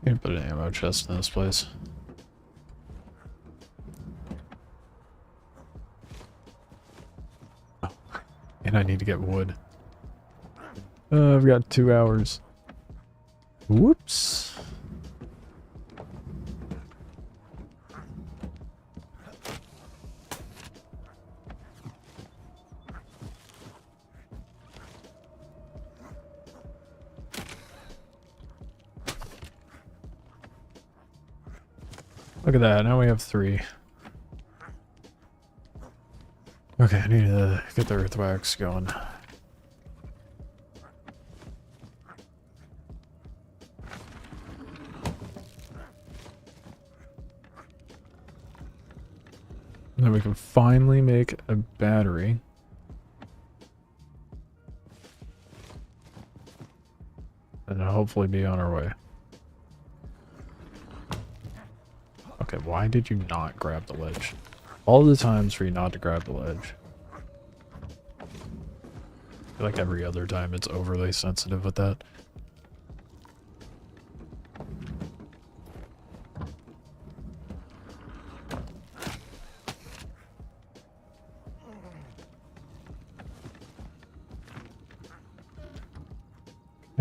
I'm gonna put an ammo chest in this place. Oh, and I need to get wood. I've got 2 hours. Whoops. Look at that, now we have 3. Okay, I need to get the earth wax going. And then we can finally make a battery. And hopefully be on our way. Okay, why did you not grab the ledge? All the times for you not to grab the ledge. I feel like every other time it's overly sensitive with that.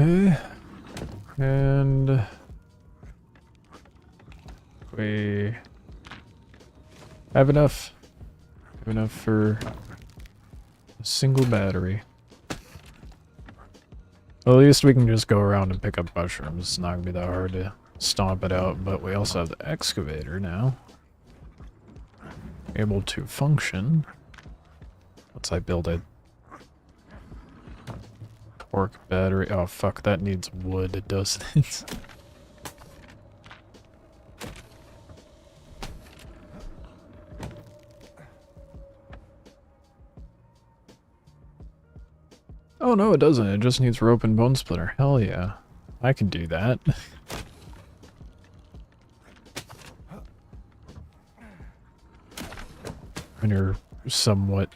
Okay. And we have enough. Have enough for a single battery. Well, at least we can just go around and pick up mushrooms. It's not gonna be that hard to stomp it out, but we also have the excavator now. Able to function. Once I build a torque battery. Oh fuck, that needs wood, doesn't it? Oh no, it doesn't. It just needs rope and bone splitter. Hell yeah. I can do that. When you're somewhat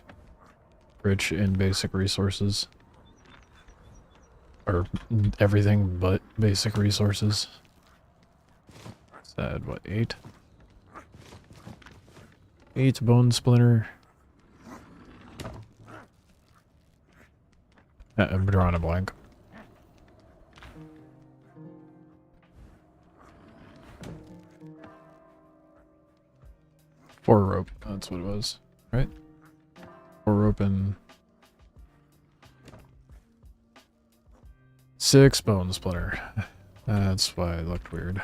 rich in basic resources. Or everything but basic resources. Said what, 8? 8 bone splinter. I'm drawing a blank. Four rope, that's what it was, right? 4 rope and 6 bone splitter. That's why it looked weird.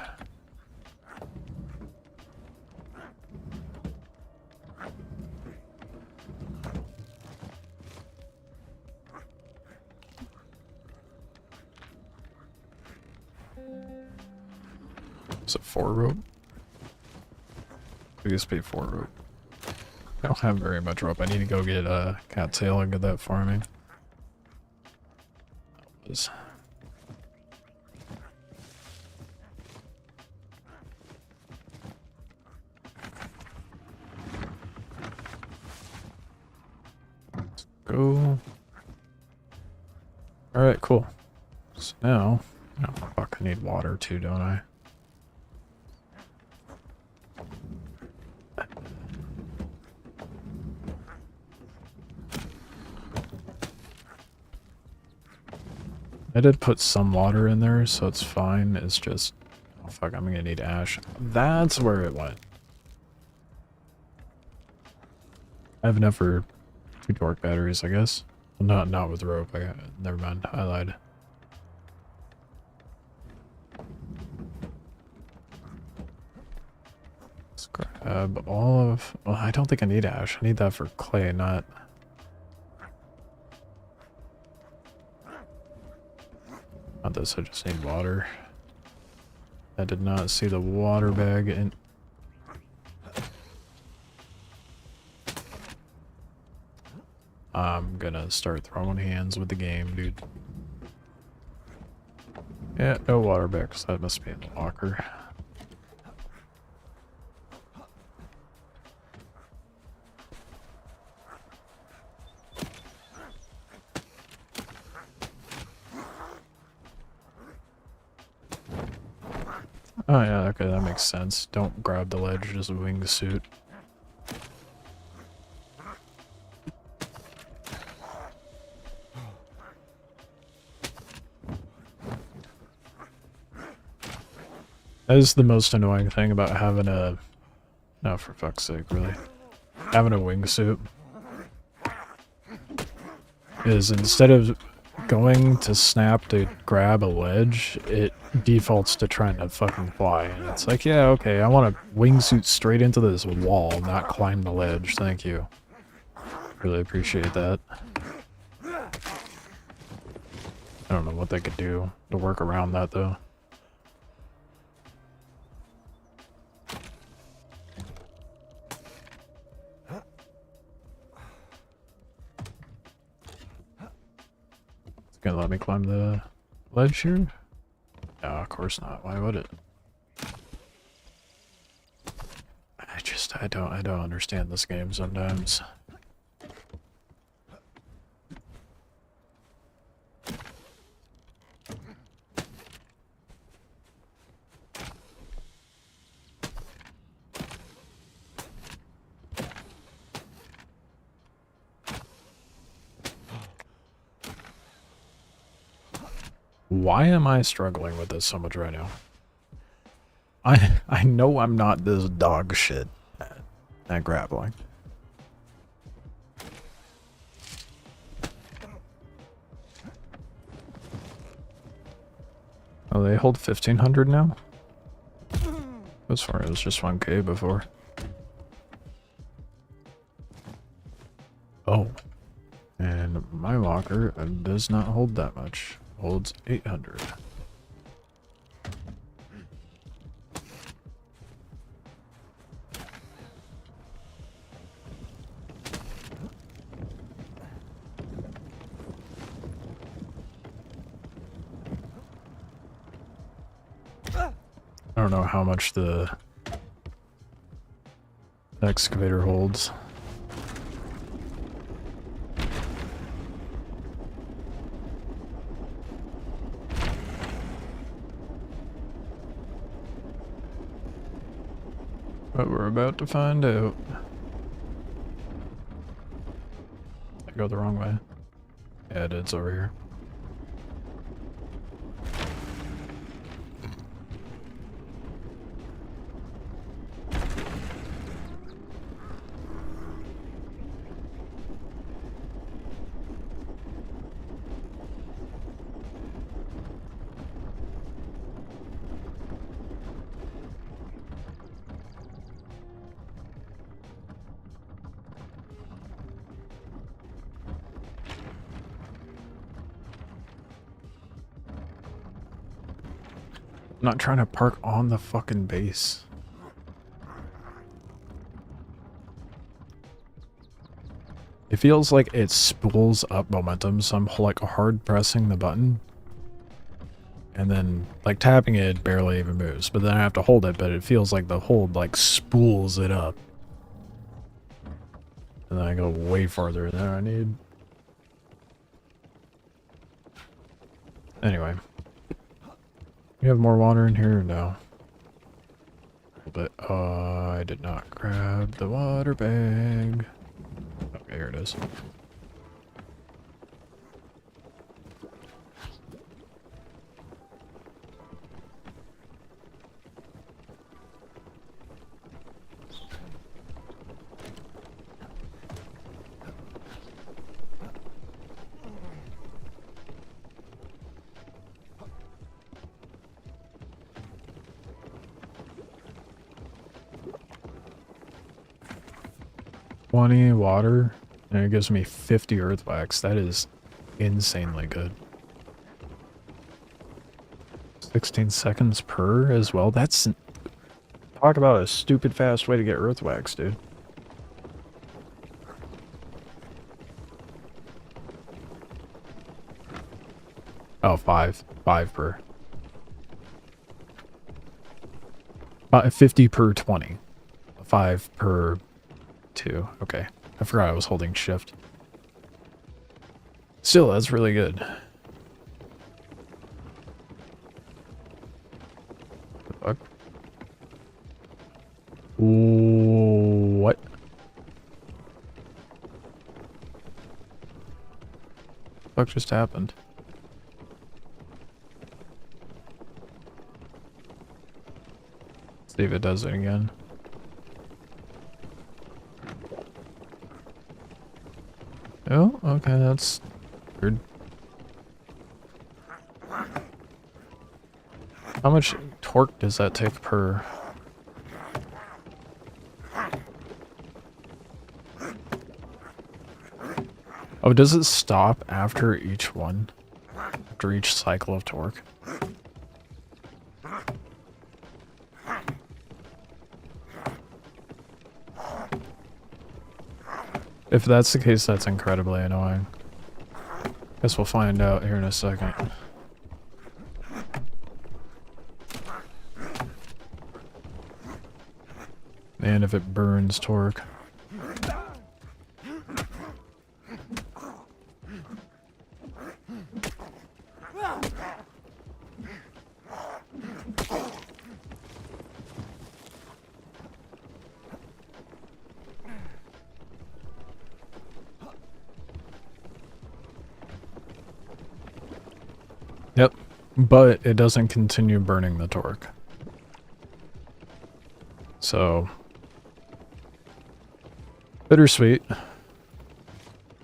So 4 rope? We just pay 4 rope. I don't have very much rope. I need to go get a cattail and get that farming. Let's go. Alright, cool. So now, oh fuck, I need water too, don't I? I did put some water in there, so it's fine. It's just... oh fuck, I'm gonna need ash. That's where it went. I have enough for 2 torque batteries, I guess. Well, not with rope. Never mind, I lied. Let's grab all of... well, I don't think I need ash. I need that for clay, not... not this, I just need water. I did not see the water bag in... I'm gonna start throwing hands with the game, dude. Yeah, no water bags. That must be in the locker. Oh yeah, okay, that makes sense. Don't grab the ledge, just wingsuit. That is the most annoying thing about having a... no, for fuck's sake, really. Having a wingsuit. Is instead of going to snap to grab a ledge, it defaults to trying to fucking fly. And it's like, yeah, okay, I want to wingsuit straight into this wall, not climb the ledge. Thank you. Really appreciate that. I don't know what they could do to work around that, though. It's gonna let me climb the ledge here? No, of course not. Why would it? I don't understand this game sometimes. Why am I struggling with this so much right now? I know I'm not this dog shit at grappling. Oh, they hold 1500 now? As far as just 1k before. Oh. And my locker does not hold that much. Holds 800. I don't know how much the excavator holds. But we're about to find out. I go the wrong way. Yeah, it's over here. I'm not trying to park on the fucking base. It feels like it spools up momentum, so I'm like hard pressing the button. And then like tapping it barely even moves, but then I have to hold it, but it feels like the hold like spools it up. And then I go way farther than I need. Anyway. You have more water in here or no? But I did not grab the water bag. Okay, here it is. Water, and it gives me 50 earth wax. That is insanely good. 16 seconds per as well. That's talk about a stupid fast way to get earth wax, dude. Oh, 5 per 50 per 20, 5 per 2. Okay. I forgot I was holding shift. Still, that's really good. The fuck? Ooh, what? The fuck just happened? See if it does it again. Oh, okay, that's weird. How much torque does that take per? Oh, does it stop after each one? After each cycle of torque? If that's the case, that's incredibly annoying. Guess we'll find out here in a second. And if it burns torque. Yep, but it doesn't continue burning the torque. So, bittersweet.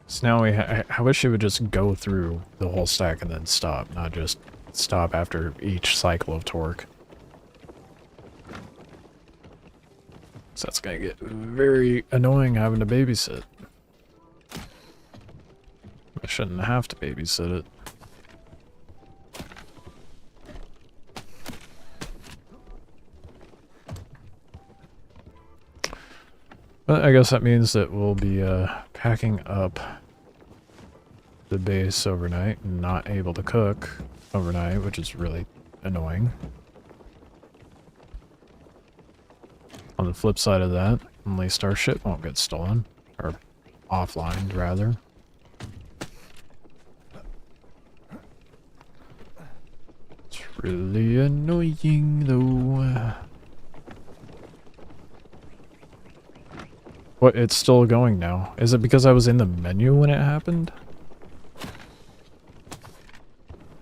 So now I wish it would just go through the whole stack and then stop, not just stop after each cycle of torque. So that's gonna get very annoying having to babysit. I shouldn't have to babysit it. But I guess that means that we'll be packing up the base overnight and not able to cook overnight, which is really annoying. On the flip side of that, at least our ship won't get stolen. Or offline, rather. It's really annoying, though. What? It's still going now. Is it because I was in the menu when it happened?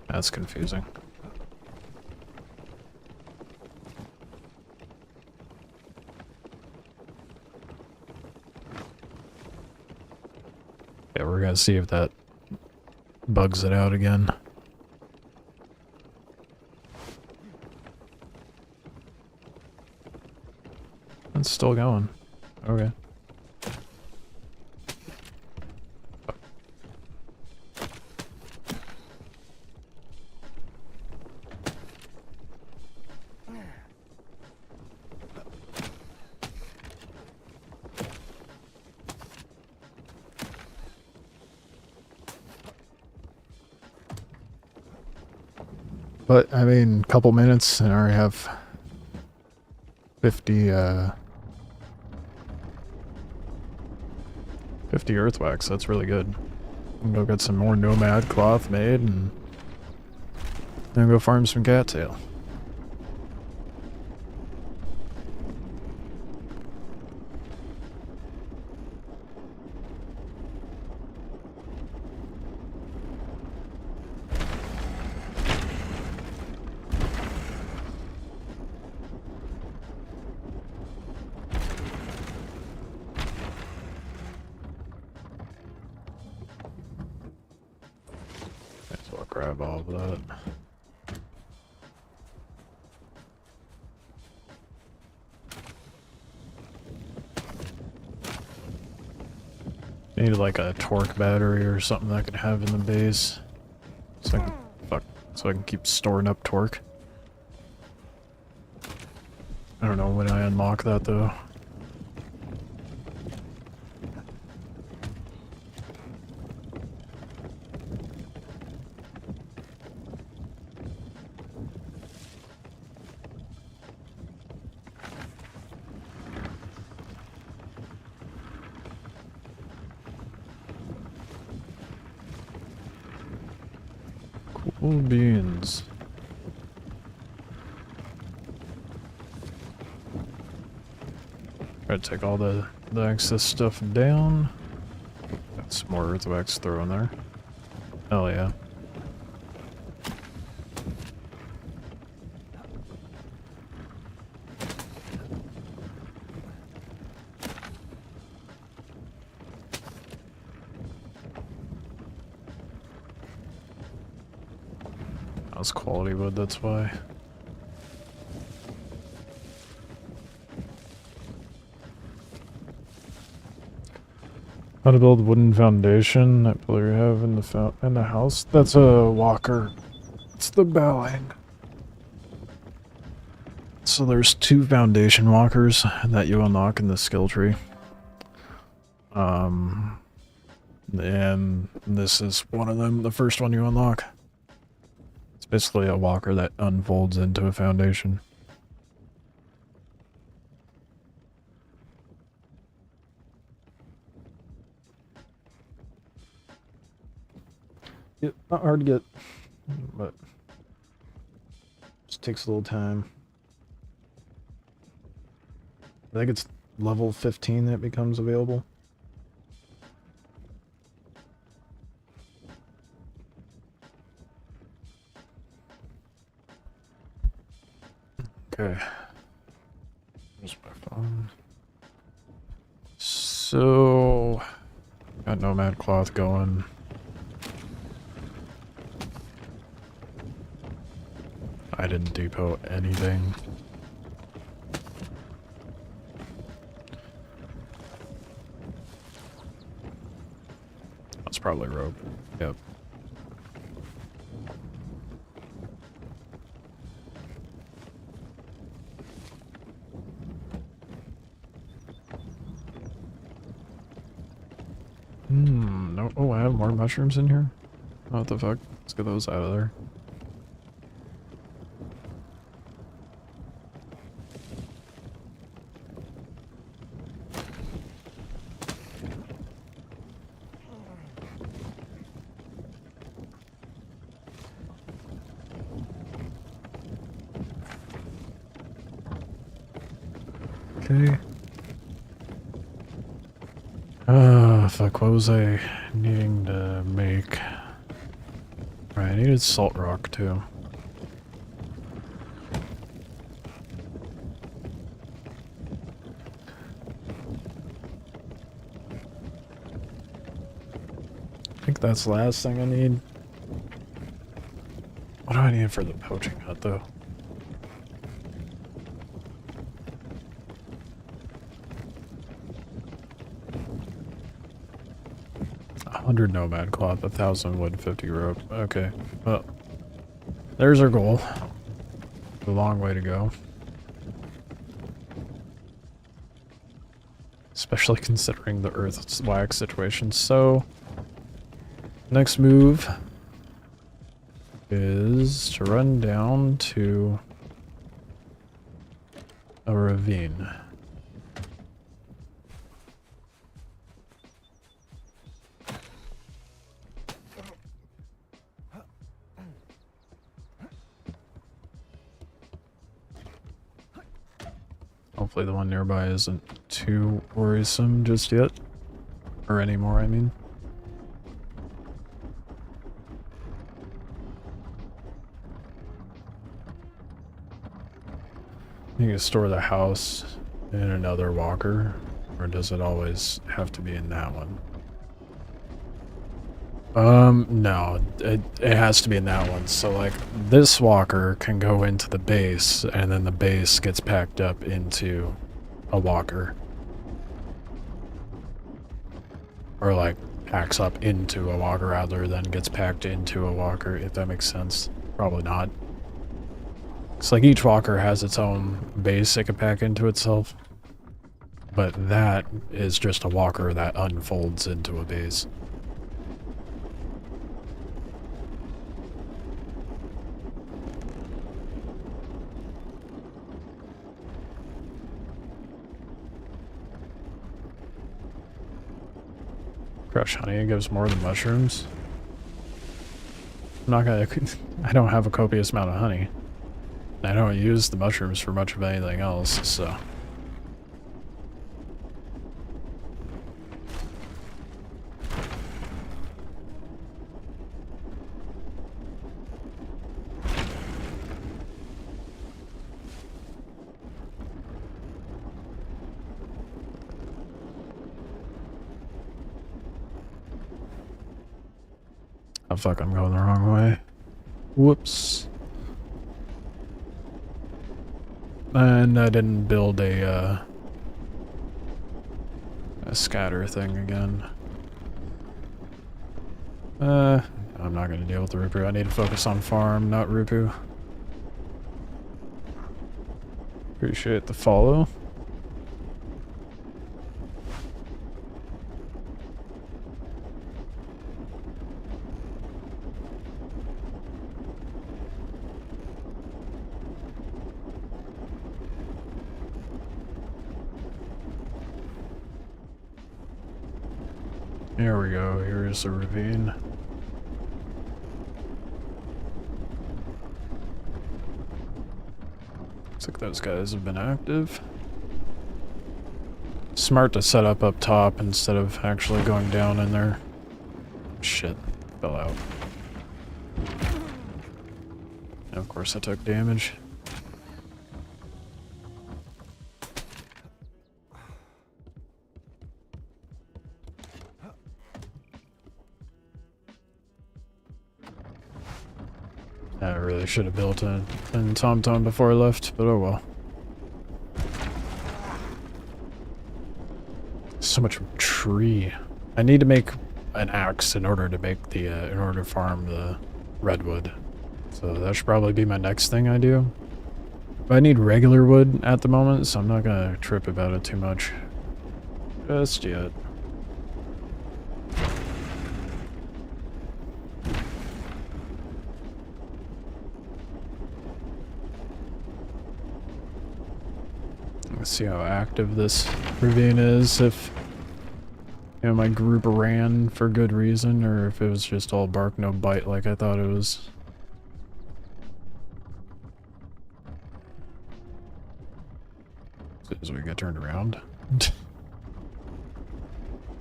That's confusing. Yeah, we're gonna see if that bugs it out again. It's still going. Okay. But, I mean, a couple minutes and I already have 50 earthwax. That's really good. I'll go get some more nomad cloth made and then go farm some cattail. Grab all of that. Need like a torque battery or something that I could have in the base. So I can keep storing up torque. I don't know when I unlock that though. Cool beans. Try to take all the excess stuff down. Got some more earthwax throw in there. Hell yeah. That's quality wood, that's why. How to build wooden foundation. That pillar you have in the house. That's a walker. It's the bowing. So there's 2 foundation walkers that you unlock in the skill tree. And this is one of them, the first one you unlock. It's basically a walker that unfolds into a foundation. Yeah, not hard to get, but just takes a little time. I think it's level 15 that becomes available. Okay. Here's my phone. So, got nomad cloth going. I didn't depot anything. That's probably rope. Yep. No. Oh, I have more mushrooms in here? What the fuck? Let's get those out of there. Okay. Fuck, what was I needing to make? Right, I needed salt rock too. I think that's the last thing I need. What do I need for the poaching hut though? 100 nomad cloth, 1,000 wood, 50 rope. Okay, well, there's our goal. A long way to go. Especially considering the Earth's wax situation. So, next move is to run down to a ravine. Hopefully the one nearby isn't too worrisome just yet. Or anymore, I mean. You can store the house in another walker, or does it always have to be in that one? No, it has to be in that one. So like this walker can go into the base and then the base gets packed up into a walker. Or like packs up into a walker rather than gets packed into a walker, if that makes sense. Probably not. It's like each walker has its own base it can pack into itself. But that is just a walker that unfolds into a base. Crush honey gives more than mushrooms. I'm not gonna... I don't have a copious amount of honey. I don't use the mushrooms for much of anything else, so... Oh fuck, I'm going the wrong way. Whoops. And I didn't build a scatter thing again. I'm not gonna deal with the Rupu. I need to focus on farm, not Rupu. Appreciate the follow. Here we go, here's the ravine. Looks like those guys have been active. Smart to set up top instead of actually going down in there. Shit, fell out. And of course I took damage. I really should have built a TomTom before I left, but oh well. So much tree. I need to make an axe in order to make the in order to farm the redwood. So that should probably be my next thing I do. But I need regular wood at the moment, so I'm not gonna trip about it too much. Just yet. Let's see how active this ravine is, if you know, my group ran for good reason, or if it was just all bark no bite like I thought it was. As we get turned around.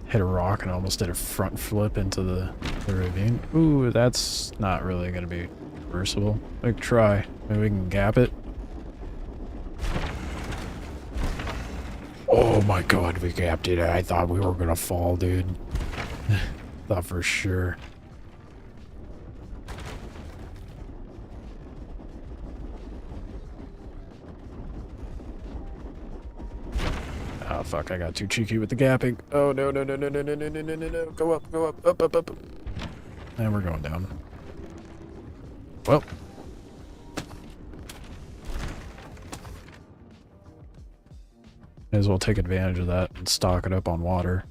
Hit a rock and almost did a front flip into the ravine. Ooh, that's not really gonna be reversible. Like, try. Maybe we can gap it. Oh my god, we gapped it. I thought we were gonna fall, dude. Thought for sure. Oh fuck, I got too cheeky with the gapping. Oh no, no, no, no, no, no, no, no, no, no, no. Go up, up, up, up. And we're going down. Well. May as well take advantage of that and stock it up on water.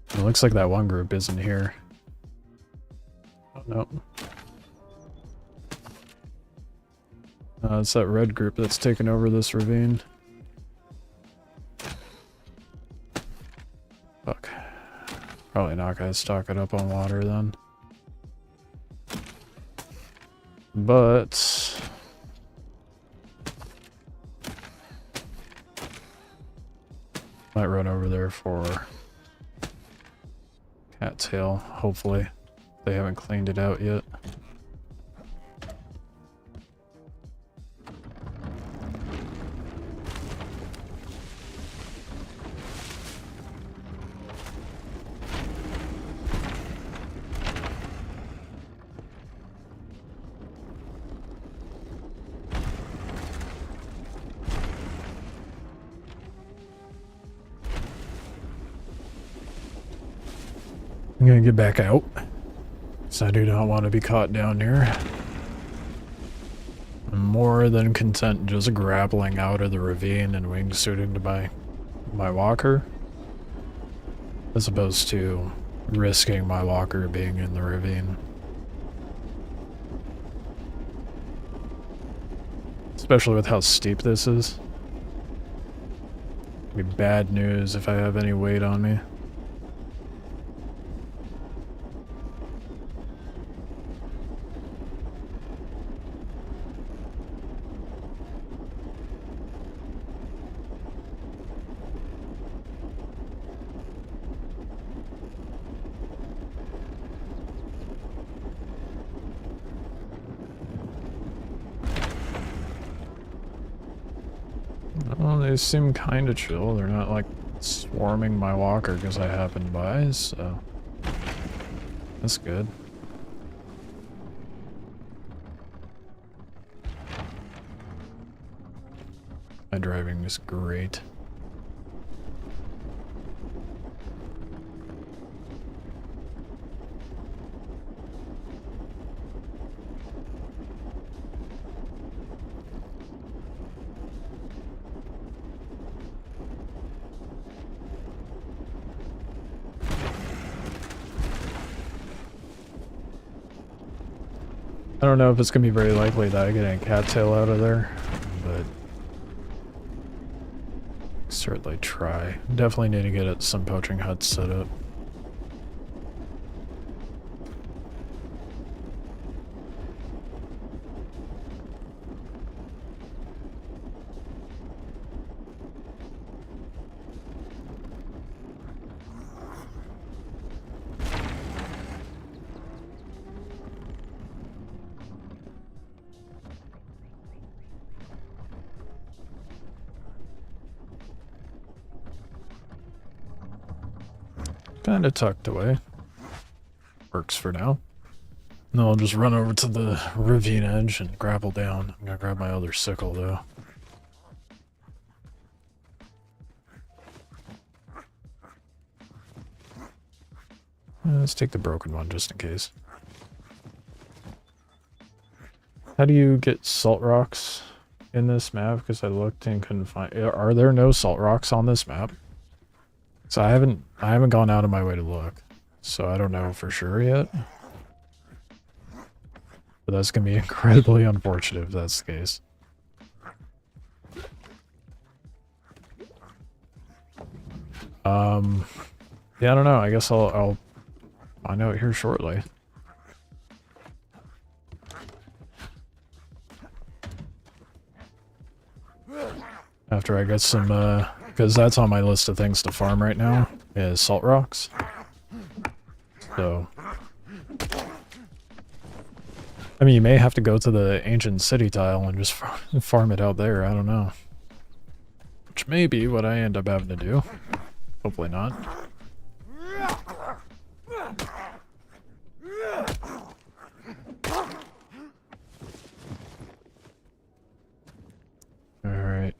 It looks like that one group isn't here. Oh, no. It's that red group that's taken over this ravine. Fuck. Probably not gonna stock it up on water then. But... might run over there for cattail, hopefully. They haven't cleaned it out yet. I'm gonna get back out, so I do not want to be caught down here. I'm more than content just grappling out of the ravine and wingsuiting to my walker, as opposed to risking my walker being in the ravine. Especially with how steep this is. It'd be bad news if I have any weight on me. Well, they seem kind of chill. They're not like swarming my walker because I happened by, so that's good. My driving is great. I don't know if it's going to be very likely that I get a cattail out of there, but certainly try. Definitely need to get some poaching huts set up. kind of tucked away. Works for now. No, I'll just run over to the ravine edge and grapple down. I'm gonna grab my other sickle though. Let's take the broken one just in case. How do you get salt rocks in this map? Because I looked and couldn't find. Are there no salt rocks on this map? So I haven't gone out of my way to look, so I don't know for sure yet. But that's gonna be incredibly unfortunate if that's the case. Yeah, I don't know. I guess I'll find out here shortly. After I get some, because that's on my list of things to farm right now, is salt rocks. So, I mean, you may have to go to the ancient city tile and just farm it out there, I don't know. Which may be what I end up having to do. Hopefully not. Alright.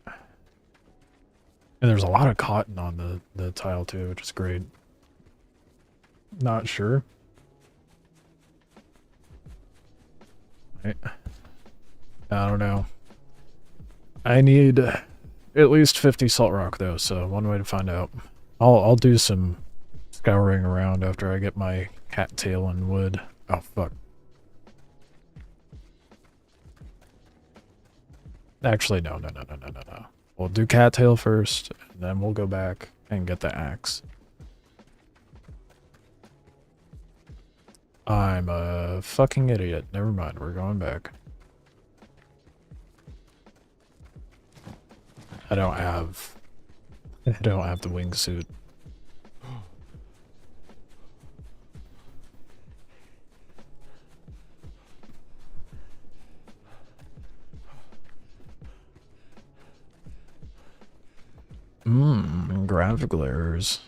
And there's a lot of cotton on the tile too, which is great. Not sure. Right. I don't know. I need at least 50 salt rock though, so one way to find out. I'll do some scouring around after I get my cattail and wood. Oh fuck. Actually, no. We'll do cattail first, and then we'll go back and get the axe. I'm a fucking idiot. Never mind, we're going back. I don't have the wingsuit. Graphic layers.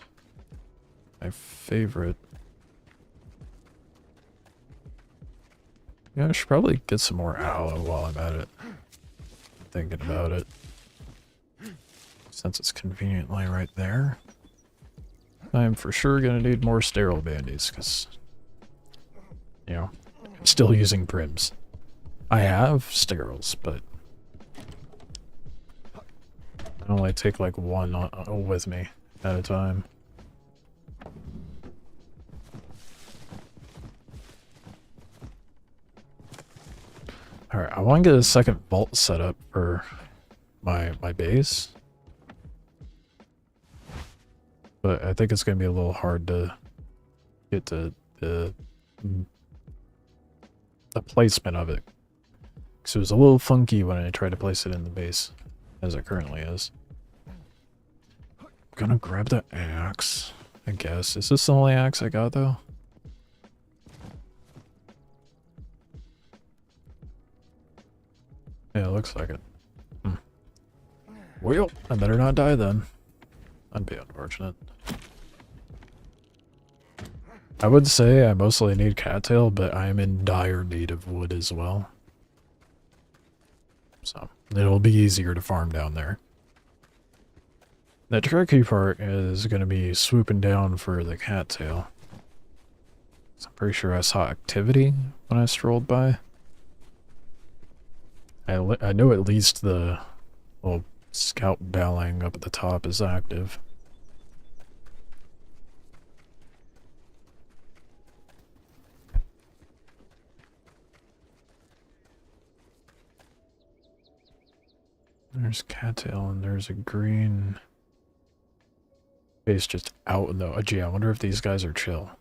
My favorite. Yeah, I should probably get some more aloe while I'm at it. Thinking about it. Since it's conveniently right there. I'm for sure gonna need more sterile bandies, because, you know, I'm still using prims. I have steriles, but I only take like one with me at a time. Alright, I want to get a second vault set up for my base. But I think it's going to be a little hard to get to the placement of it. Because it was a little funky when I tried to place it in the base, as it currently is. I'm gonna grab the axe, I guess. Is this the only axe I got, though? Yeah, it looks like it. Well, I better not die then. That'd be unfortunate. I would say I mostly need cattail, but I am in dire need of wood as well. So, it'll be easier to farm down there. The tricky part is going to be swooping down for the cattail. So I'm pretty sure I saw activity when I strolled by. I know at least the little scout bowling up at the top is active. There's cattail and there's a green base just out in the... Oh, gee, I wonder if these guys are chill.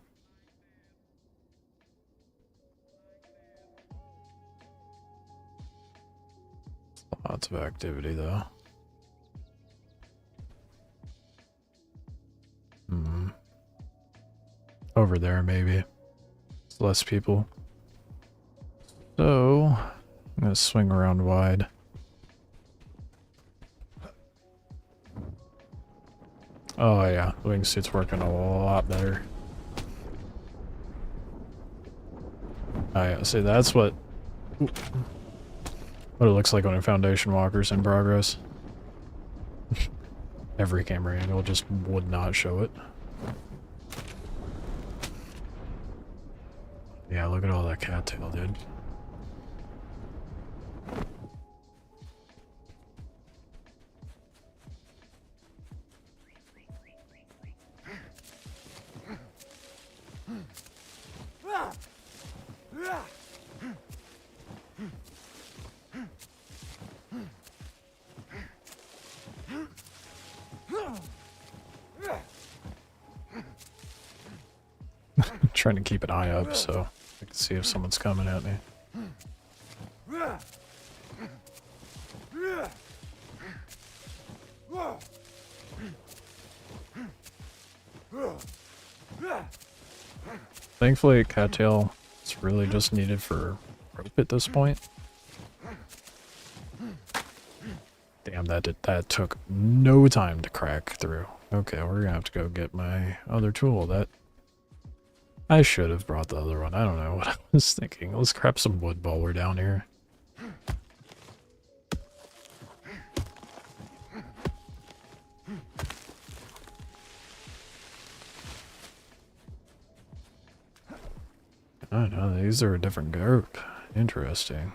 Lots of activity though. Over there maybe. It's less people. So, I'm gonna swing around wide. Oh yeah, the wingsuit's working a lot better. See, that's what it looks like when a foundation walker's in progress. Every camera angle just would not show it. Yeah, look at all that cattail, dude. Trying to keep an eye up so I can see if someone's coming at me. Thankfully, cattail is really just needed for rope at this point. Damn, that took no time to crack through. Okay, we're gonna have to go get my other tool. That I should have brought the other one. I don't know what I was thinking. Let's grab some wood while we're down here. I don't know, these are a different group. Interesting.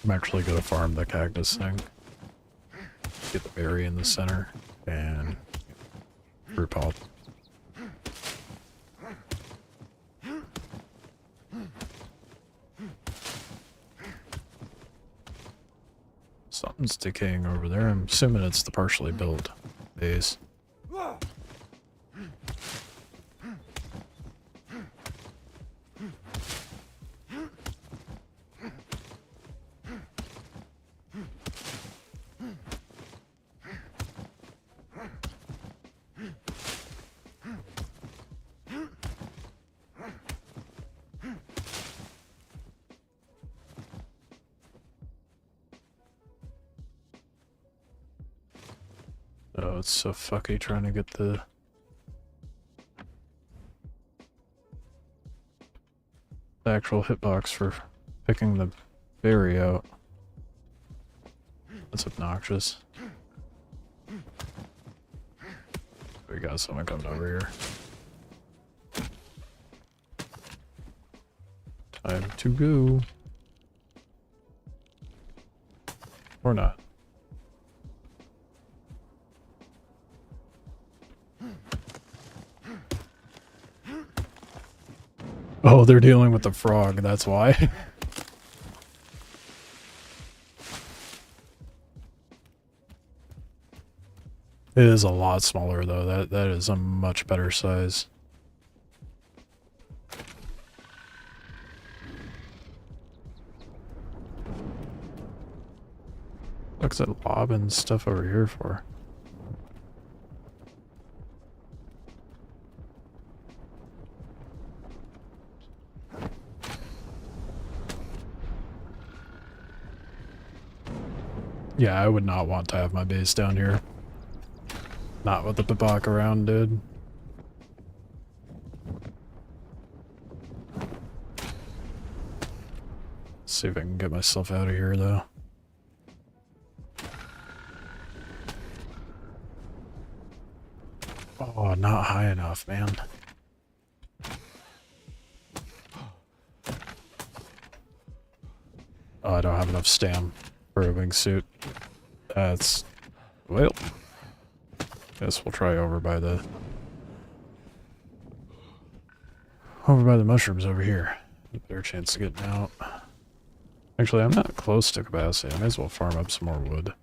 I'm actually gonna farm the cactus thing. Get the berry in the center and fruit pulp. Something's decaying over there. I'm assuming it's the partially built base. Oh, it's so fucky trying to get the actual hitbox for picking the berry out. That's obnoxious. We got someone coming over here. Time to go. Or not. Oh, they're dealing with the frog, that's why. It is a lot smaller though, that is a much better size. What's that lobbing stuff over here for? Yeah, I would not want to have my base down here. Not with the Babak around, dude. Let's see if I can get myself out of here, though. Oh, not high enough, man. Oh, I don't have enough stam for a wingsuit. That's... well... guess we'll try over by the mushrooms over here. A better chance of getting out. Actually, I'm not close to capacity. I might as well farm up some more wood.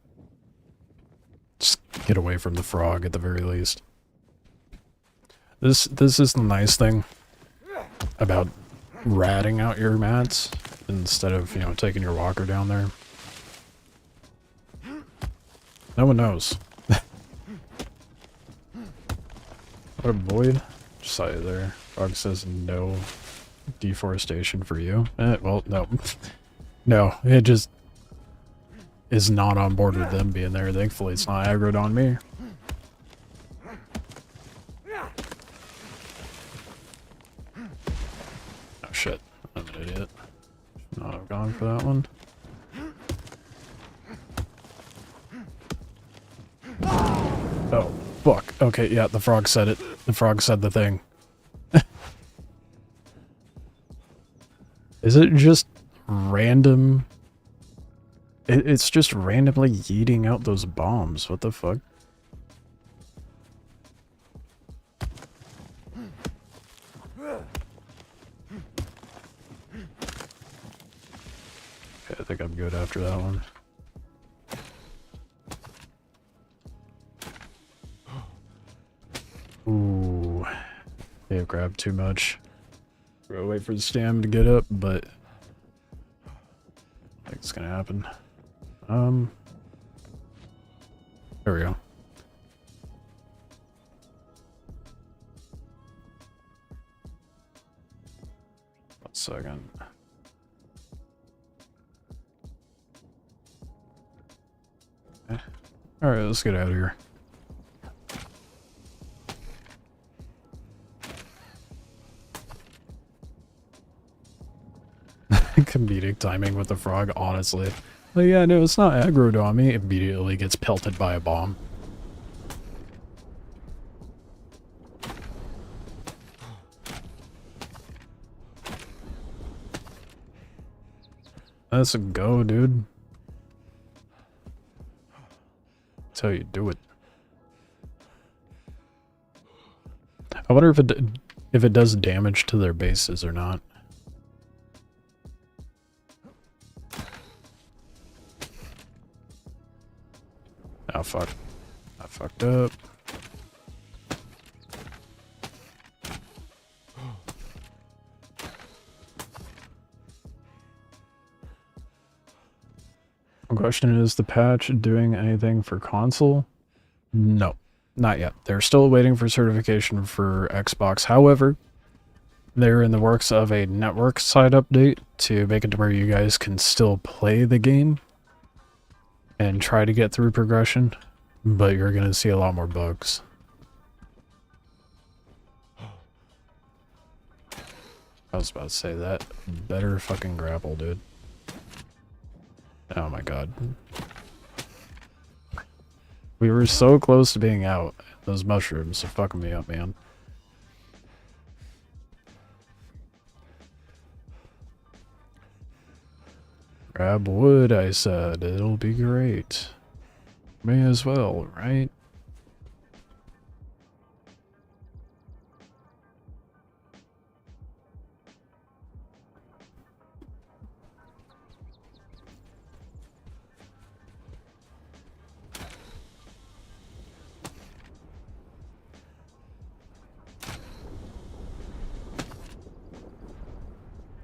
Just get away from the frog at the very least. This is the nice thing about ratting out your mats instead of, you know, taking your walker down there. No one knows. What a void. Just saw you there. Frog says no deforestation for you. Well, no. No, it just is not on board with them being there. Thankfully, it's not aggroed on me. Oh shit, I'm an idiot. Should not have gone for that one. Oh, fuck. Okay, yeah, the frog said it. The frog said the thing. Is it just random? It's just randomly yeeting out those bombs. What the fuck? Okay, I think I'm good after that one. Ooh. They have grabbed too much. We'll wait for the stam to get up, but I think it's gonna happen. There we go. One second. Okay. Alright, let's get out of here. Comedic timing with the frog, honestly. But yeah, no, it's not aggroed on me. Immediately gets pelted by a bomb. That's a go, dude. That's how you do it. I wonder if it does damage to their bases or not. Oh fuck. I fucked up. The question is, the patch doing anything for console? No, not yet. They're still waiting for certification for Xbox. However, they're in the works of a network side update to make it to where you guys can still play the game and try to get through progression, but you're going to see a lot more bugs. I was about to say that. Better fucking grapple, dude. Oh my god. We were so close to being out. Those mushrooms are fucking me up, man. Grab wood, I said. It'll be great. May as well, right?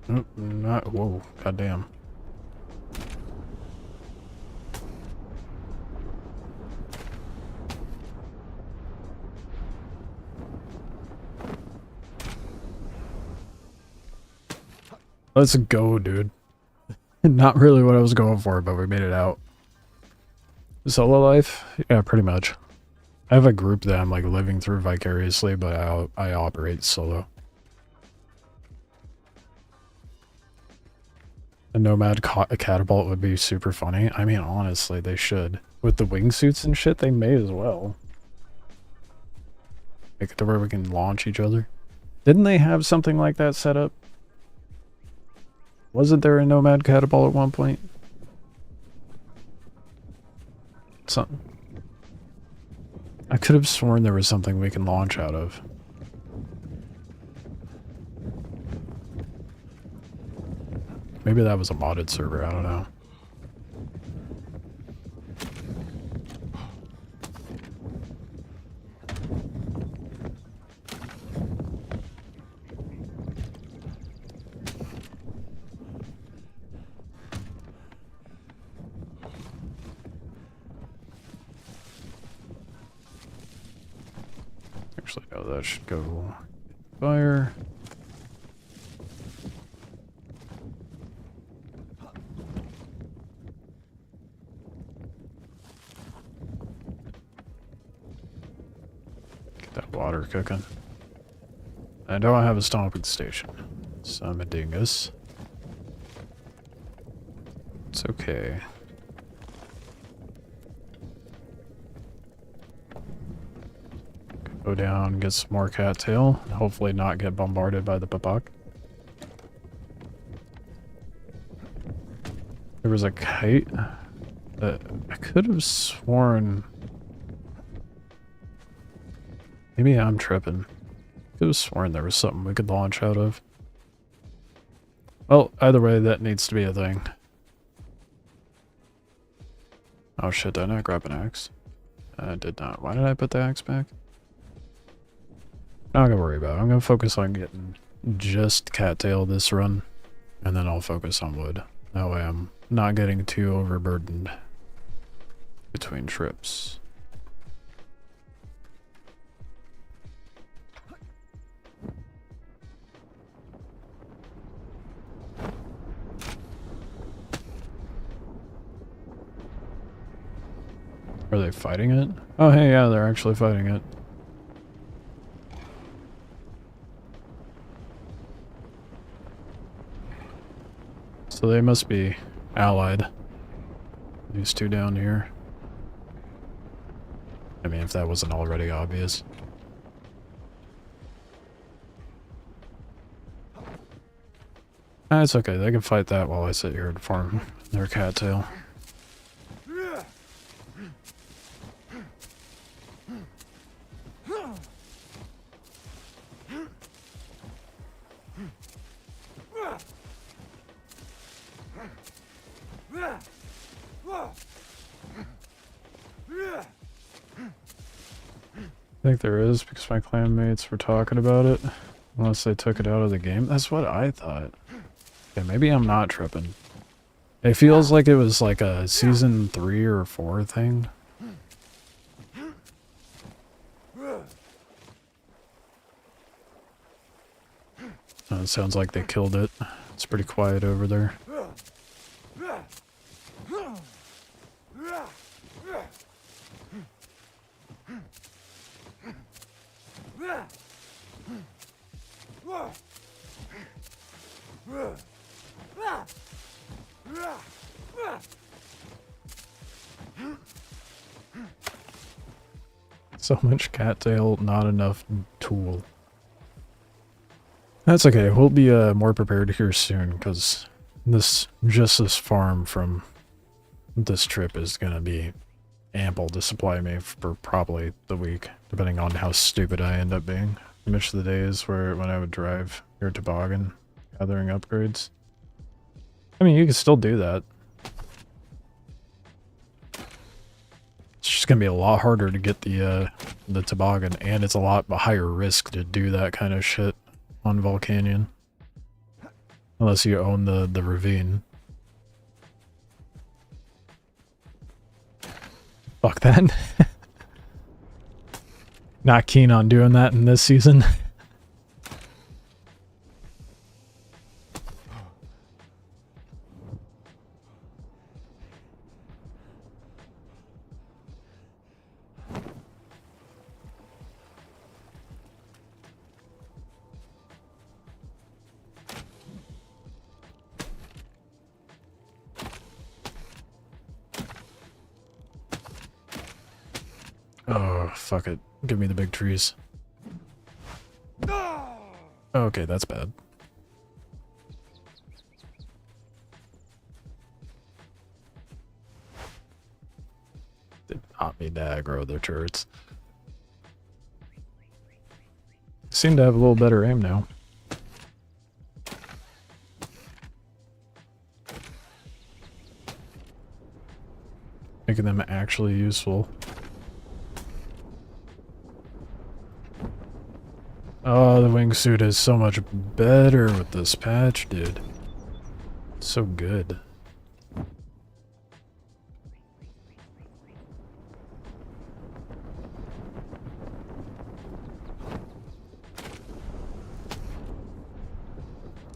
Nope, not. Whoa, goddamn. Let's go, dude. Not really what I was going for, but we made it out. Solo life? Yeah, pretty much. I have a group that I'm like living through vicariously, but I operate solo. A nomad catapult would be super funny. I mean, honestly, they should. With the wingsuits and shit, they may as well. Make it to where we can launch each other. Didn't they have something like that set up? Wasn't there a nomad catapult at one point? Something. I could have sworn there was something we can launch out of. Maybe that was a modded server, I don't know. Actually, no, that should go fire. Get that water cooking. I don't have a stomping station, so I'm a dingus. It's okay. Go down, get some more cattail, and hopefully not get bombarded by the babak. There was a kite that I could have sworn. Maybe I'm tripping. I could have sworn there was something we could launch out of. Well, either way, that needs to be a thing. Oh shit, did I not grab an axe? I did not. Why did I put the axe back? Not gonna worry about it. I'm gonna focus on getting just cattail this run, and then I'll focus on wood. That way I'm not getting too overburdened between trips. Are they fighting it? Oh hey, yeah, they're actually fighting it. So they must be allied. These two down here. I mean, if that wasn't already obvious. It's okay, they can fight that while I sit here and farm their cattail. I think there is, because my clanmates were talking about it. Unless they took it out of the game. That's what I thought. Okay, maybe I'm not tripping. It feels like it was like a season 3 or 4 thing. It sounds like they killed it. It's pretty quiet over there. So much cattail, not enough tool. That's okay, we'll be more prepared here soon, because this farm from this trip is gonna be ample to supply me for probably the week, depending on how stupid I end up being. I miss the days when I would drive your toboggan, gathering upgrades. I mean, you can still do that. It's just gonna be a lot harder to get the toboggan, and it's a lot higher risk to do that kind of shit on Volcanyon. Unless you own the ravine. Fuck that. Not keen on doing that in this season. Oh, fuck it. Give me the big trees. Okay, that's bad. Did not mean to aggro their turrets. Seem to have a little better aim now. Making them actually useful. Oh, the wingsuit is so much better with this patch, dude. So good.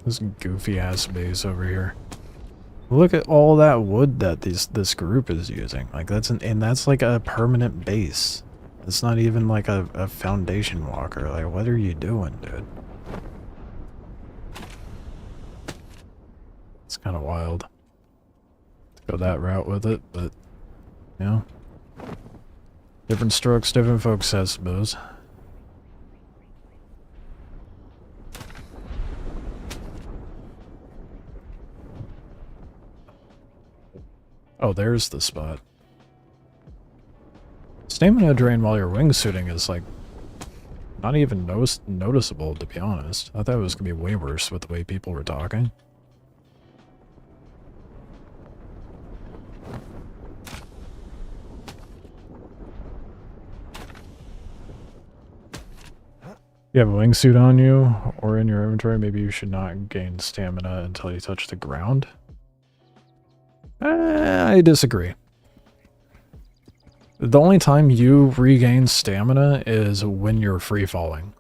This goofy ass base over here. Look at all that wood that this group is using. Like that's like a permanent base. It's not even like a foundation walker. Like, what are you doing, dude? It's kind of wild to go that route with it, but you know, different strokes, different folks, I suppose. Oh, there's the spot. Stamina drain while you're wingsuiting is like not even noticeable, to be honest. I thought it was gonna be way worse with the way people were talking. You have a wingsuit on you or in your inventory, maybe you should not gain stamina until you touch the ground. I disagree. The only time you regain stamina is when you're free falling.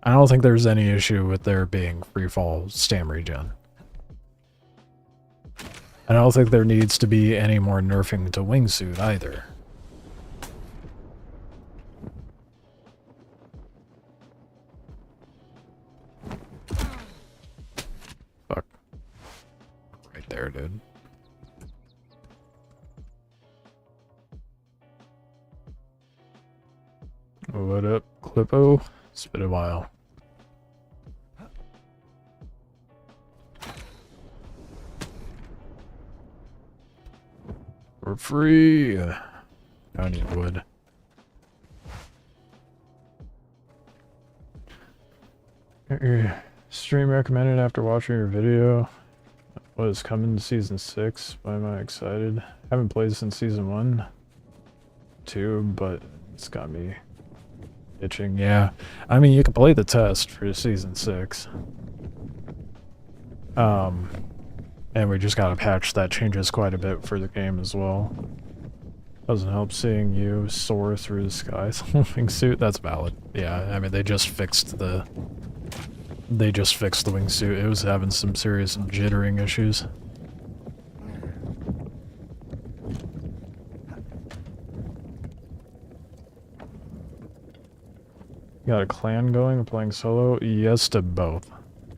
I don't think there's any issue with there being free fall stam regen. I don't think there needs to be any more nerfing to wingsuit either. Fuck. Right there, dude. What up, Clippo? It's been a while. We're free. I need wood. Stream recommended after watching your video. What is coming to season 6? Why am I excited? Haven't played since season 1, 2, but it's got me itching. Yeah, I mean, you can play the test for season 6. And we just got a patch that changes quite a bit for the game as well. Doesn't help seeing you soar through the skies. Wingsuit, that's valid. Yeah, I mean, they just fixed the wingsuit. It was having some serious jittering issues. Got a clan going, playing solo? Yes to both.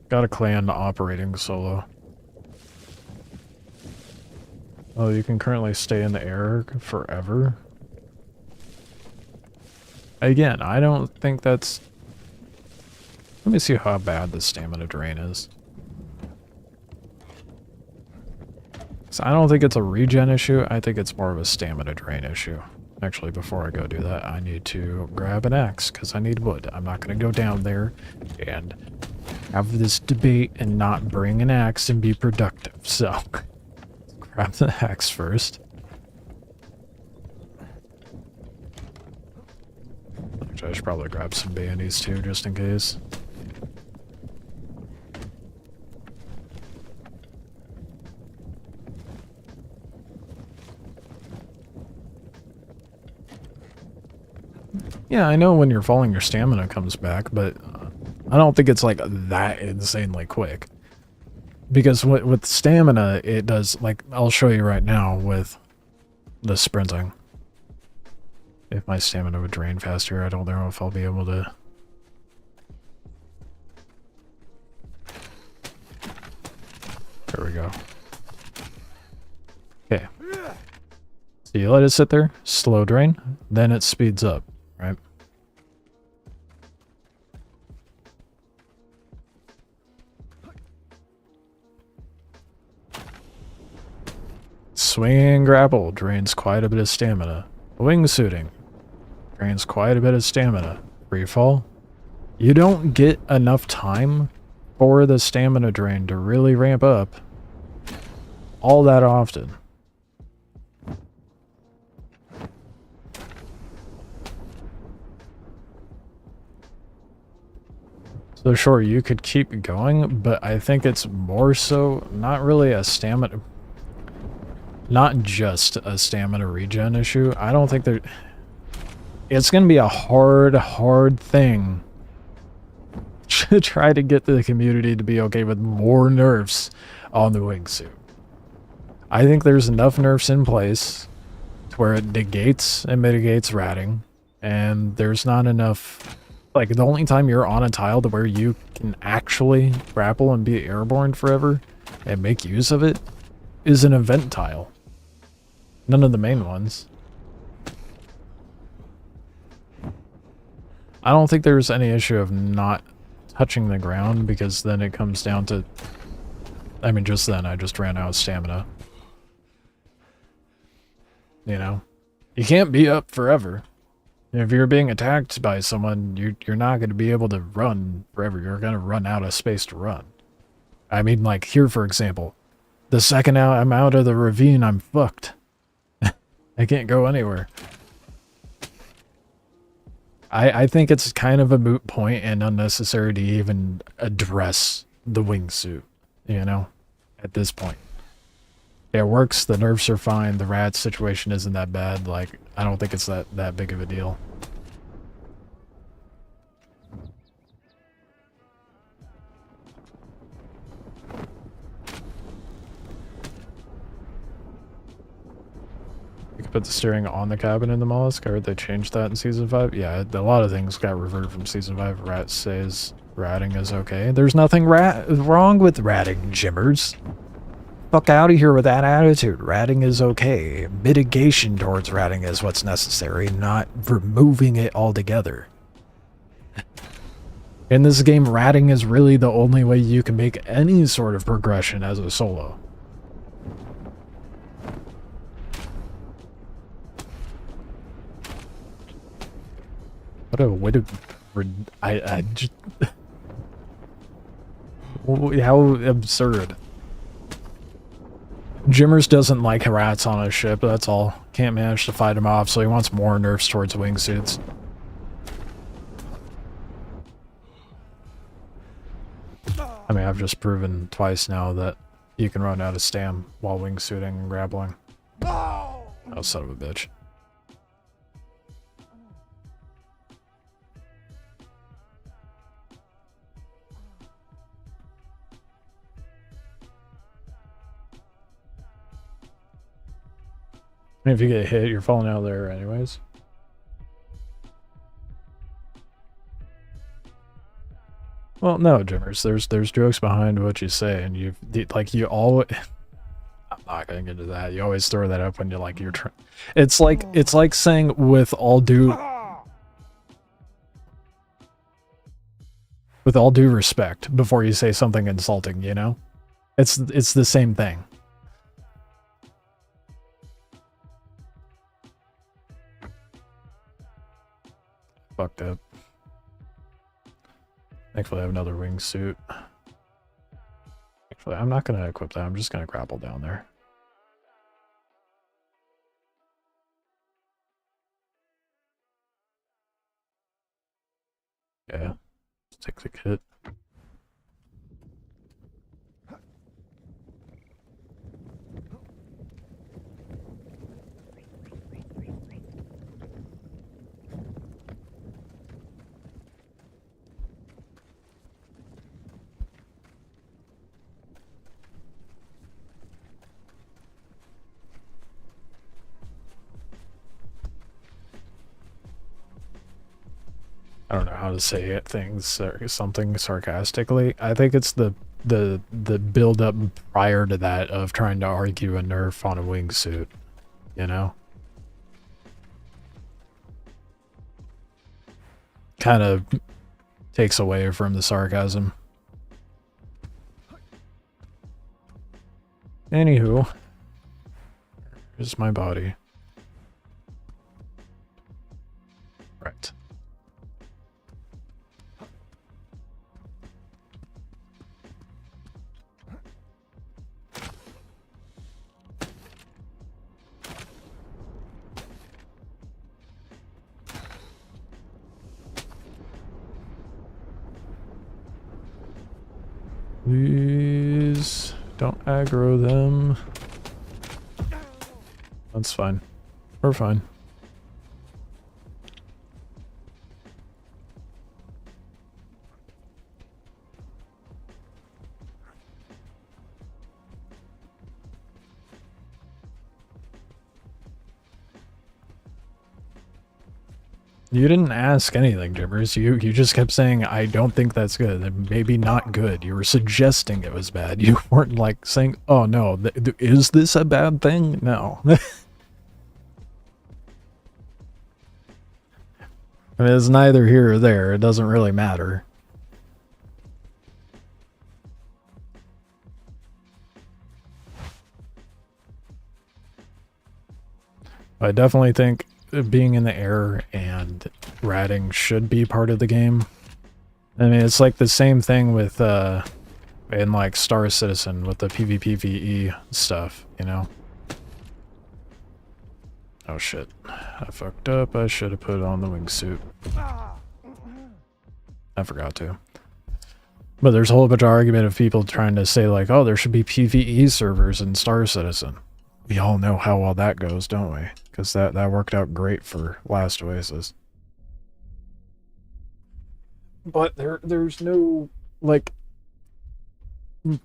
Got a clan operating solo. Oh, you can currently stay in the air forever? Again, I don't think that's... Let me see how bad the stamina drain is. So I don't think it's a regen issue, I think it's more of a stamina drain issue. Actually, before I go do that, I need to grab an axe, because I need wood. I'm not going to go down there and have this debate and not bring an axe and be productive, so... Grab the axe first. I should probably grab some bandies too, just in case. Yeah, I know when you're falling your stamina comes back, but I don't think it's like that insanely quick. Because with stamina, it does, like, I'll show you right now with the sprinting. If my stamina would drain faster, I don't know if I'll be able to... There we go. Okay. So you let it sit there, slow drain, then it speeds up, right? Swinging and grapple drains quite a bit of stamina. Wingsuiting drains quite a bit of stamina. Free fall, you don't get enough time for the stamina drain to really ramp up all that often. So sure, you could keep going, but I think it's more so not really a stamina... Not just a stamina regen issue. I don't think there... It's going to be a hard thing try to get the community to be okay with more nerfs on the wingsuit. I think there's enough nerfs in place to where it negates and mitigates ratting, and there's not enough. Like, the only time you're on a tile to where you can actually grapple and be airborne forever and make use of it is an event tile. None of the main ones. I don't think there's any issue of not touching the ground, because then it comes down to... I mean, just then, I just ran out of stamina. You know? You can't be up forever. If you're being attacked by someone, you're not going to be able to run forever. You're going to run out of space to run. I mean, like, here, for example. The second I'm out of the ravine, I'm fucked. I can't go anywhere. I think it's kind of a moot point and unnecessary to even address the wingsuit, you know, at this point. It works, the nerfs are fine, the rat situation isn't that bad, like, I don't think it's that big of a deal. You could put the steering on the cabin in the mollusk. I heard they changed that in Season 5. Yeah, a lot of things got reverted from Season 5. Rat says ratting is okay. There's nothing wrong with ratting, Jimmers. Fuck out of here with that attitude. Ratting is okay. Mitigation towards ratting is what's necessary, not removing it altogether. In this game, ratting is really the only way you can make any sort of progression as a solo. What a way to... I just... How absurd. Jimmers doesn't like rats on his ship, that's all. Can't manage to fight him off, so he wants more nerfs towards wingsuits. I mean, I've just proven twice now that you can run out of stam while wingsuiting and grappling. Oh, son of a bitch. If you get hit, you're falling out of there anyways. Well, no, Jimmers. There's jokes behind what you say, and you always... I'm not gonna get into that. You always throw that up when you're like it's like saying with all due respect before you say something insulting. You know, it's the same thing. Fucked up. Thankfully I have another wingsuit. Actually, I'm not gonna equip that, I'm just gonna grapple down there. Yeah, let's take the kit. I don't know how to say it, things or something sarcastically. I think it's the build up prior to that of trying to argue a nerf on a wingsuit, you know? Kind of takes away from the sarcasm. Anywho, here's my body. Right. Please don't aggro them. That's fine. We're fine. You didn't ask anything, Jimmers. You just kept saying, I don't think that's good, and maybe not good. You were suggesting it was bad. You weren't like saying, oh no, is this a bad thing? No. I mean, it's neither here or there. It doesn't really matter. I definitely think being in the air and ratting should be part of the game. I mean, it's like the same thing with, in like Star Citizen with the PvPvE stuff, you know? Oh shit. I fucked up. I should have put on the wingsuit. I forgot to. But there's a whole bunch of argument of people trying to say like, oh, there should be PvE servers in Star Citizen. We all know how well that goes, don't we? Because that worked out great for last Oasis. But there's no, like,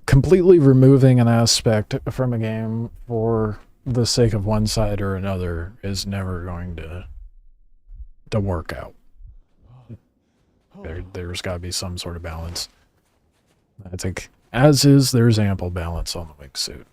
completely removing an aspect from a game for the sake of one side or another is never going to work out. There's got to be some sort of balance. I think, as is, there's ample balance on the wingsuit.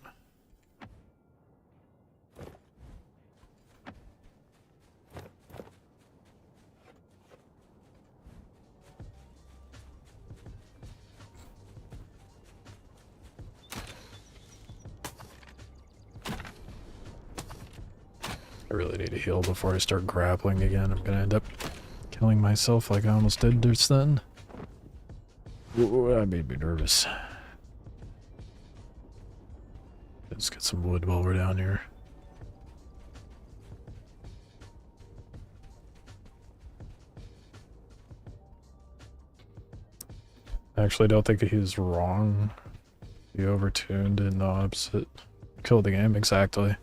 I really need to heal before I start grappling again. I'm gonna end up killing myself like I almost did just then. Ooh, that made me nervous. Let's get some wood while we're down here. I actually don't think he's wrong. He overtuned in the opposite. Killed the game, exactly.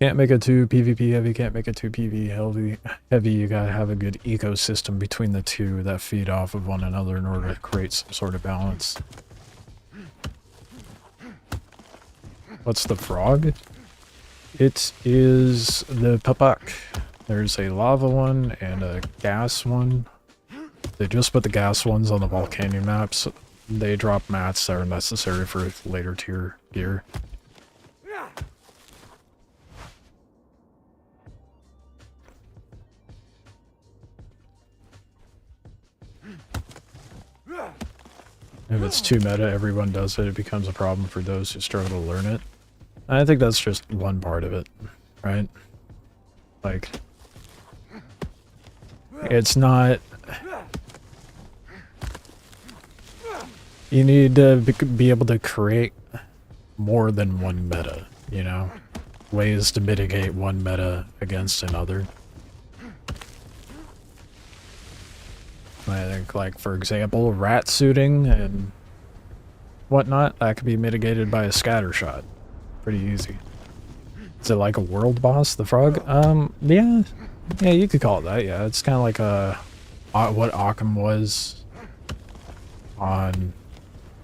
Can't make it too PvP heavy, can't make it too PvE heavy. You gotta have a good ecosystem between the two that feed off of one another in order to create some sort of balance. What's the frog? It is the papak. There's a lava one and a gas one. They just put the gas ones on the Volcanyon maps. They drop mats that are necessary for later tier gear. If it's too meta, everyone does it. It becomes a problem for those who struggle to learn it. I think that's just one part of it, right? Like, it's not... You need to be able to create more than one meta, you know? Ways to mitigate one meta against another. I think, like, for example, rat suiting and whatnot, that could be mitigated by a scatter shot. Pretty easy. Is it like a world boss, the frog? Yeah. Yeah, you could call it that, yeah. It's kind of like what Occam was on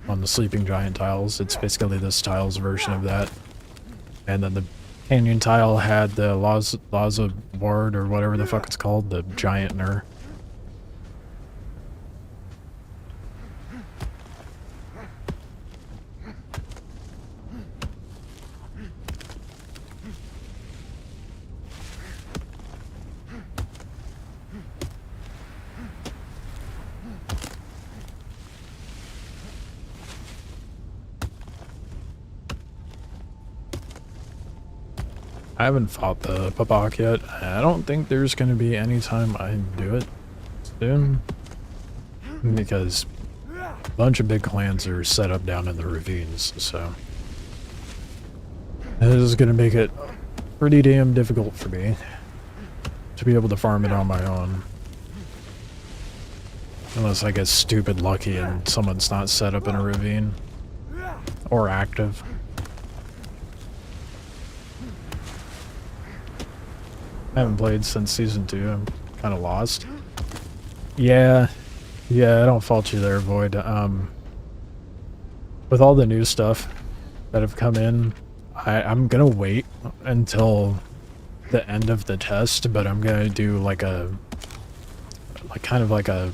the Sleeping Giant tiles. It's basically this tile's version of that. And then the Canyon tile had the Laza Ward, or whatever the fuck it's called, the Giantner. I haven't fought the Pabak yet. I don't think there's going to be any time I do it soon. Because a bunch of big clans are set up down in the ravines, so... This is going to make it pretty damn difficult for me to be able to farm it on my own. Unless I get stupid lucky and someone's not set up in a ravine. Or active. I haven't played since Season 2, I'm kind of lost. Yeah, I don't fault you there, Void. With all the new stuff that have come in, I'm gonna wait until the end of the test, but I'm gonna do like a like kind of like a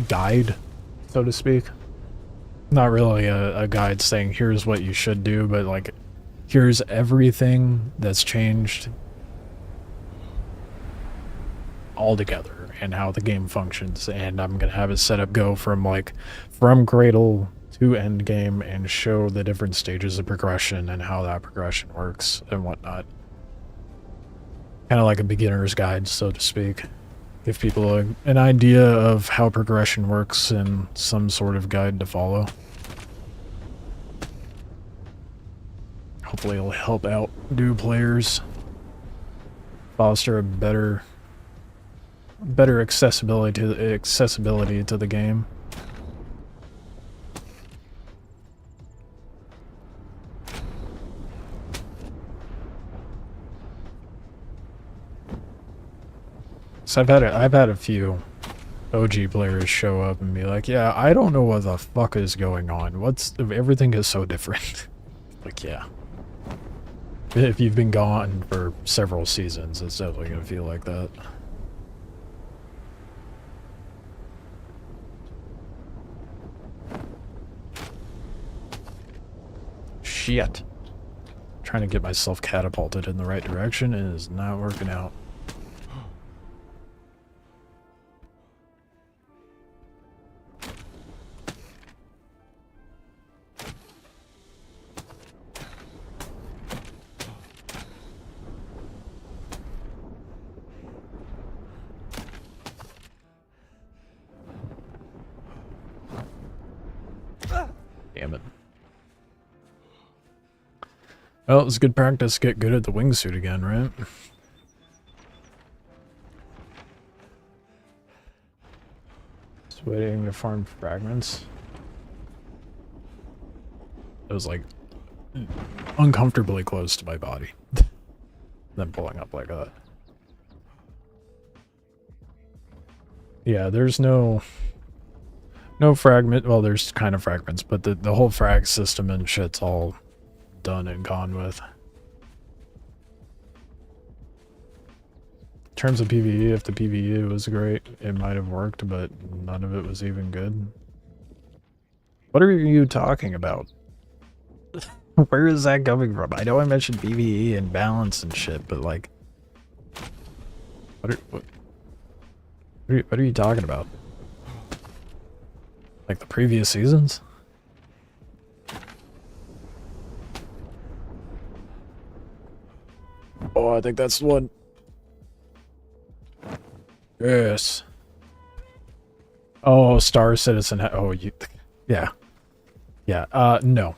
guide, so to speak. Not really a guide saying here's what you should do, but like here's everything that's changed all together and how the game functions, and I'm gonna have it set up go from cradle to end game and show the different stages of progression and how that progression works and whatnot. Kind of like a beginner's guide, so to speak. Give people an idea of how progression works and some sort of guide to follow. Hopefully it'll help out new players, foster a better accessibility to the game. So I've had a few OG players show up and be like, yeah, I don't know what the fuck is going on. Everything is so different. Like, yeah. If you've been gone for several seasons, it's definitely gonna feel like that. Shit. Trying to get myself catapulted in the right direction is not working out. Damn it. Well, it was good practice to get good at the wingsuit again, right? Just waiting to farm fragments. It was like uncomfortably close to my body. Then pulling up like that. Yeah, there's no fragment. Well, there's kind of fragments, but the whole frag system and shit's all done and gone with. In terms of PvE, if the PvE was great, it might have worked, but none of it was even good. What are you talking about? Where is that coming from? I know I mentioned PvE and balance and shit, but like, what are you talking about? Like the previous seasons? Oh, I think that's the one. Yes. Oh, Star Citizen. Oh, you. Yeah. Yeah. No.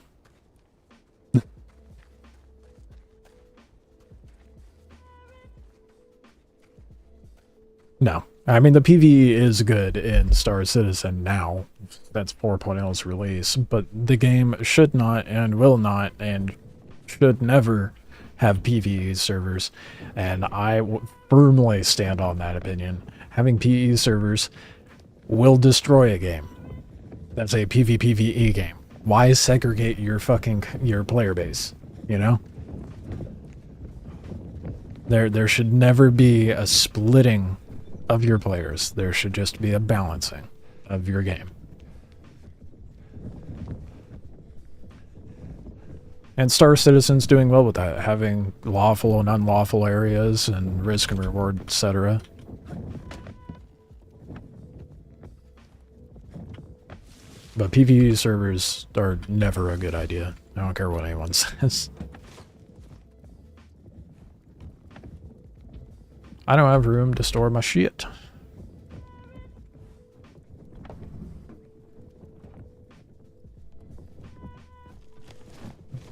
No. I mean, the PvE is good in Star Citizen now. That's 4.0's release, but the game should not and will not and should never have PvE servers, and I firmly stand on that opinion. Having PvE servers will destroy a game. That's a PvPvE game. Why segregate your player base, you know? There should never be a splitting of your players. There should just be a balancing of your game. And Star Citizen's doing well with that, having lawful and unlawful areas and risk and reward, etc. But PvE servers are never a good idea. I don't care what anyone says. I don't have room to store my shit.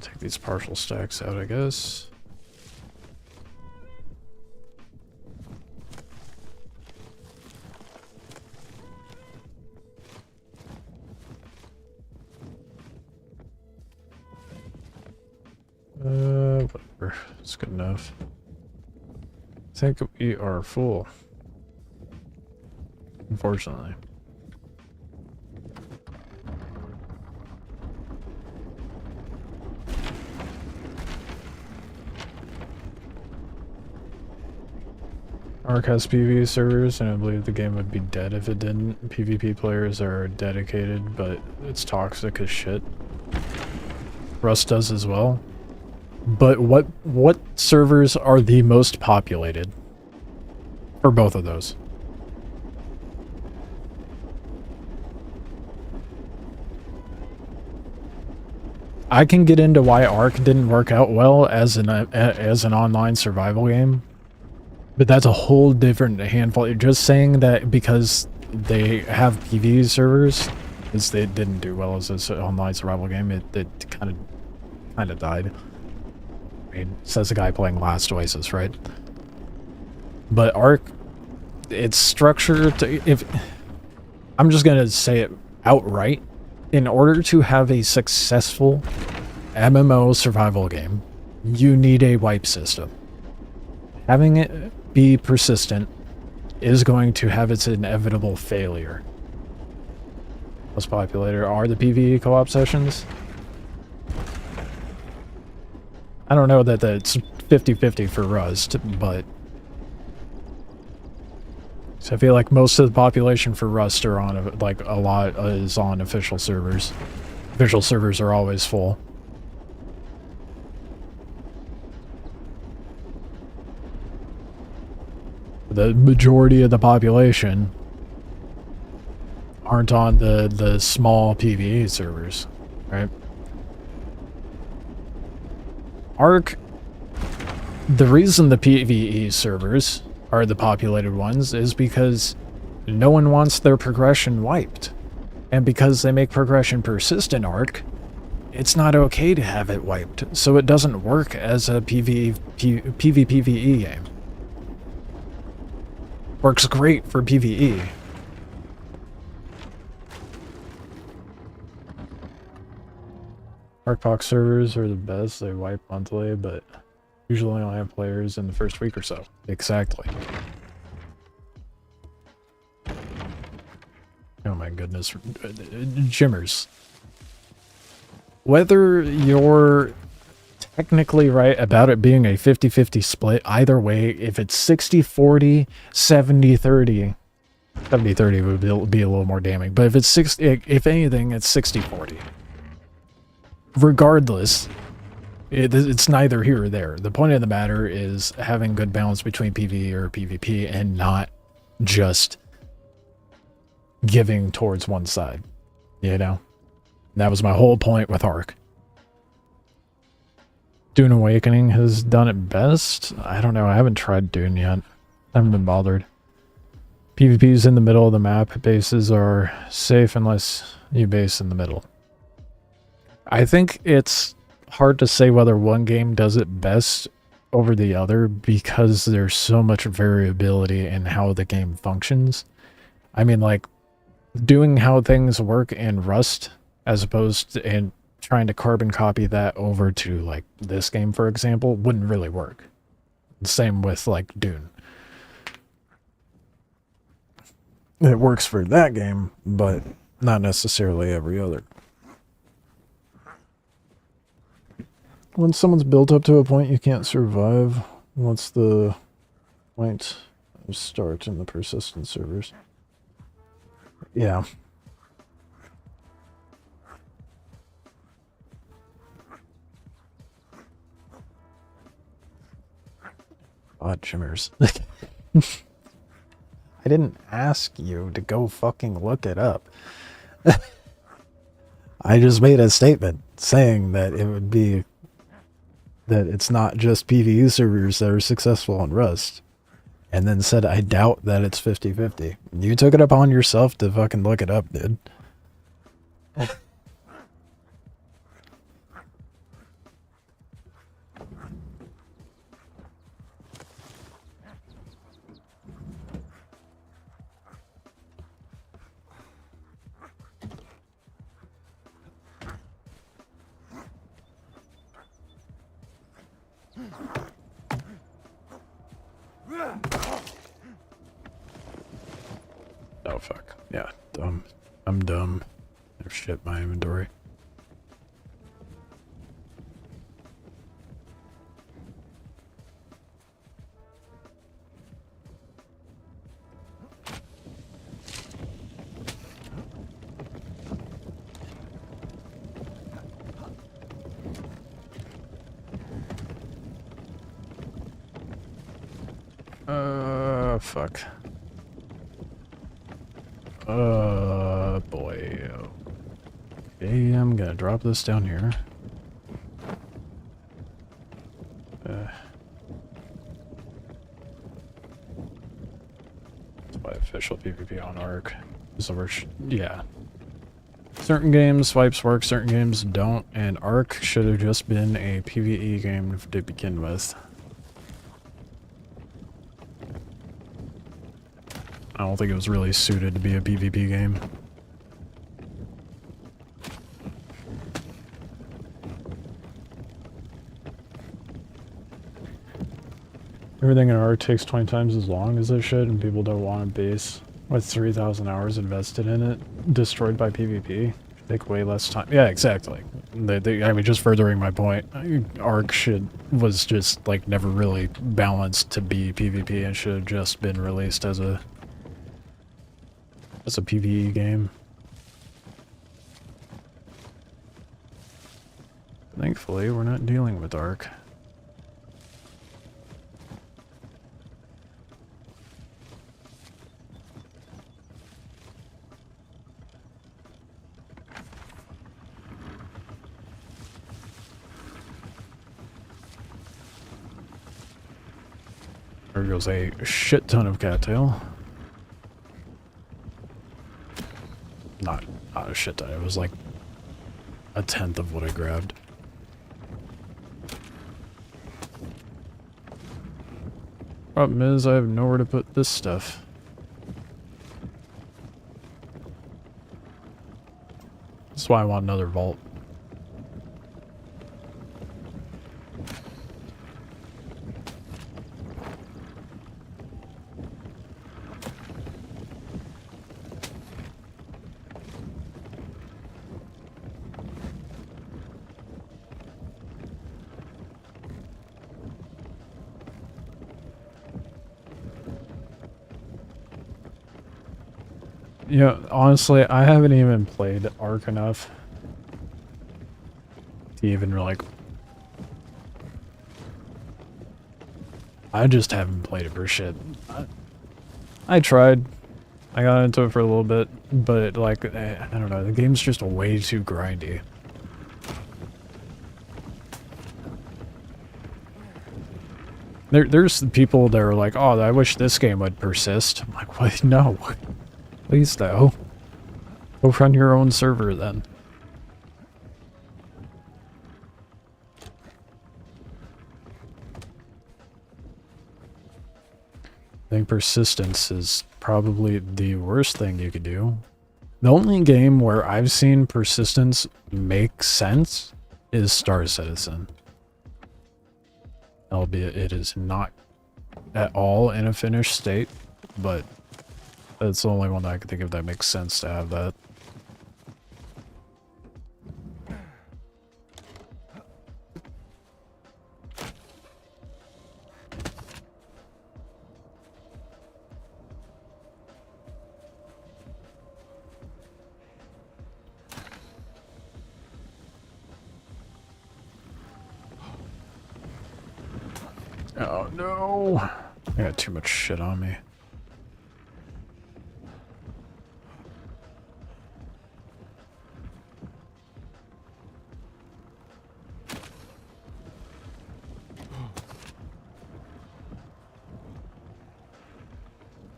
Take these partial stacks out, I guess. Whatever. It's good enough. I think we are full. Unfortunately. Ark has PvE servers, and I believe the game would be dead if it didn't. PvP players are dedicated, but it's toxic as shit. Rust does as well. But what servers are the most populated for both of those? I can get into why Ark didn't work out well as an online survival game, but that's a whole different handful. You're just saying that because they have PvE servers, is they didn't do well as an online survival game. It kind of died. I mean, says the guy playing Last Oasis, right? But Ark, it's structured to, if I'm just gonna say it outright, in order to have a successful MMO survival game, you need a wipe system. Having it be persistent is going to have its inevitable failure. Most populated are the PvE co-op sessions. I don't know that it's 50-50 for Rust, but so I feel like most of the population for Rust are on, like, a lot is on official servers. Official servers are always full. The majority of the population aren't on the small PvE servers, right? Ark, the reason the PvE servers are the populated ones is because no one wants their progression wiped. And because they make progression persist in Ark, it's not okay to have it wiped, so it doesn't work as a PvPvE game. Works great for PvE. Arkbox servers are the best, they wipe monthly, but usually only have players in the first week or so. Exactly. Oh my goodness. Jimmers. Whether you're technically right about it being a 50-50 split, either way, if it's 60-40, 70-30, 70-30 would be a little more damning, but if it's if anything, it's 60-40. Regardless, it's neither here or there. The point of the matter is having good balance between PvE or PvP and not just giving towards one side, you know? That was my whole point with Ark. Dune Awakening has done it best. I don't know, I haven't tried Dune yet. I haven't been bothered. PvP's in the middle of the map. Bases are safe unless you base in the middle. I think it's hard to say whether one game does it best over the other because there's so much variability in how the game functions. I mean, like, doing how things work in Rust as opposed to in trying to carbon copy that over to, like, this game, for example, wouldn't really work. Same with, like, Dune. It works for that game, but not necessarily every other. When someone's built up to a point you can't survive, what's the point of start in the persistent servers? Yeah. Odd Jimmers. I didn't ask you to go fucking look it up. I just made a statement saying that it would be that it's not just PvE servers that are successful on Rust, and then said I doubt that it's 50-50. You took it upon yourself to fucking look it up, dude. Oh fuck. Yeah, dumb. I'm dumb. There's shit in my inventory. Fuck. Boy. Okay, I'm gonna drop this down here. That's why official PvP on Arc. So yeah. Certain games swipes work, certain games don't, and Arc should have just been a PvE game to begin with. I don't think it was really suited to be a PvP game. Everything in Arc takes 20 times as long as it should, and people don't want a base with 3,000 hours invested in it, destroyed by PvP. Take way less time. Yeah, exactly. I mean, just furthering my point, Arc was just like never really balanced to be PvP and should have just been released as a PvE game. Thankfully, we're not dealing with Arc. There goes a shit ton of cattail. Not a shit ton, it was like a tenth of what I grabbed. Problem is, I have nowhere to put this stuff. That's why I want another vault. Yeah, honestly, I haven't even played Arc enough to even like... I just haven't played it for shit. I tried. I got into it for a little bit, but like, I don't know, the game's just way too grindy. There's people that are like, oh, I wish this game would persist. I'm like, what? No. Please, though. Go run your own server, then. I think persistence is probably the worst thing you could do. The only game where I've seen persistence make sense is Star Citizen. Albeit it is not at all in a finished state, but that's the only one that I can think of that makes sense to have that. Oh no! I got too much shit on me.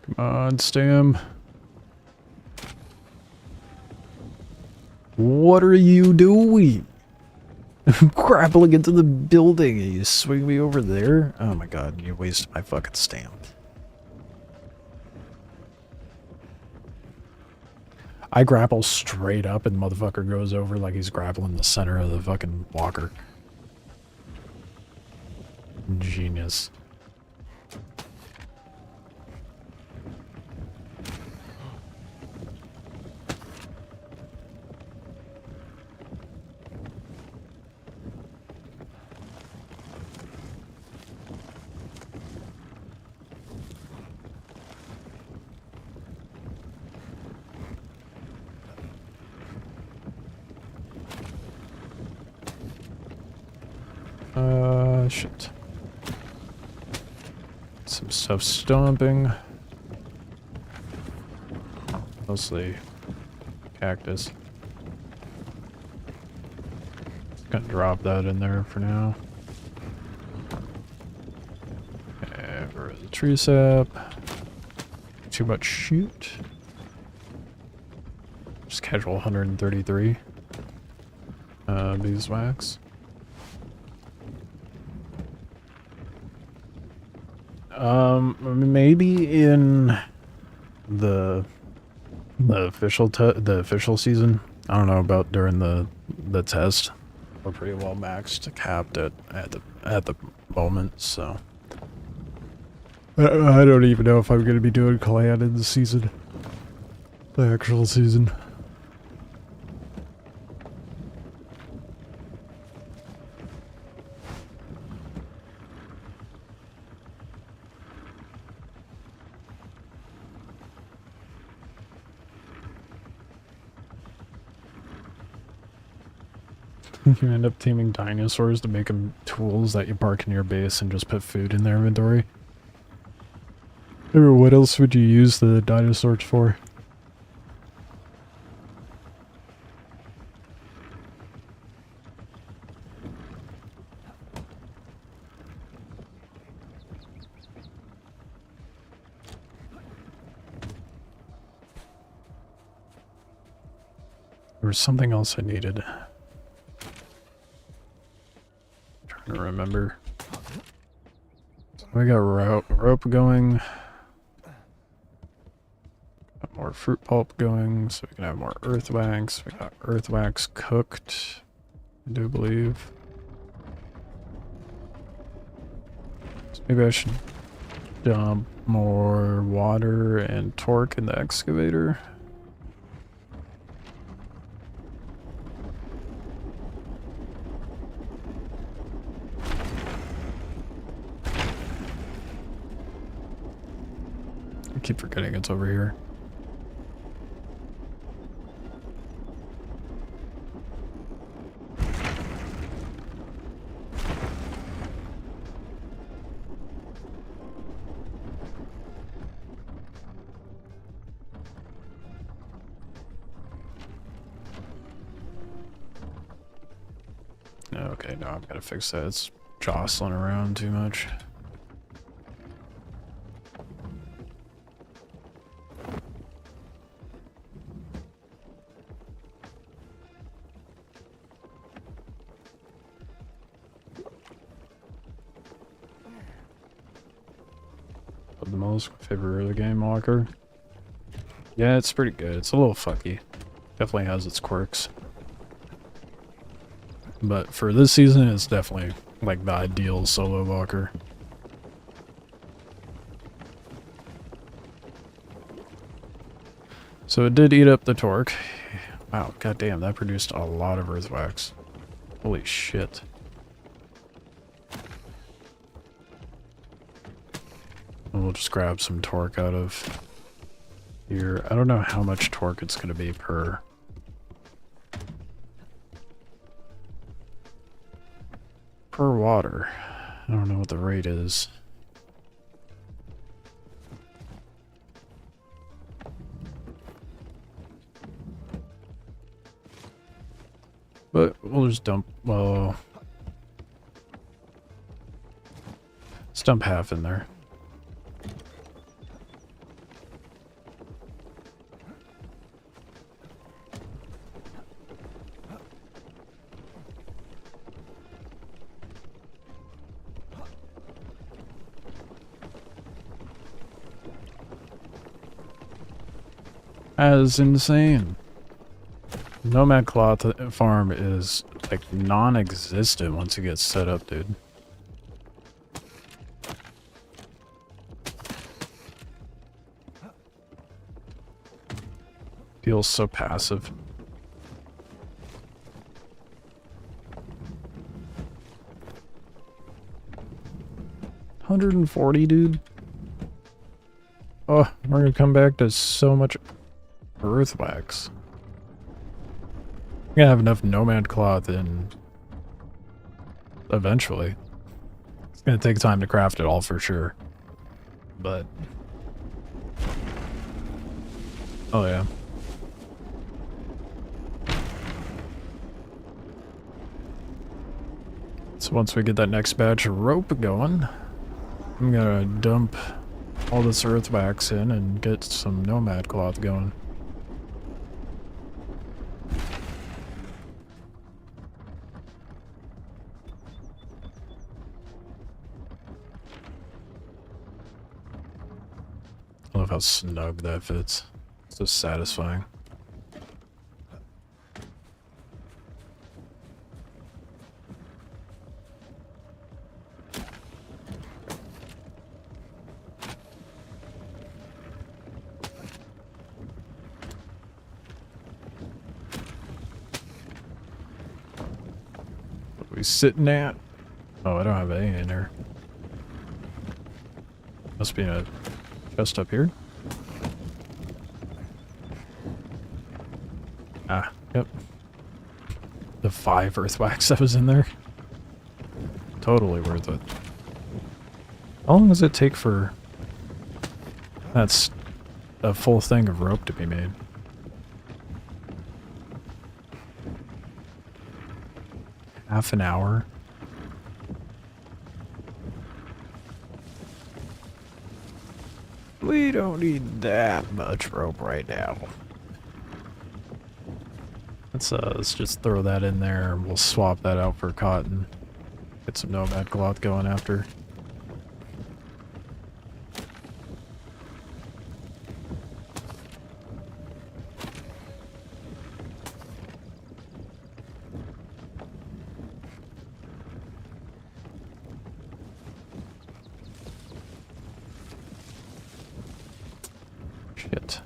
Come on, Stam. What are you doing? I'm grappling into the building and you swing me over there? Oh my god, you wasted my fucking stamp. I grapple straight up and the motherfucker goes over like he's grappling the center of the fucking walker. Genius. Shit. Some stuff stomping. Mostly cactus. Gonna drop that in there for now. And for the tree sap. Too much shoot. Just casual 133. Beeswax. Maybe in the official season. I don't know about during the test. We're pretty well maxed, capped at the moment, so I don't even know if I'm gonna be doing clan in the season, the actual season. You end up taming dinosaurs to make them tools that you park in your base and just put food in their inventory. Or what else would you use the dinosaurs for? There was something else I needed. Trying to remember. We got rope going. Got more fruit pulp going, so we can have more earth wax. We got earth wax cooked, I do believe. So maybe I should dump more water and torque in the excavator. I keep forgetting it's over here. Okay, now I've got to fix that. It's jostling around too much. The most favorite early game walker. Yeah, it's pretty good. It's a little fucky. Definitely has its quirks. But for this season, it's definitely like the ideal solo walker. So it did eat up the torque. Wow, goddamn, that produced a lot of earth wax. Holy shit. We'll just grab some torque out of here. I don't know how much torque it's going to be per water. I don't know what the rate is. But we'll just dump, well, let's dump half in there. That is insane. Nomad Cloth Farm is like non-existent once it gets set up, dude. Feels so passive. $140, dude. Oh, we're gonna come back to so much earth wax. I'm gonna have enough nomad cloth in eventually. It's gonna take time to craft it all for sure. but... Oh yeah. So once we get that next batch of rope going, I'm gonna dump all this earth wax in and get some nomad cloth going. I love how snug that fits. So satisfying. What are we sitting at? Oh, I don't have any in there. Must be a chest up here. Ah, yep. The 5 earth wax that was in there. Totally worth it. How long does it take for... That's a full thing of rope to be made? Half an hour? We don't need that much rope right now. Let's just throw that in there and we'll swap that out for cotton. Get some nomad cloth going after. Shit.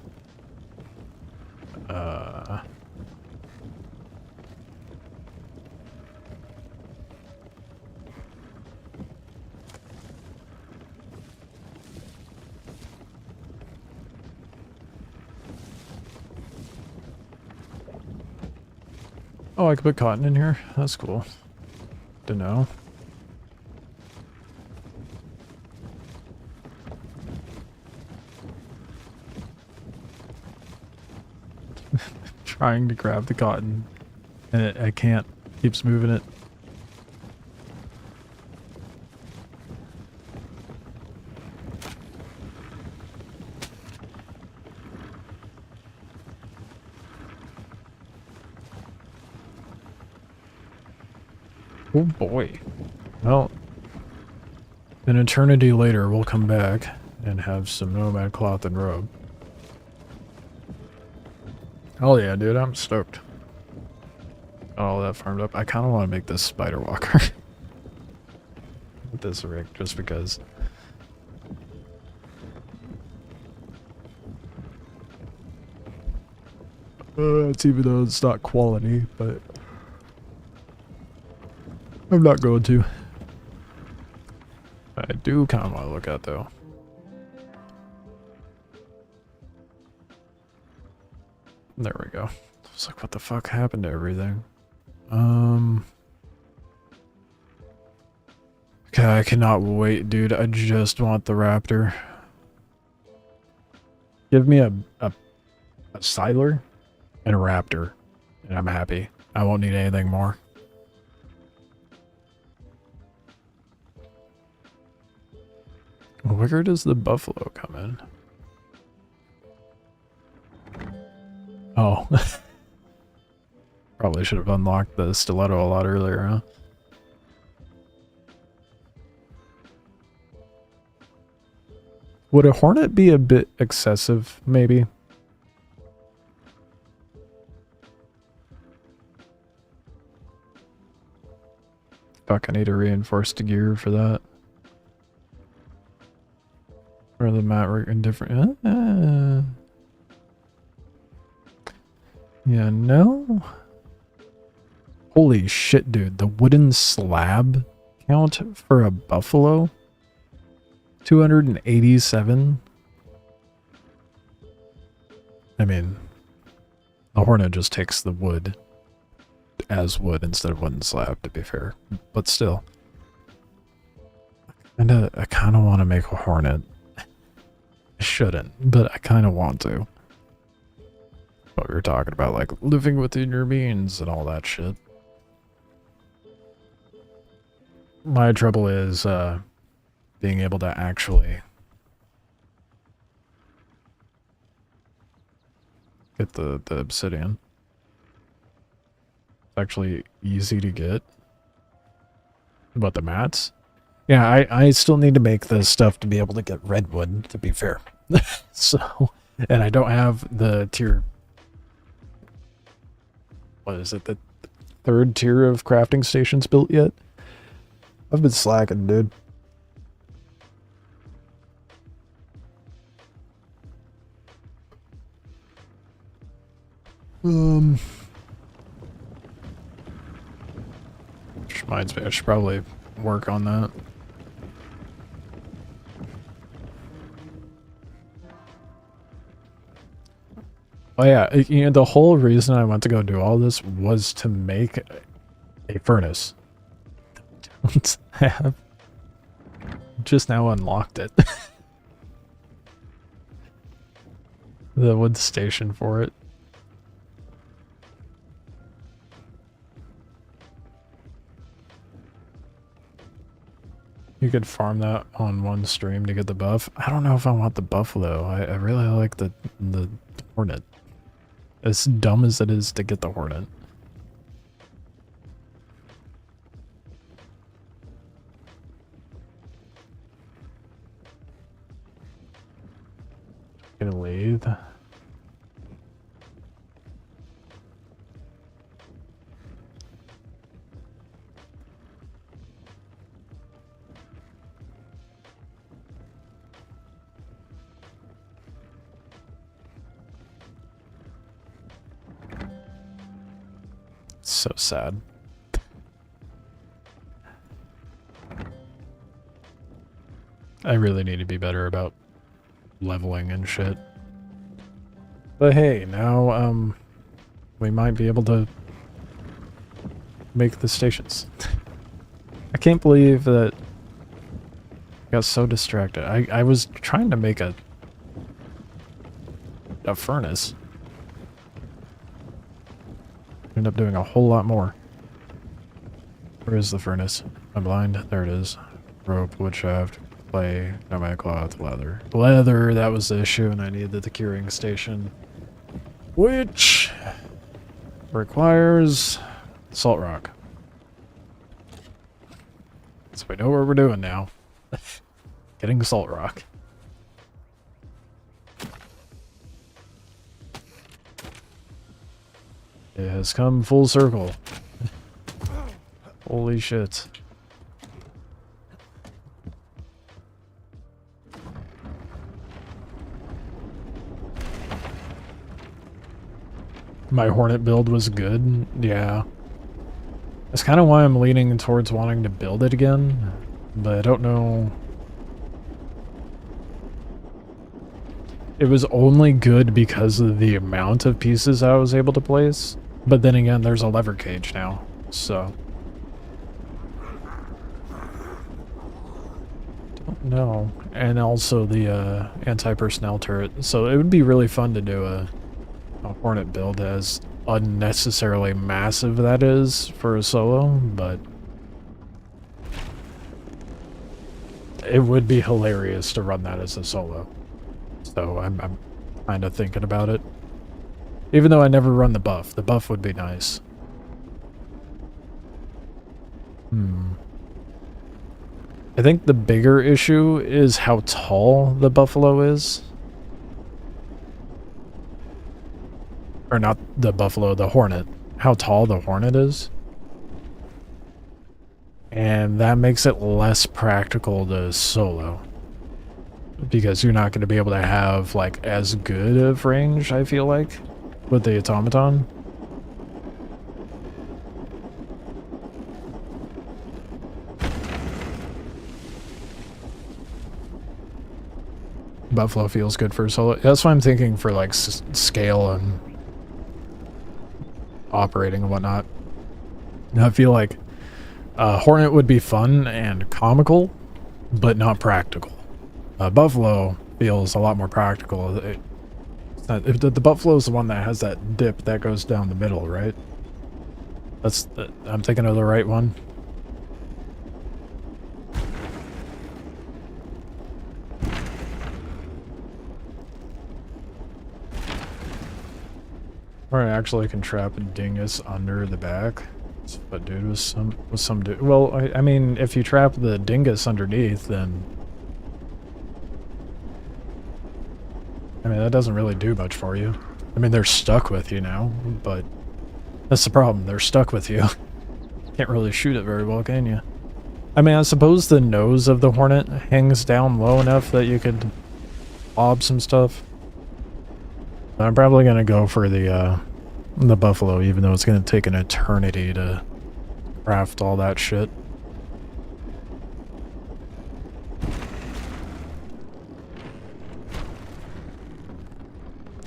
Oh, I can put cotton in here? That's cool. To know. Trying to grab the cotton and I can't. Keeps moving it. Oh boy. Well, an eternity later we'll come back and have some nomad cloth and robe. Oh yeah, dude, I'm stoked. All that farmed up. I kind of want to make this spider walker. With this rig, just because. It's even though it's not quality, but I'm not going to. I do kind of want to look at though. There we go. It's like, what the fuck happened to everything? Okay, I cannot wait, dude. I just want the raptor. Give me a Siler and a raptor, and I'm happy. I won't need anything more. Where does the buffalo come in? Oh. Probably should have unlocked the stiletto a lot earlier, huh? Would a hornet be a bit excessive, maybe? Fuck, I need a reinforced gear for that. Or the mat work in different... Yeah, no? Holy shit, dude. The wooden slab count for a buffalo? 287? I mean, the hornet just takes the wood as wood instead of wooden slab, to be fair. But still. I kinda want to make a hornet. shouldn't, but I kind of want to. What we were talking about, like living within your means and all that shit. My trouble is being able to actually get the obsidian. It's actually easy to get. But the mats? Yeah, I still need to make the stuff to be able to get redwood, to be fair. So, and I don't have the tier... What is it? The third tier of crafting stations built yet? I've been slacking, dude. Which reminds me, I should probably work on that. Oh yeah, you know, the whole reason I went to go do all this was to make a furnace. Don't have. Just now unlocked it. The wood station for it. You could farm that on one stream to get the buff. I don't know if I want the buff though. I really like the hornet. As dumb as it is to get the hornet. Get a lathe. So sad. I really need to be better about leveling and shit. But hey, now we might be able to make the stations. I can't believe that I got so distracted. I was trying to make a furnace. End up doing a whole lot more. Where is the furnace? I'm blind. There it is. Rope, wood shaft, clay, nomad cloth, leather. Leather, that was the issue, and I needed the curing station. Which requires salt rock. So we know what we're doing now. Getting salt rock. It has come full circle. Holy shit. My Hornet build was good, yeah. That's kind of why I'm leaning towards wanting to build it again, but I don't know. It was only good because of the amount of pieces I was able to place. But then again, there's a lever cage now, so. Don't know. And also the anti-personnel turret. So it would be really fun to do a Hornet build, as unnecessarily massive that is for a solo, but it would be hilarious to run that as a solo. So I'm kind of thinking about it. Even though I never run the buff would be nice. I think the bigger issue is how tall the buffalo is. Or not the buffalo, the hornet. How tall the hornet is. And that makes it less practical to solo. Because you're not going to be able to have, like, as good of range, I feel like, with the automaton. Buffalo feels good for solo. That's what I'm thinking for, like, scale and operating and whatnot. I feel like Hornet would be fun and comical, but not practical. Buffalo feels a lot more practical. It's not, if the Buffalo is the one that has that dip that goes down the middle, right? I'm thinking of the right one. Or I actually can trap a dingus under the back. But dude, with some dude. Well, I mean, if you trap the dingus underneath, then I mean that doesn't really do much for you. I mean, they're stuck with you now, but that's the problem. They're stuck with you. Can't really shoot it very well, can you? I mean, I suppose the nose of the Hornet hangs down low enough that you could lob some stuff. I'm probably gonna go for the Buffalo, even though it's gonna take an eternity to craft all that shit.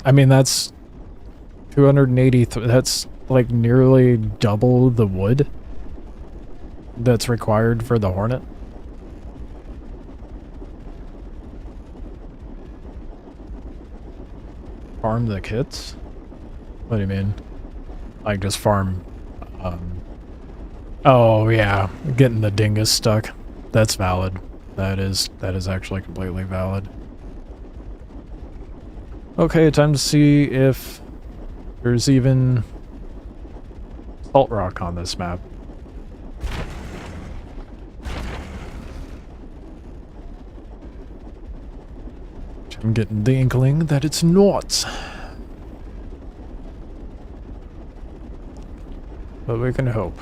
I mean, that's 280. That's like nearly double the wood that's required for the Hornet. Farm the kits? What do you mean? Like just farm, oh yeah, getting the dingus stuck. That's valid. That is actually completely valid. Okay, time to see if there's even salt rock on this map. I'm getting the inkling that it's not. But we can hope.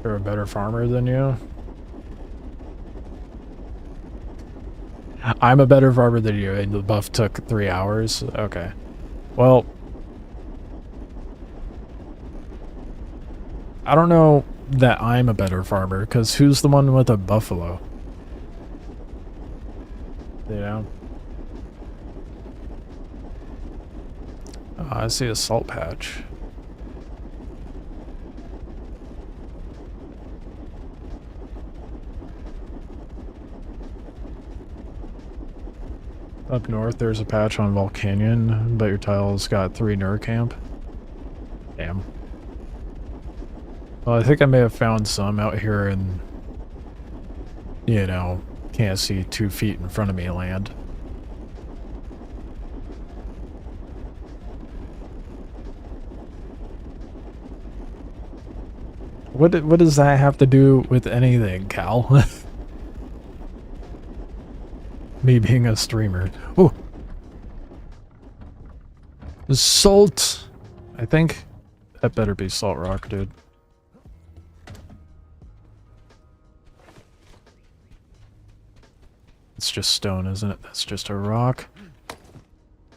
You're a better farmer than you? I'm a better farmer than you, and the buff took 3 hours? Okay. Well, I don't know that I'm a better farmer, because who's the one with a buffalo? You know? Oh, I see a salt patch. Up north, there's a patch on Volcanyon, but your tile's got 3 Camp. Damn. Well, I think I may have found some out here in, you know, can't see 2 feet in front of me land. What does that have to do with anything, Cal? Me being a streamer. Oh! Salt! I think that better be salt rock, dude. It's just stone, isn't it? That's just a rock.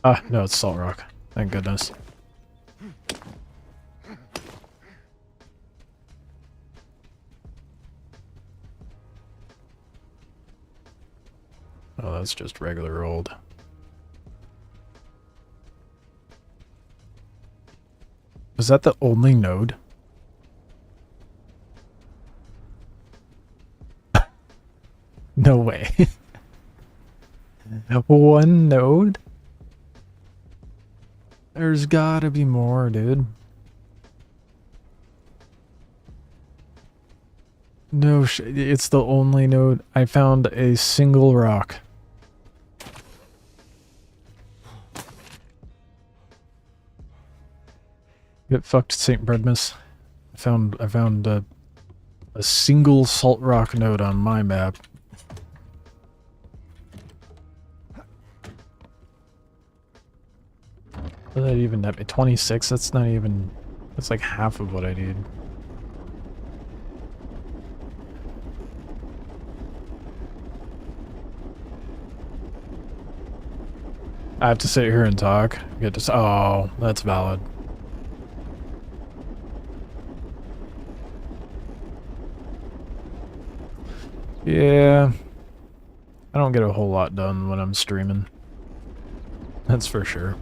Ah, no, it's salt rock. Thank goodness. Oh, that's just regular old. Was that the only node? No way. One node? There's gotta be more, dude. No shit, it's the only node. I found a single rock. Get fucked, St. Bredmus. I found a single salt rock node on my map. What did that even net me? 26? That's not even... That's like half of what I need. I have to sit here and talk. Get to... Oh, that's valid. Yeah, I don't get a whole lot done when I'm streaming. That's for sure.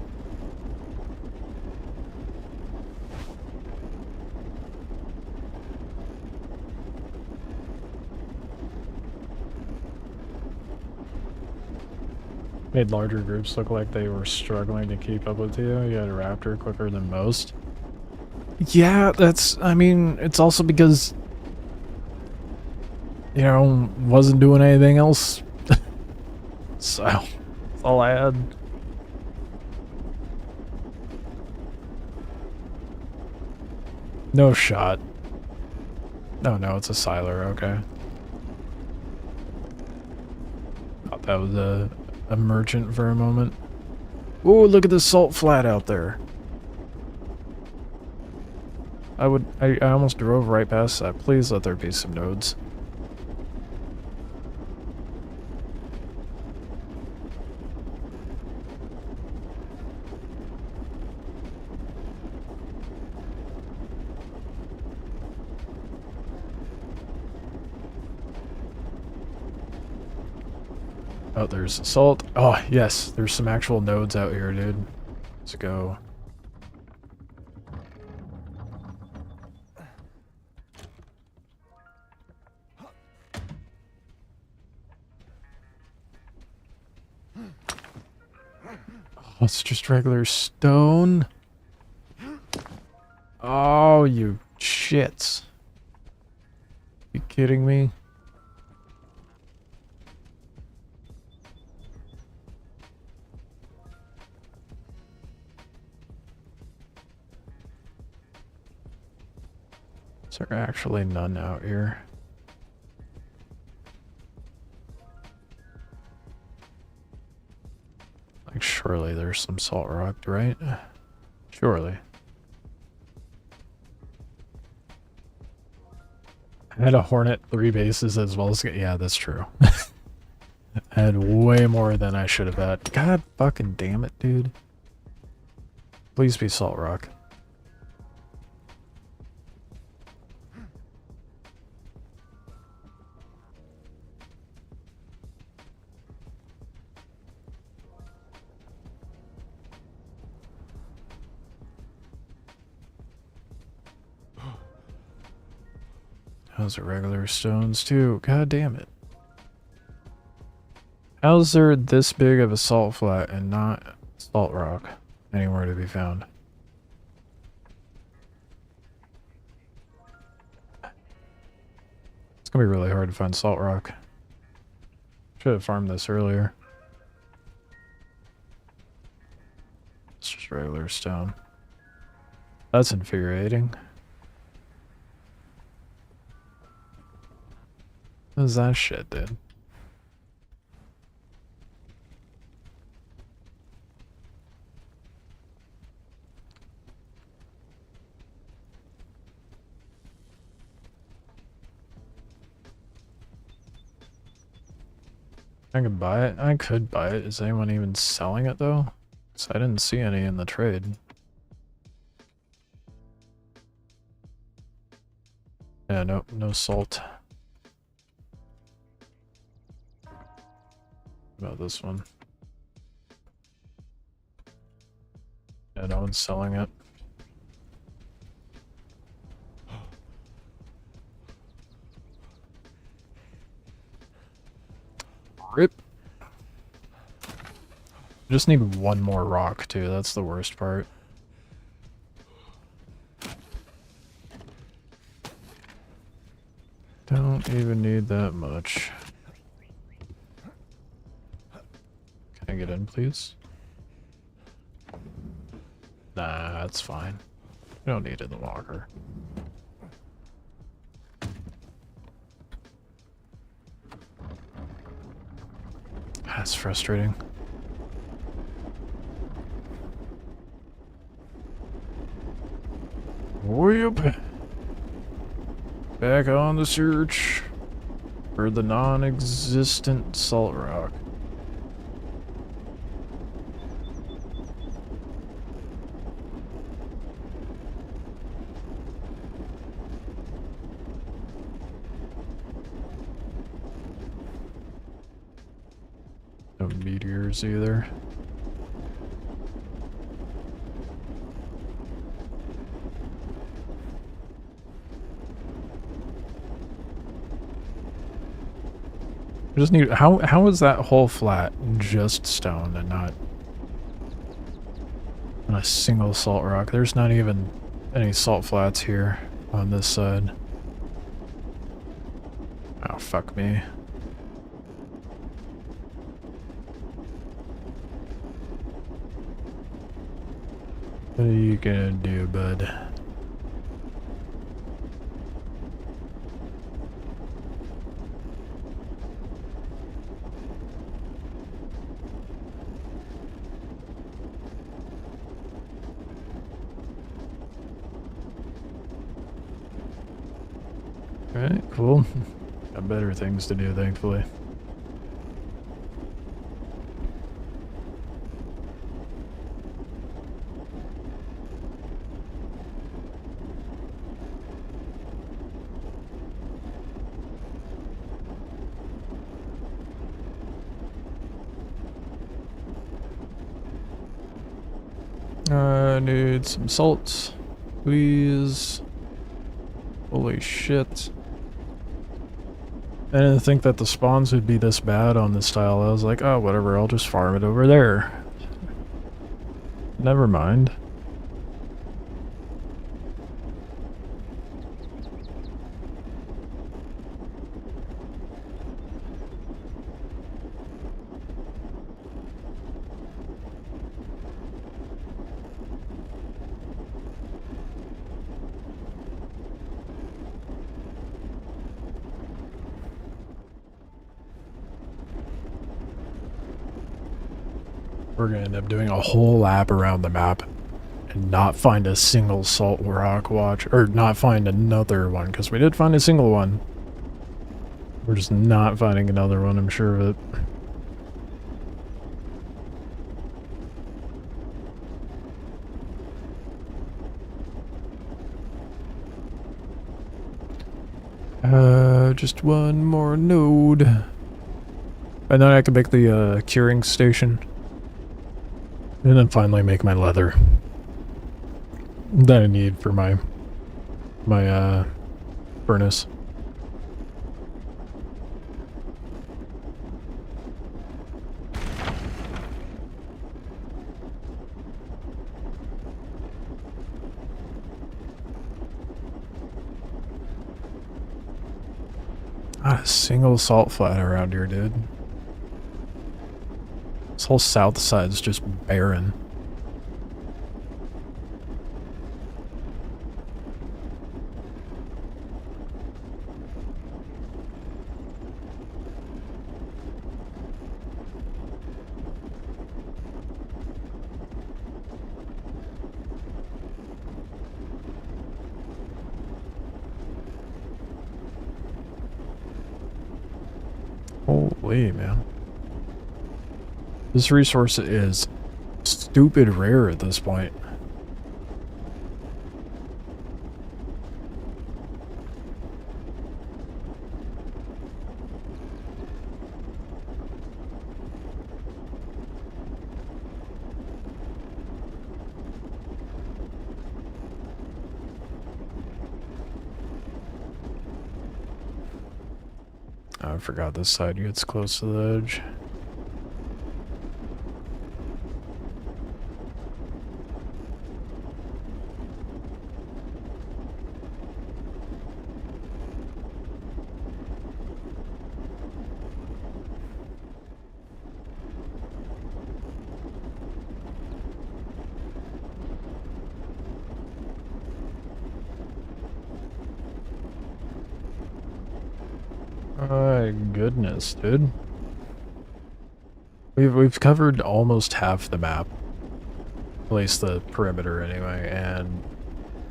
Made larger groups look like they were struggling to keep up with you. You had a raptor quicker than most. Yeah, that's, I mean, it's also because, you know, wasn't doing anything else. So, that's all I had. No shot. No, it's a Siler, okay. Thought that was a merchant for a moment. Ooh, look at the salt flat out there. I almost drove right past that. Please let there be some nodes. Oh, there's salt. Oh, yes, there's some actual nodes out here, dude. Let's go. Oh, it's just regular stone. Oh, you shits. You kidding me? Is there actually none out here? Like, surely there's some salt rock, right? Surely. I had a Hornet 3 bases as well as... Yeah, that's true. I had way more than I should have had. God fucking damn it, dude. Please be salt rock. Those are regular stones too. God damn it. How's there this big of a salt flat and not salt rock anywhere to be found? It's gonna be really hard to find salt rock. Should have farmed this earlier. It's just regular stone. That's infuriating. What is that shit, dude? I could buy it. I could buy it. Is anyone even selling it though? Because I didn't see any in the trade. Yeah, nope, no salt. About this one. Yeah, no one's selling it. Rip. Just need one more rock too, that's the worst part. Don't even need that much. Can I get in, please? Nah, that's fine. We don't need it in the locker. That's frustrating. Whoop! Back on the search for the non-existent salt rock. No meteors either. I just need, how is that whole flat just stone and not a single salt rock? There's not even any salt flats here on this side. Oh, fuck me. What are you gonna do, bud? Alright, cool. Got better things to do, thankfully. I need some salt, please. Holy shit. I didn't think that the spawns would be this bad on this tile. I was like, oh, whatever, I'll just farm it over there. Never mind. We're gonna end up doing a whole lap around the map and not find a single salt rock watch, or not find another one, because we did find a single one. We're just not finding another one, I'm sure of it. Just one more node. And then I can make the curing station. And then finally make my leather that I need for my furnace. Not a single salt flat around here, dude. This whole south side's just barren. Holy man. This resource is stupid rare at this point. I forgot this side gets close to the edge. My goodness, dude. We've covered almost half the map. At least the perimeter anyway, and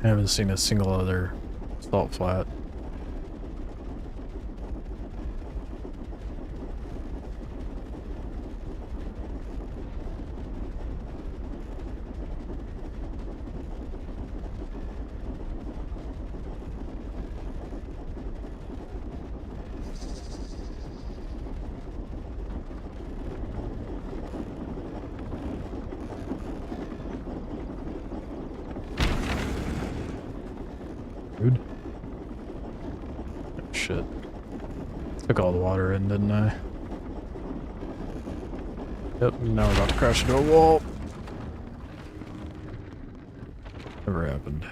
I haven't seen a single other salt flat. Dude. Oh, shit. Took all the water in, didn't I? Yep, now we're about to crash into a wall. Never happened.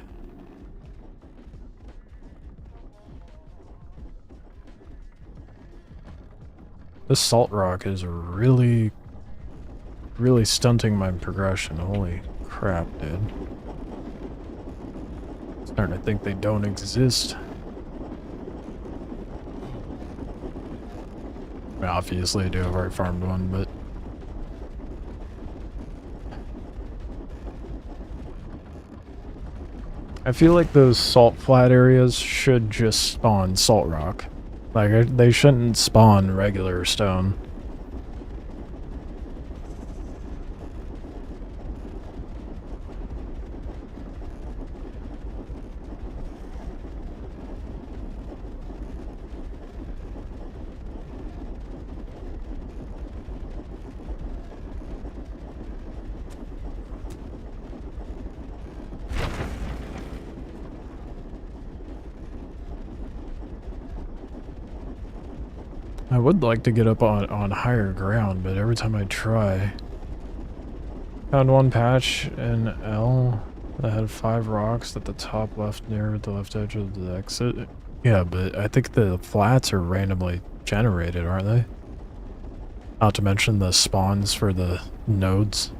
This salt rock is really stunting my progression. Holy crap, dude. Starting to think they don't exist. I mean, obviously I do have already farmed one, but I feel like those salt flat areas should just spawn salt rock. Like, they shouldn't spawn regular stone. I would like to get up on higher ground, but every time I try... Found one patch in L that had 5 rocks at the top left near the left edge of the exit. Yeah, but I think the flats are randomly generated, aren't they? Not to mention the spawns for the nodes.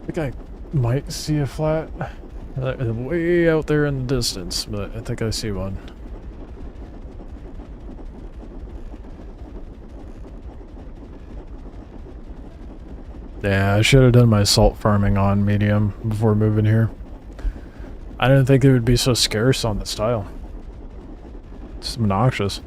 I think I might see a flat way out there in the distance, but I think I see one. Yeah, I should have done my salt farming on medium before moving here. I didn't think it would be so scarce on the style. It's obnoxious.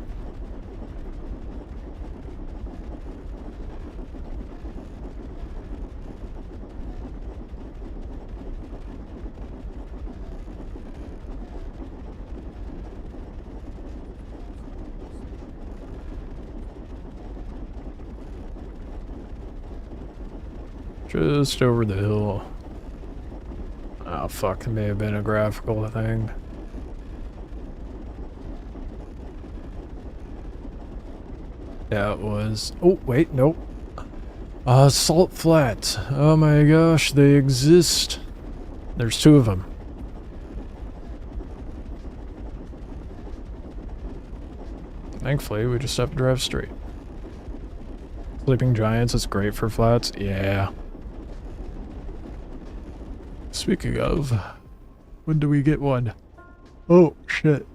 Just over the hill. Oh fuck, it may have been a graphical thing. Yeah, it was. Oh, wait, nope. Salt flats. Oh my gosh, they exist. There's 2 of them. Thankfully, we just have to drive straight. Sleeping Giants is great for flats. Yeah. Speaking of, when do we get one? Oh, shit.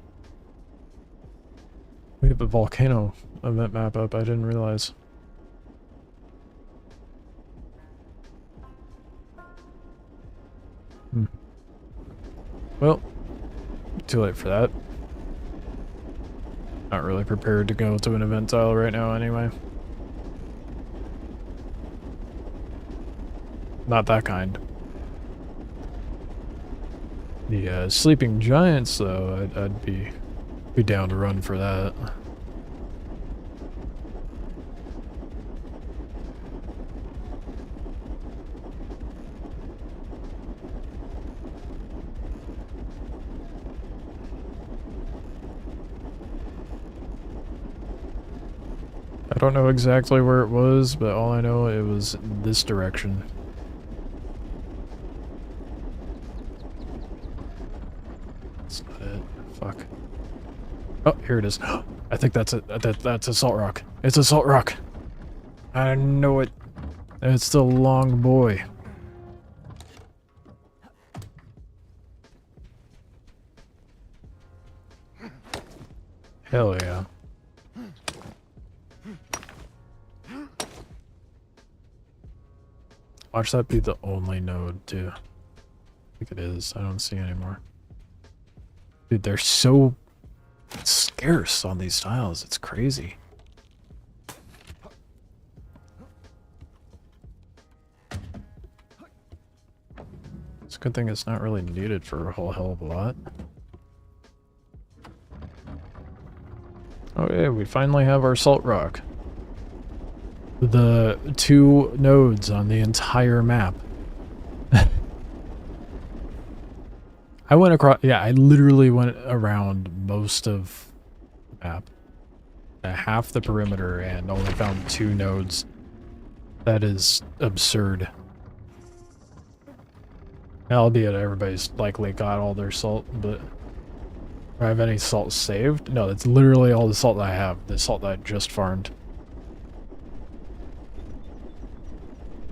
We have a volcano event map up, I didn't realize. Well, too late for that. Not really prepared to go to an event tile right now anyway. Not that kind. The Sleeping Giants, though, I'd be down to run for that. I don't know exactly where it was, but all I know it was this direction. That's not it. Fuck. Oh, here it is. I think that's it. That's a salt rock. It's a salt rock. I know it. It's the long boy. Hell yeah. Watch that be the only node, too. I think it is. I don't see anymore. Dude, they're so scarce on these tiles. It's crazy. It's a good thing it's not really needed for a whole hell of a lot. Oh yeah, we finally have our salt rock. the 2 nodes on the entire map. I went across, yeah, I literally went around most of the map, half the perimeter, and only found 2 nodes. That is absurd. Albeit everybody's likely got all their salt, but do I have any salt saved? No, that's literally all the salt I have, the salt that I just farmed.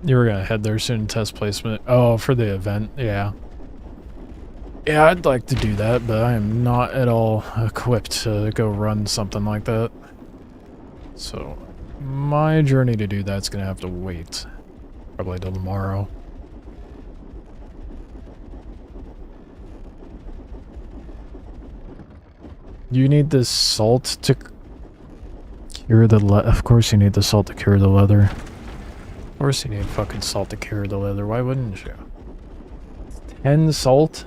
You were gonna head there soon, test placement. Oh, for the event, yeah. Yeah, I'd like to do that, but I am not at all equipped to go run something like that. So, my journey to do that's gonna have to wait. Probably till tomorrow. You need the salt to cure the of course you need the salt to cure the leather. Of course you need fucking salt to cure the leather, why wouldn't you? 10 salt?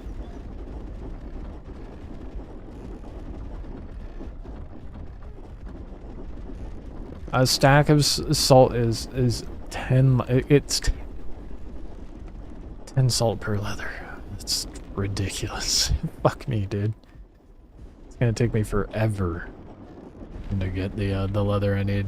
A stack of salt is 10, it's 10 salt per leather. It's ridiculous. Fuck me, dude. It's gonna take me forever to get the leather I need.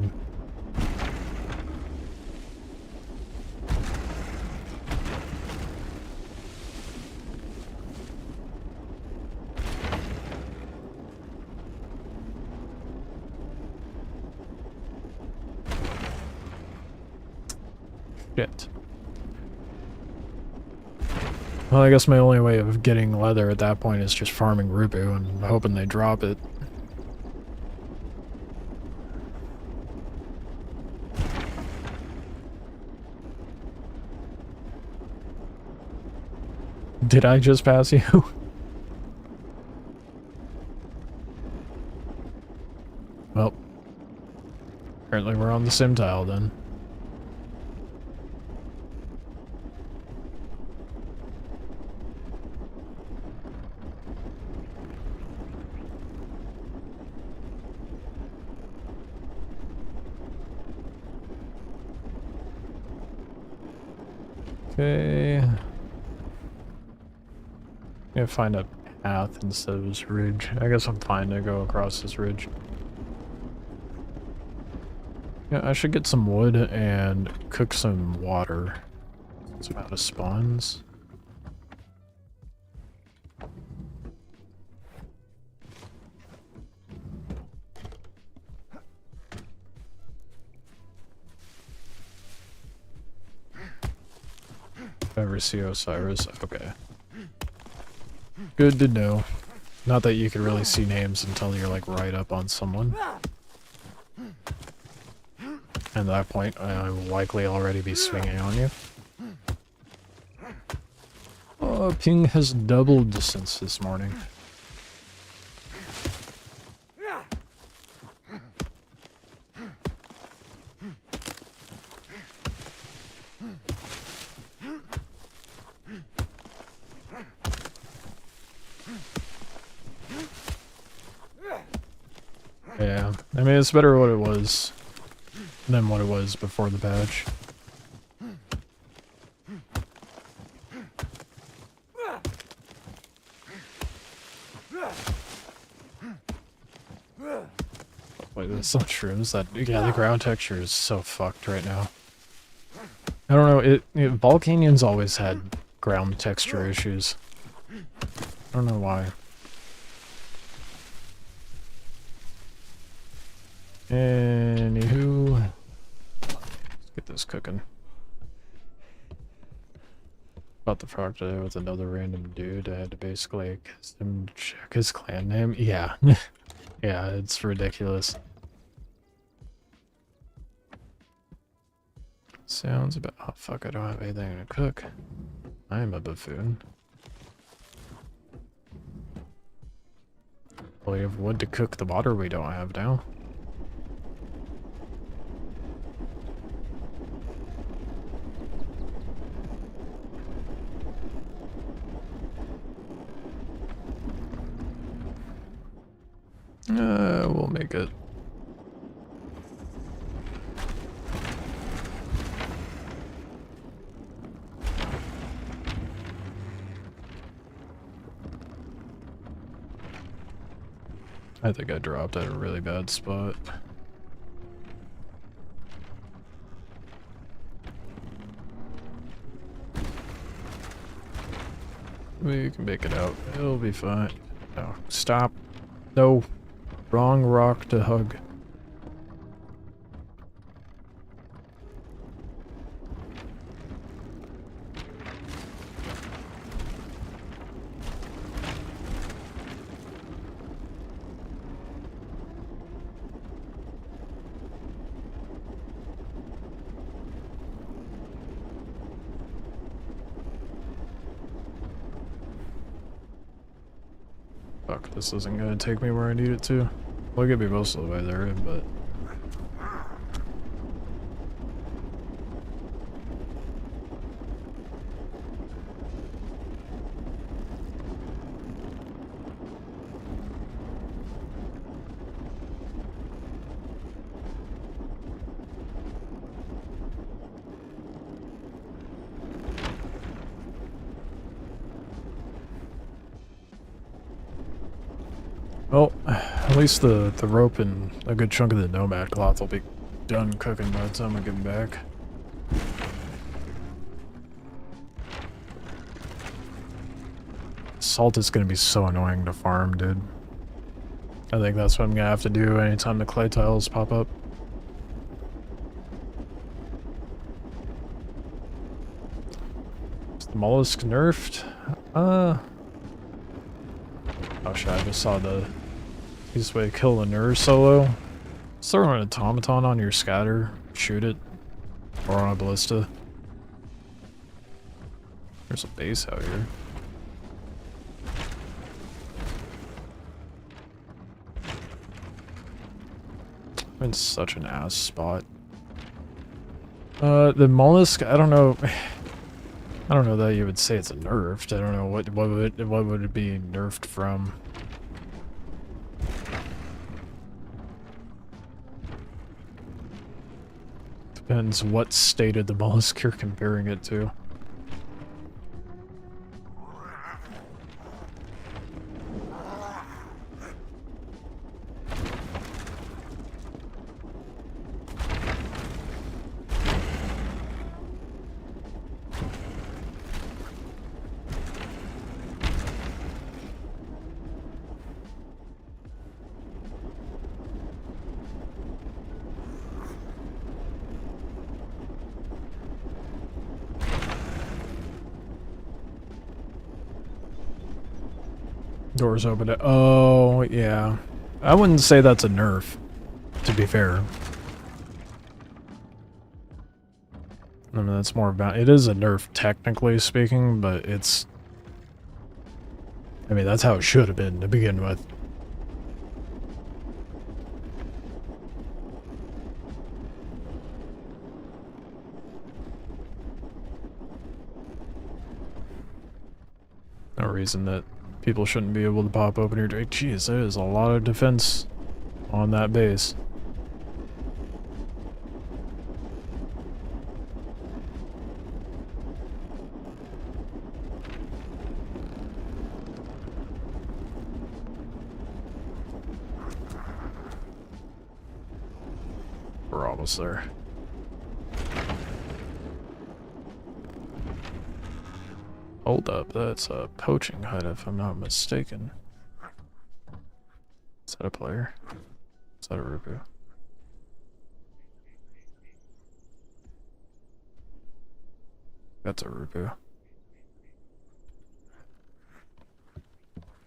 Shit. Well, I guess my only way of getting leather at that point is just farming Rubu and hoping they drop it. Did I just pass you? Well, apparently we're on the sim tile then. Okay. I'm gonna find a path instead of this ridge. I guess I'm fine to go across this ridge. Yeah, I should get some wood and cook some water. It's out of spawns. Ever see Osiris? Okay. Good to know. Not that you can really see names until you're like right up on someone. At that point, I will likely already be swinging on you. Oh, ping has doubled since this morning. Yeah, I mean, it's better what it was than what it was before the patch. Wait, that's not true. Is that, yeah, the ground texture is so fucked right now. I don't know, Volcanyon's always had ground texture issues. I don't know why. Anywho, let's get this cooking. About to talk today with another random dude. I had to basically custom check his clan name. Yeah, yeah, it's ridiculous. Sounds about. Oh fuck! I don't have anything to cook. I am a buffoon. Well, we have wood to cook the water we don't have now. We'll make it. I think I dropped at a really bad spot. We can make it out. It'll be fine. No, stop. No. Wrong rock to hug. Fuck, this isn't gonna take me where I need it to. Well, it could be most of the way there, but... Well, at least the rope and a good chunk of the nomad cloth will be done cooking by the time I get back. Salt is going to be so annoying to farm, dude. I think that's what I'm going to have to do anytime the clay tiles pop up. Is the mollusk nerfed? Oh shit, I just saw the easiest way to kill a nerd solo. Throw an automaton on your scatter, shoot it, or on a ballista. There's a base out here. I'm in such an ass spot. The mollusk, I don't know. I don't know that you would say it's nerfed. I don't know what would it be nerfed from. Depends what state of the mollusk you're comparing it to. Doors open. Oh, yeah. I wouldn't say that's a nerf, to be fair. I mean, that's more about... It is a nerf, technically speaking, but it's... I mean, that's how it should have been to begin with. No reason that people shouldn't be able to pop open your... Jeez, there is a lot of defense on that base. We're almost there. Hold up, that's a poaching hut if I'm not mistaken. Is that a player? Is that a Rubu? That's a Rubu.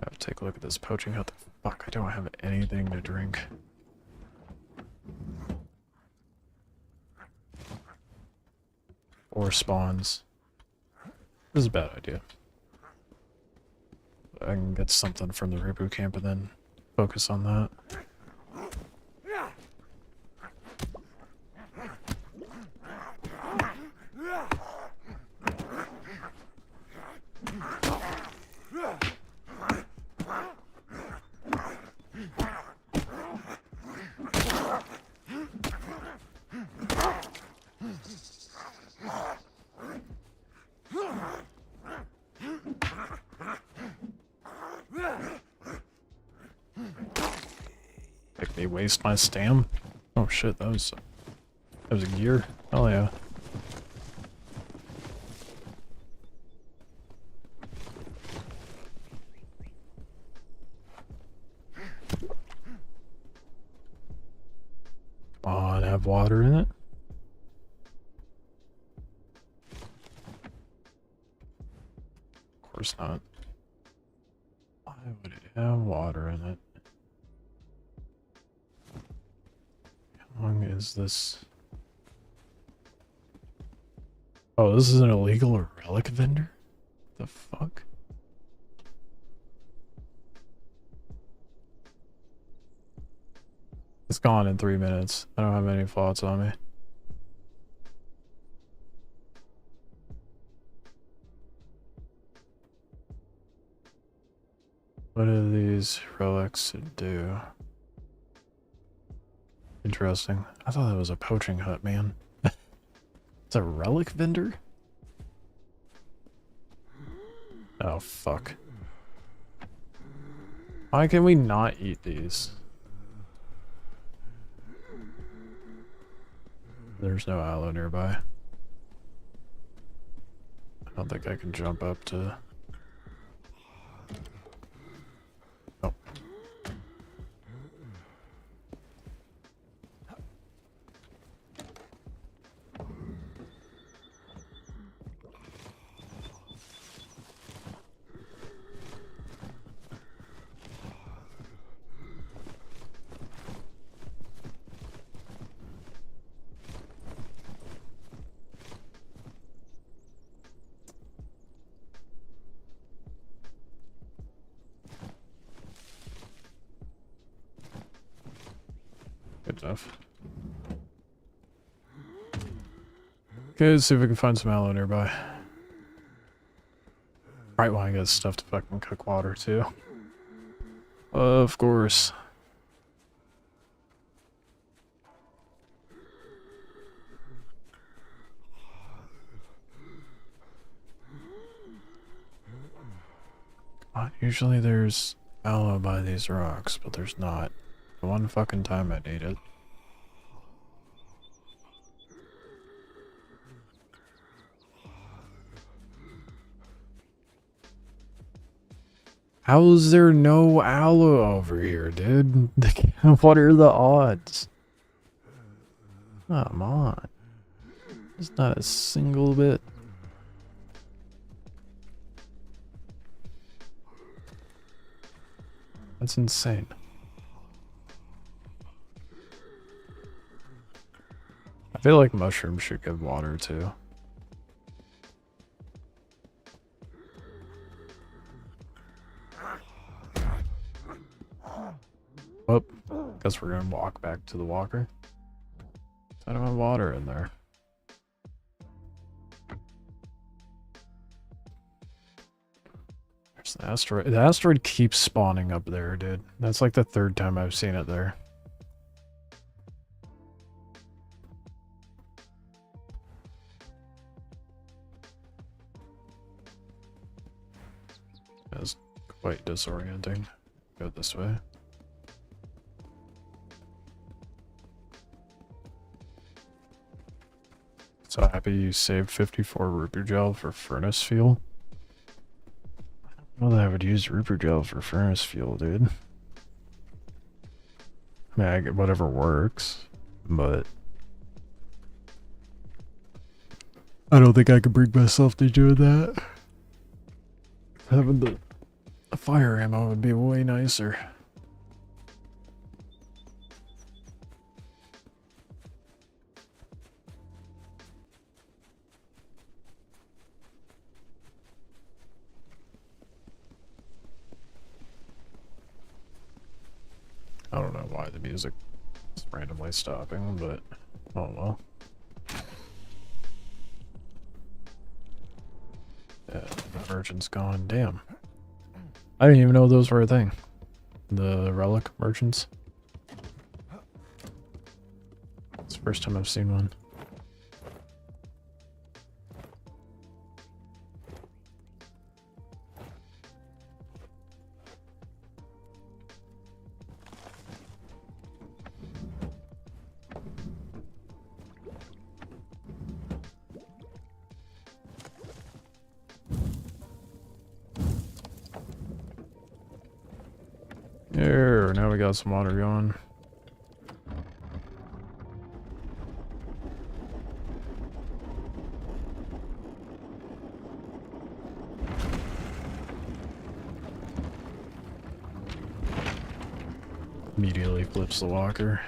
Gotta take a look at this poaching hut. Fuck, I don't have anything to drink. Or spawns. This is a bad idea. I can get something from the reboot camp and then focus on that. Okay, waste my stam. Oh shit, that was a gear. Hell yeah. Come on, have water in it. Of course not. Why would it have water in it? How long is this? Oh, this is an illegal relic vendor? The fuck? It's gone in 3 minutes. I don't have any thoughts on me. What do these relics do? Interesting. I thought that was a poaching hut, man. It's a relic vendor? Oh, fuck. Why can we not eat these? There's no aloe nearby. I don't think I can jump up to... Oh. Good enough. Okay, let's see if we can find some aloe nearby. Right when I get stuff to fucking cook water too. Of course. Usually there's aloe by these rocks, but there's not. The one fucking time I need it. How is there no aloe over here, dude? What are the odds? Come on. There's not a single bit. That's insane. I feel like mushrooms should give water too. Oh, guess we're gonna walk back to the walker. I don't have water in there. There's the asteroid. The asteroid keeps spawning up there, dude. That's like the 3rd time I've seen it there. That's quite disorienting. Go this way. So happy you saved 54 Rupert gel for furnace fuel. I don't know that I would use Rupert gel for furnace fuel, dude. I mean, I get whatever works, but I don't think I could bring myself to do that. Having the fire ammo would be way nicer. I don't know why the music is randomly stopping, but oh well. Yeah, the merchant's gone. Damn. I didn't even know those were a thing. The relic merchants. It's the first time I've seen one. we got some water going. Immediately flips the walker.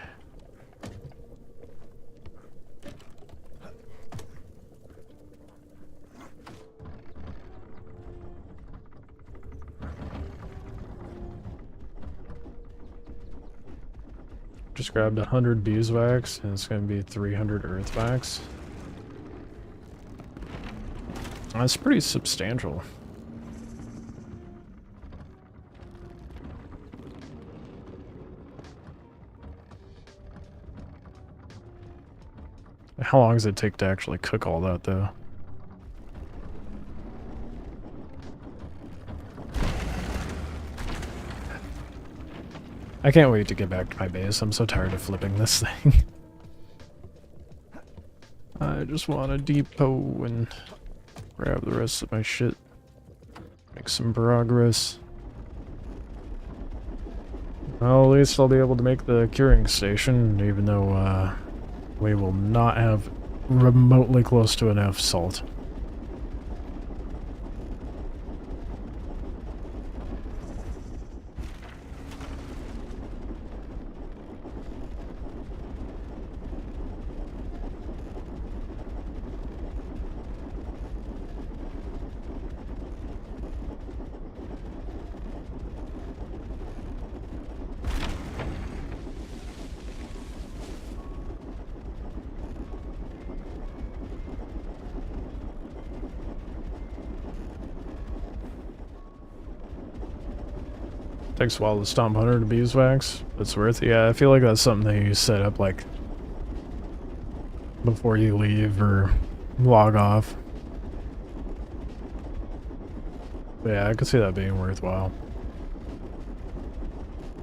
Just grabbed 100 beeswax, and it's going to be 300 earthwax. That's pretty substantial. How long does it take to actually cook all that, though? I can't wait to get back to my base. I'm so tired of flipping this thing. I just want to depot and grab the rest of my shit. Make some progress. Well, at least I'll be able to make the curing station, even though we will not have remotely close to enough salt. Takes a while to stomp 100 beeswax. It's worth it. Yeah, I feel like that's something that you set up like before you leave or log off. But yeah, I could see that being worthwhile.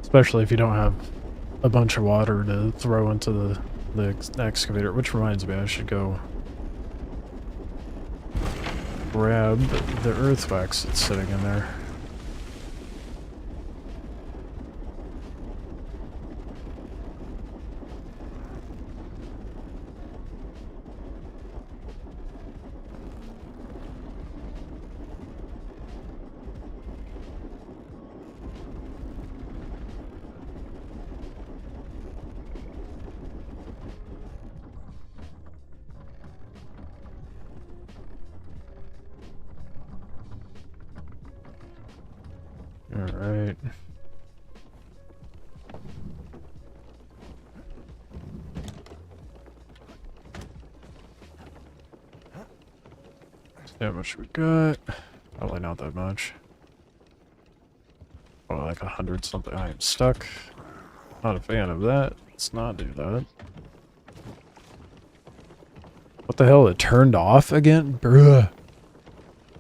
Especially if you don't have a bunch of water to throw into the excavator, which reminds me I should go grab the earthwax that's sitting in there. Alright. See how much we got. Probably not that much. Oh, like 100 something. I am stuck. Not a fan of that. Let's not do that. What the hell? It turned off again? Bruh.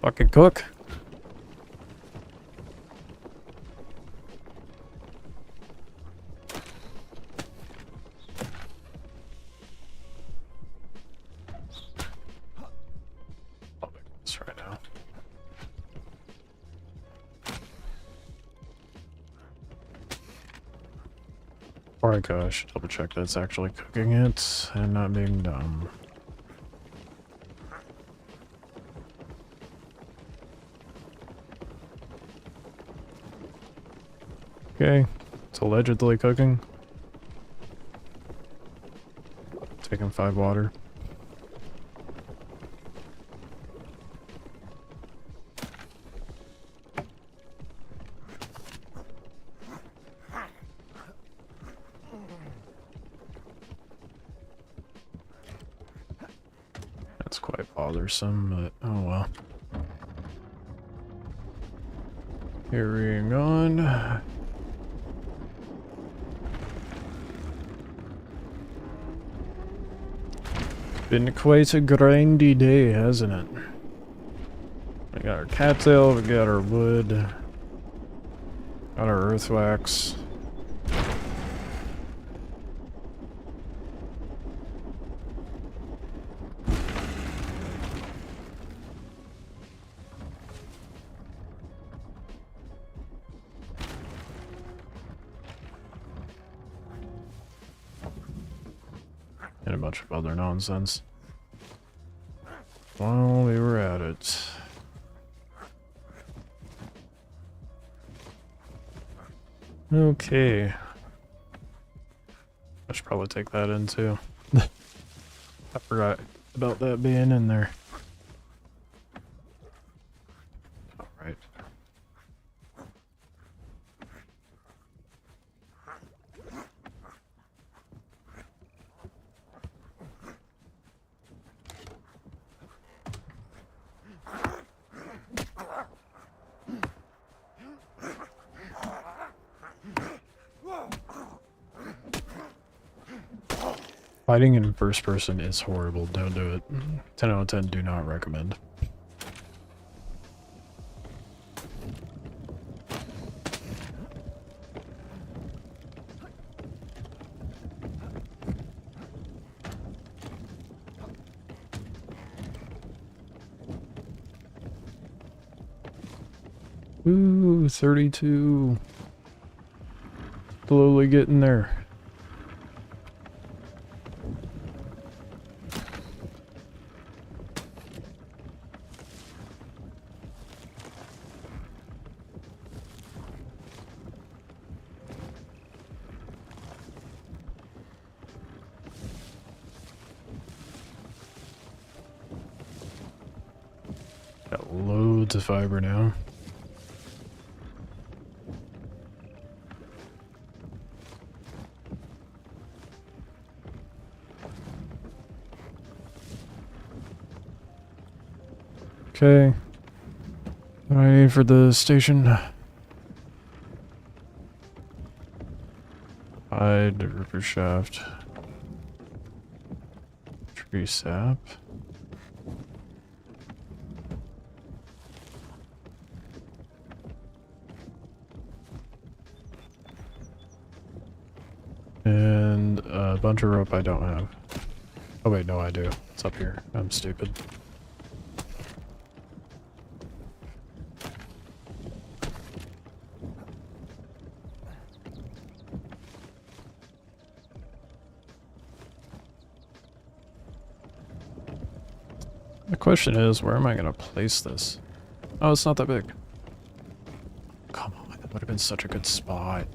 Fucking cook. Alright, gosh, double check that's actually cooking it and not being dumb. Okay, it's allegedly cooking. Taking 5 water. That's quite bothersome, but oh well. Carrying on. Been quite a grindy day, hasn't it? We got our cattail, we got our wood, got our earthwax. bunch of other nonsense. While we were at it. Okay. I should probably take that in too. I forgot about that being in there. Alright. Fighting in first person is horrible. Don't do it. 10 out of 10 do not recommend. Ooh, 32. Slowly getting there. Got loads of fiber now. Okay. What do I need for the station? Hide, ripper shaft. Tree sap. And a bunch of rope I don't have. Oh wait, no I do. It's up here. I'm stupid. The question is, where am I going to place this? Oh, it's not that big. Come on, that would have been such a good spot.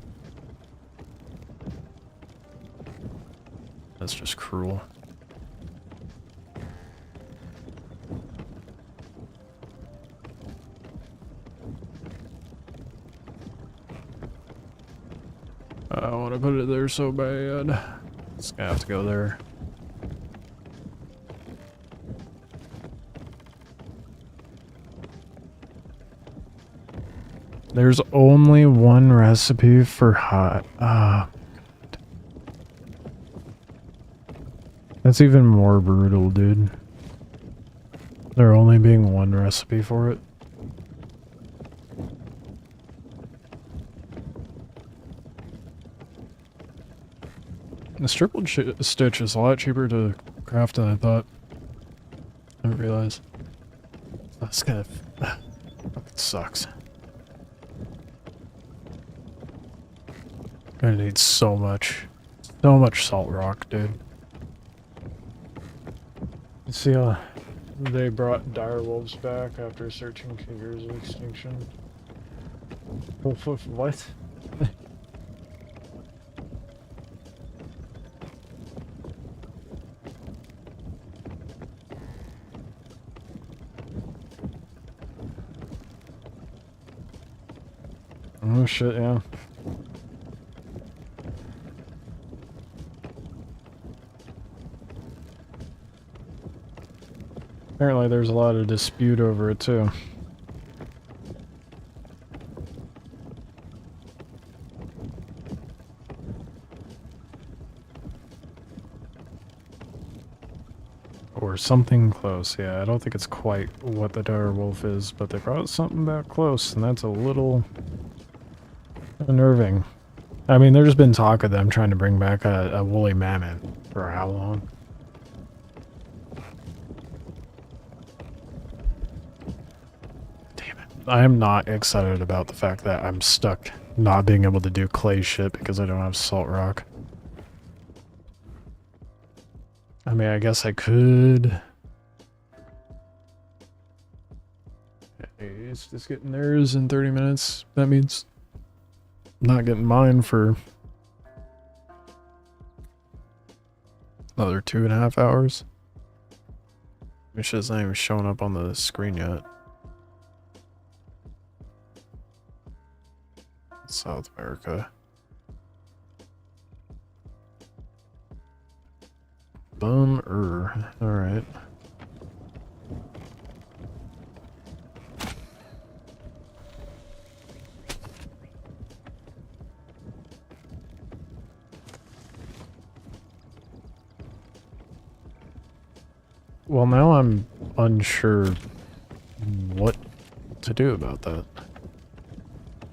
That's just cruel. I want to put it there so bad. It's gonna have to go there. There's only one recipe for hot. That's even more brutal, dude. There only being one recipe for it. The triple stitch is a lot cheaper to craft than I thought. I didn't realize. That's kind of fucking sucks. Gonna need so much salt rock, dude. Let's see how they brought dire wolves back after searching for years of extinction. What? Oh shit, yeah. Apparently there's a lot of dispute over it too. Or something close, yeah. I don't think it's quite what the dire wolf is, but they brought something back close, and that's a little unnerving. I mean, there's been talk of them trying to bring back a woolly mammoth for how long? Damn it. I am not excited about the fact that I'm stuck not being able to do clay shit because I don't have salt rock. mean, I guess I could. It's just getting theirs in 30 minutes. That means not getting mine for another 2.5 hours. It's just not even showing up on the screen yet. South America. Bummer. Alright. Well, now I'm unsure what to do about that.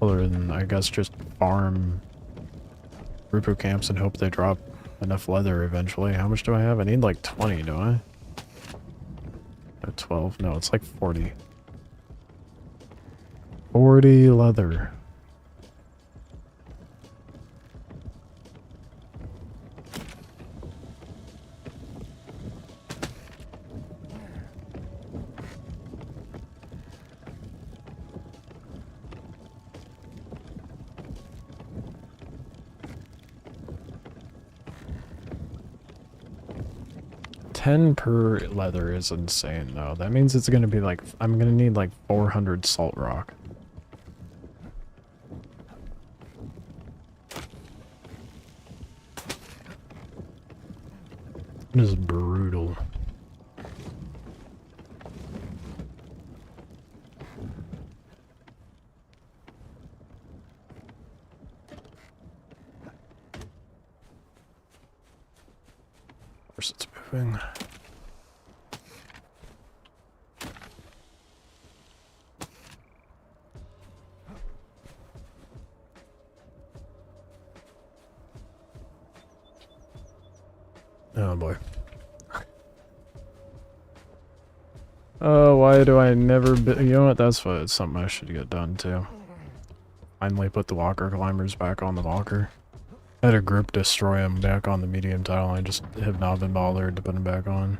Other than, I guess, just farm Rupu camps and hope they drop enough leather eventually. How much do I have? I need like 20, do I? No, 12. No, it's like 40. 40 leather. $10 per leather is insane though. That means it's gonna be like, I'm gonna need like 400 salt rock. It is brutal. Of course it's moving. Oh boy. Oh, why do I never you know what, that's what, it's something I should get done too. Finally put the walker climbers back on the walker. I had a group destroy them back on the medium tile, I just have not been bothered to put them back on.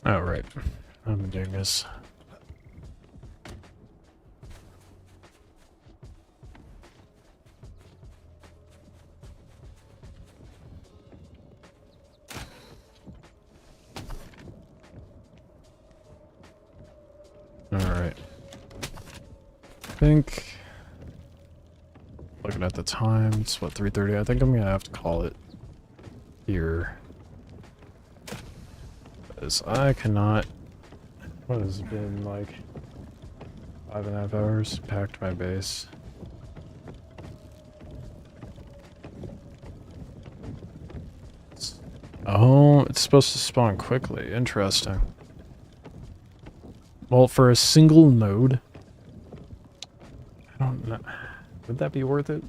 Oh, right. I'm doing this. Alright. I think, looking at the time, it's what, 3:30? I think I'm gonna have to call it here. Because I cannot, what has it been, like 5.5 hours? Packed my base. Oh, it's supposed to spawn quickly. Interesting. Well, for a single node, I don't know. Would that be worth it?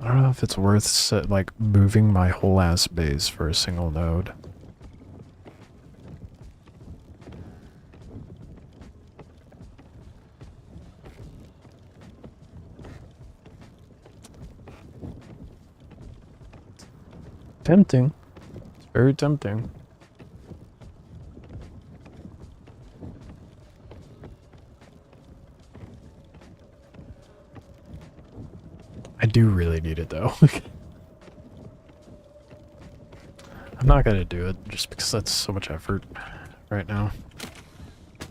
I don't know if it's worth like moving my whole ass base for a single node. Tempting. It's very tempting. I do really need it though. I'm not gonna do it just because that's so much effort right now. I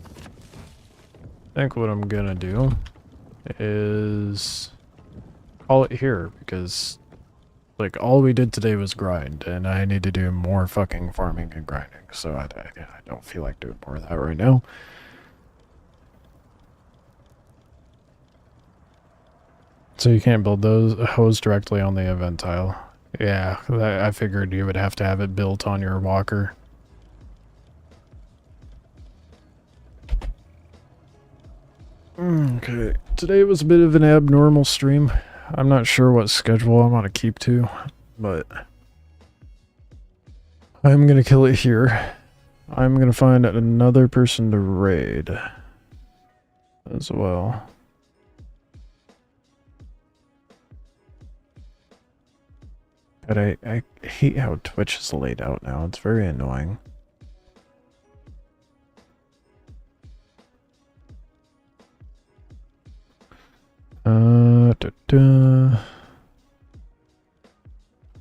think what I'm gonna do is call it here because like all we did today was grind and I need to do more fucking farming and grinding, so I don't feel like doing more of that right now. So you can't build those hose directly on the event tile. Yeah, I figured you would have to have it built on your walker. Okay, today was a bit of an abnormal stream. I'm not sure what schedule I'm gonna keep to, but I'm gonna kill it here. I'm gonna find another person to raid as well. But I hate how Twitch is laid out now. It's very annoying.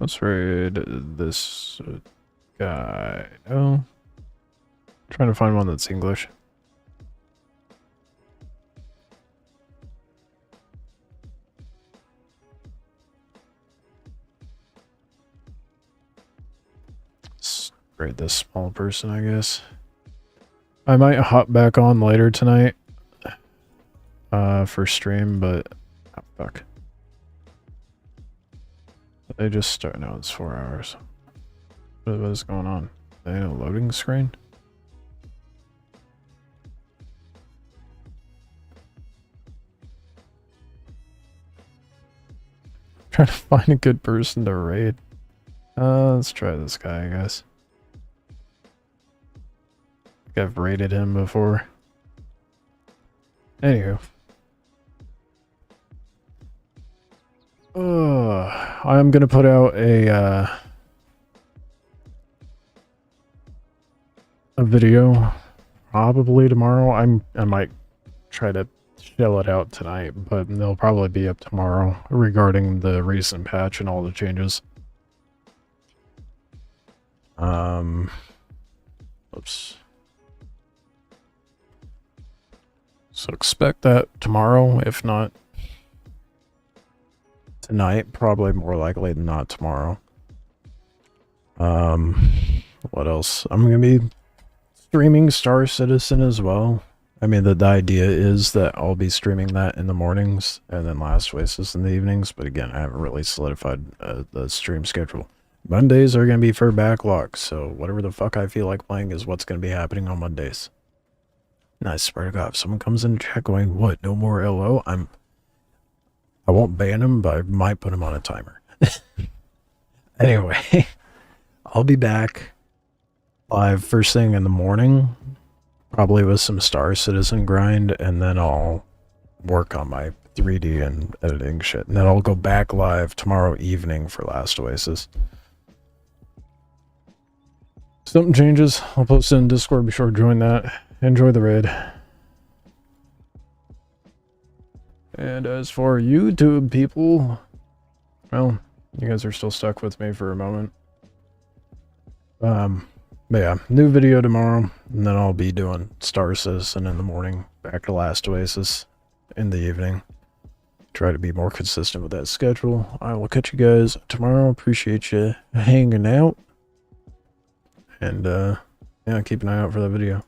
Let's raid this guy. Oh, trying to find one that's English. Let's raid this small person, I guess. I might hop back on later tonight for stream, but oh, fuck. They just start now. It's 4 hours. What is going on? They in a loading screen? Trying to find a good person to raid. Let's try this guy, I guess. I think I've raided him before. Anywho. I'm gonna put out a video probably tomorrow. I might try to shell it out tonight, but they'll probably be up tomorrow regarding the recent patch and all the changes. Oops. So expect that tomorrow, if not tonight, probably more likely than not tomorrow. What else? I'm gonna be streaming Star Citizen as well. I mean, the idea is that I'll be streaming that in the mornings and then Last Oasis in the evenings, but again, I haven't really solidified the stream schedule. Mondays are gonna be for backlog, so whatever the fuck I feel like playing is what's gonna be happening on Mondays. And I swear to God, if someone comes in the chat going, what, no more LO? I won't ban him, but I might put him on a timer. Anyway, I'll be back live first thing in the morning, probably with some Star Citizen grind, and then I'll work on my 3D and editing shit. And then I'll go back live tomorrow evening for Last Oasis. Something changes, I'll post it in Discord, be sure to join that. Enjoy the raid. And as for YouTube people, well, you guys are still stuck with me for a moment. But yeah, new video tomorrow, and then I'll be doing Star Citizen in the morning, back to Last Oasis in the evening. Try to be more consistent with that schedule. I will catch you guys tomorrow. Appreciate you hanging out. And yeah, keep an eye out for that video.